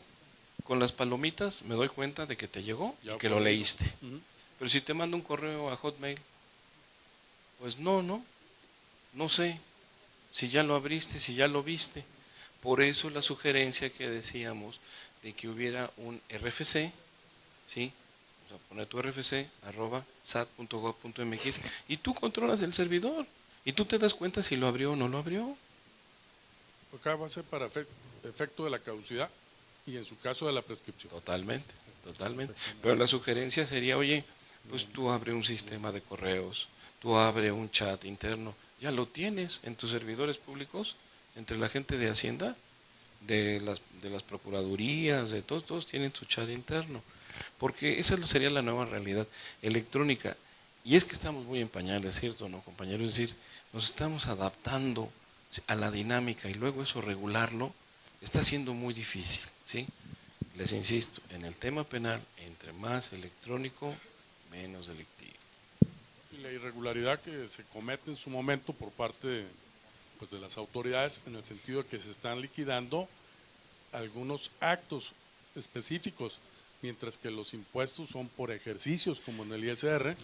con las palomitas, me doy cuenta de que te llegó y que lo leíste. Pero si te mando un correo a Hotmail, pues no sé si ya lo abriste, si ya lo viste. Por eso la sugerencia que decíamos de que hubiera un RFC, ¿sí? o sea, poner tu rfc@sat.gov.mx y tú controlas el servidor y tú te das cuenta si lo abrió o no lo abrió. Acá va a ser para efecto de la caducidad y en su caso de la prescripción. Totalmente, totalmente. Pero la sugerencia sería, oye, pues tú abre un sistema de correos, tú abre un chat interno, ya lo tienes en tus servidores públicos, entre la gente de Hacienda, de las procuradurías, de todos tienen su chat interno, porque esa sería la nueva realidad electrónica. Y es que estamos muy en pañales, ¿cierto, no, compañeros? Es decir, nos estamos adaptando a la dinámica y luego eso regularlo está siendo muy difícil, ¿sí? Les insisto, en el tema penal, entre más electrónico, menos delictivo. Y la irregularidad que se comete en su momento por parte pues, de las autoridades, en el sentido de que se están liquidando algunos actos específicos, mientras que los impuestos son por ejercicios, como en el ISR,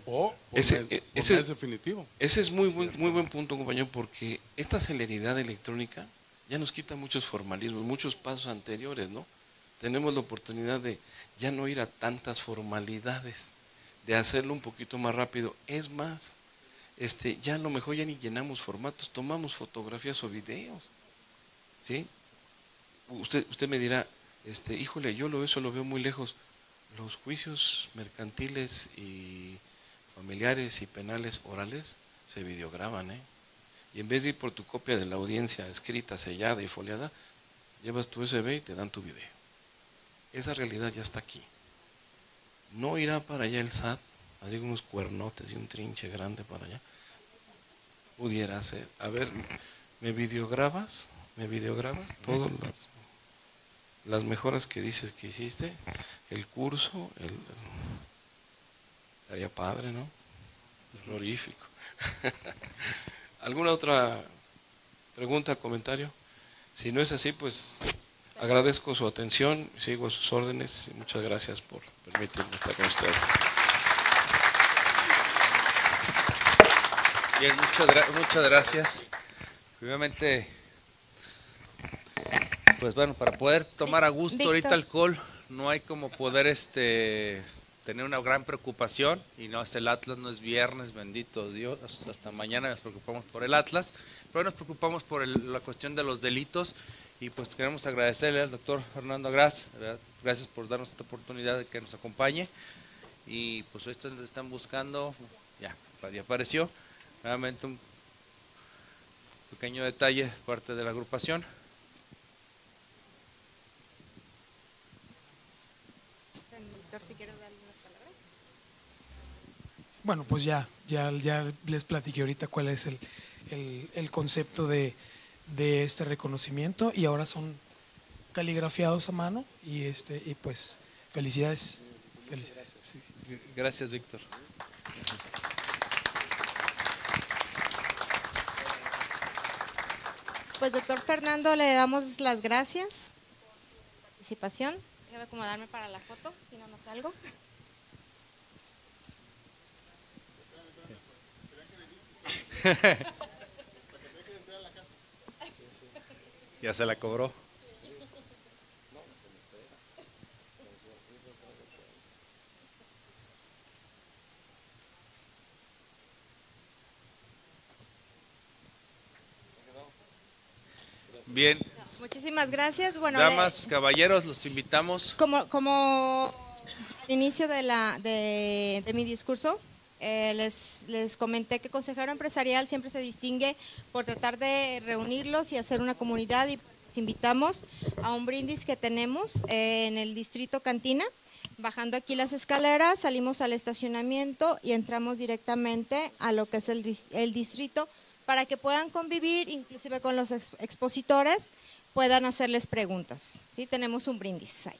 o por mes definitivo. Ese es muy buen punto, compañero, porque esta celeridad electrónica ya nos quita muchos formalismos, muchos pasos anteriores, ¿no? Tenemos la oportunidad de ya no ir a tantas formalidades, de hacerlo un poquito más rápido. Es más, ya a lo mejor ya ni llenamos formatos, tomamos fotografías o videos, ¿sí? Usted me dirá, híjole, eso lo veo muy lejos. Los juicios mercantiles y familiares y penales orales se videograban, ¿eh? Y en vez de ir por tu copia de la audiencia escrita, sellada y foliada, llevas tu USB y te dan tu video. Esa realidad ya está aquí. No irá para allá el SAT, así unos cuernotes y un trinche grande para allá. Pudiera ser. A ver, ¿me videograbas? Todas las mejoras que dices que hiciste, el curso, estaría padre, ¿no? Terrorífico. ¿Alguna otra pregunta, comentario? Si no es así, pues agradezco su atención, sigo a sus órdenes y muchas gracias por permitirme estar con ustedes. Bien, muchas gracias. Primeramente, pues bueno, para poder tomar a gusto ahorita alcohol, no hay como poder tener una gran preocupación, y no es el Atlas, no es viernes, bendito Dios, hasta mañana nos preocupamos por el Atlas, pero hoy nos preocupamos por la cuestión de los delitos, y pues queremos agradecerle al doctor Fernando Agraz, ¿verdad? Gracias por darnos esta oportunidad de que nos acompañe, y pues hoy están buscando, ya apareció, nuevamente un pequeño detalle parte de la agrupación. Si quieres dar algunas palabras. Bueno, pues ya les platiqué ahorita cuál es el concepto de este reconocimiento, y ahora son caligrafiados a mano y pues felicidades. Sí. Gracias, Víctor. Pues doctor Fernando, le damos las gracias por su participación. Déjame acomodarme para la foto, si no salgo. Ya se la cobró. Bien. Muchísimas gracias. Bueno, damas, caballeros, los invitamos. Como al inicio de mi discurso, les comenté que consejero empresarial siempre se distingue por tratar de reunirlos y hacer una comunidad, y los invitamos a un brindis que tenemos en el distrito Cantina. Bajando aquí las escaleras, salimos al estacionamiento y entramos directamente a lo que es el distrito, para que puedan convivir, inclusive con los expositores, puedan hacerles preguntas. ¿Sí? Tenemos un brindis ahí.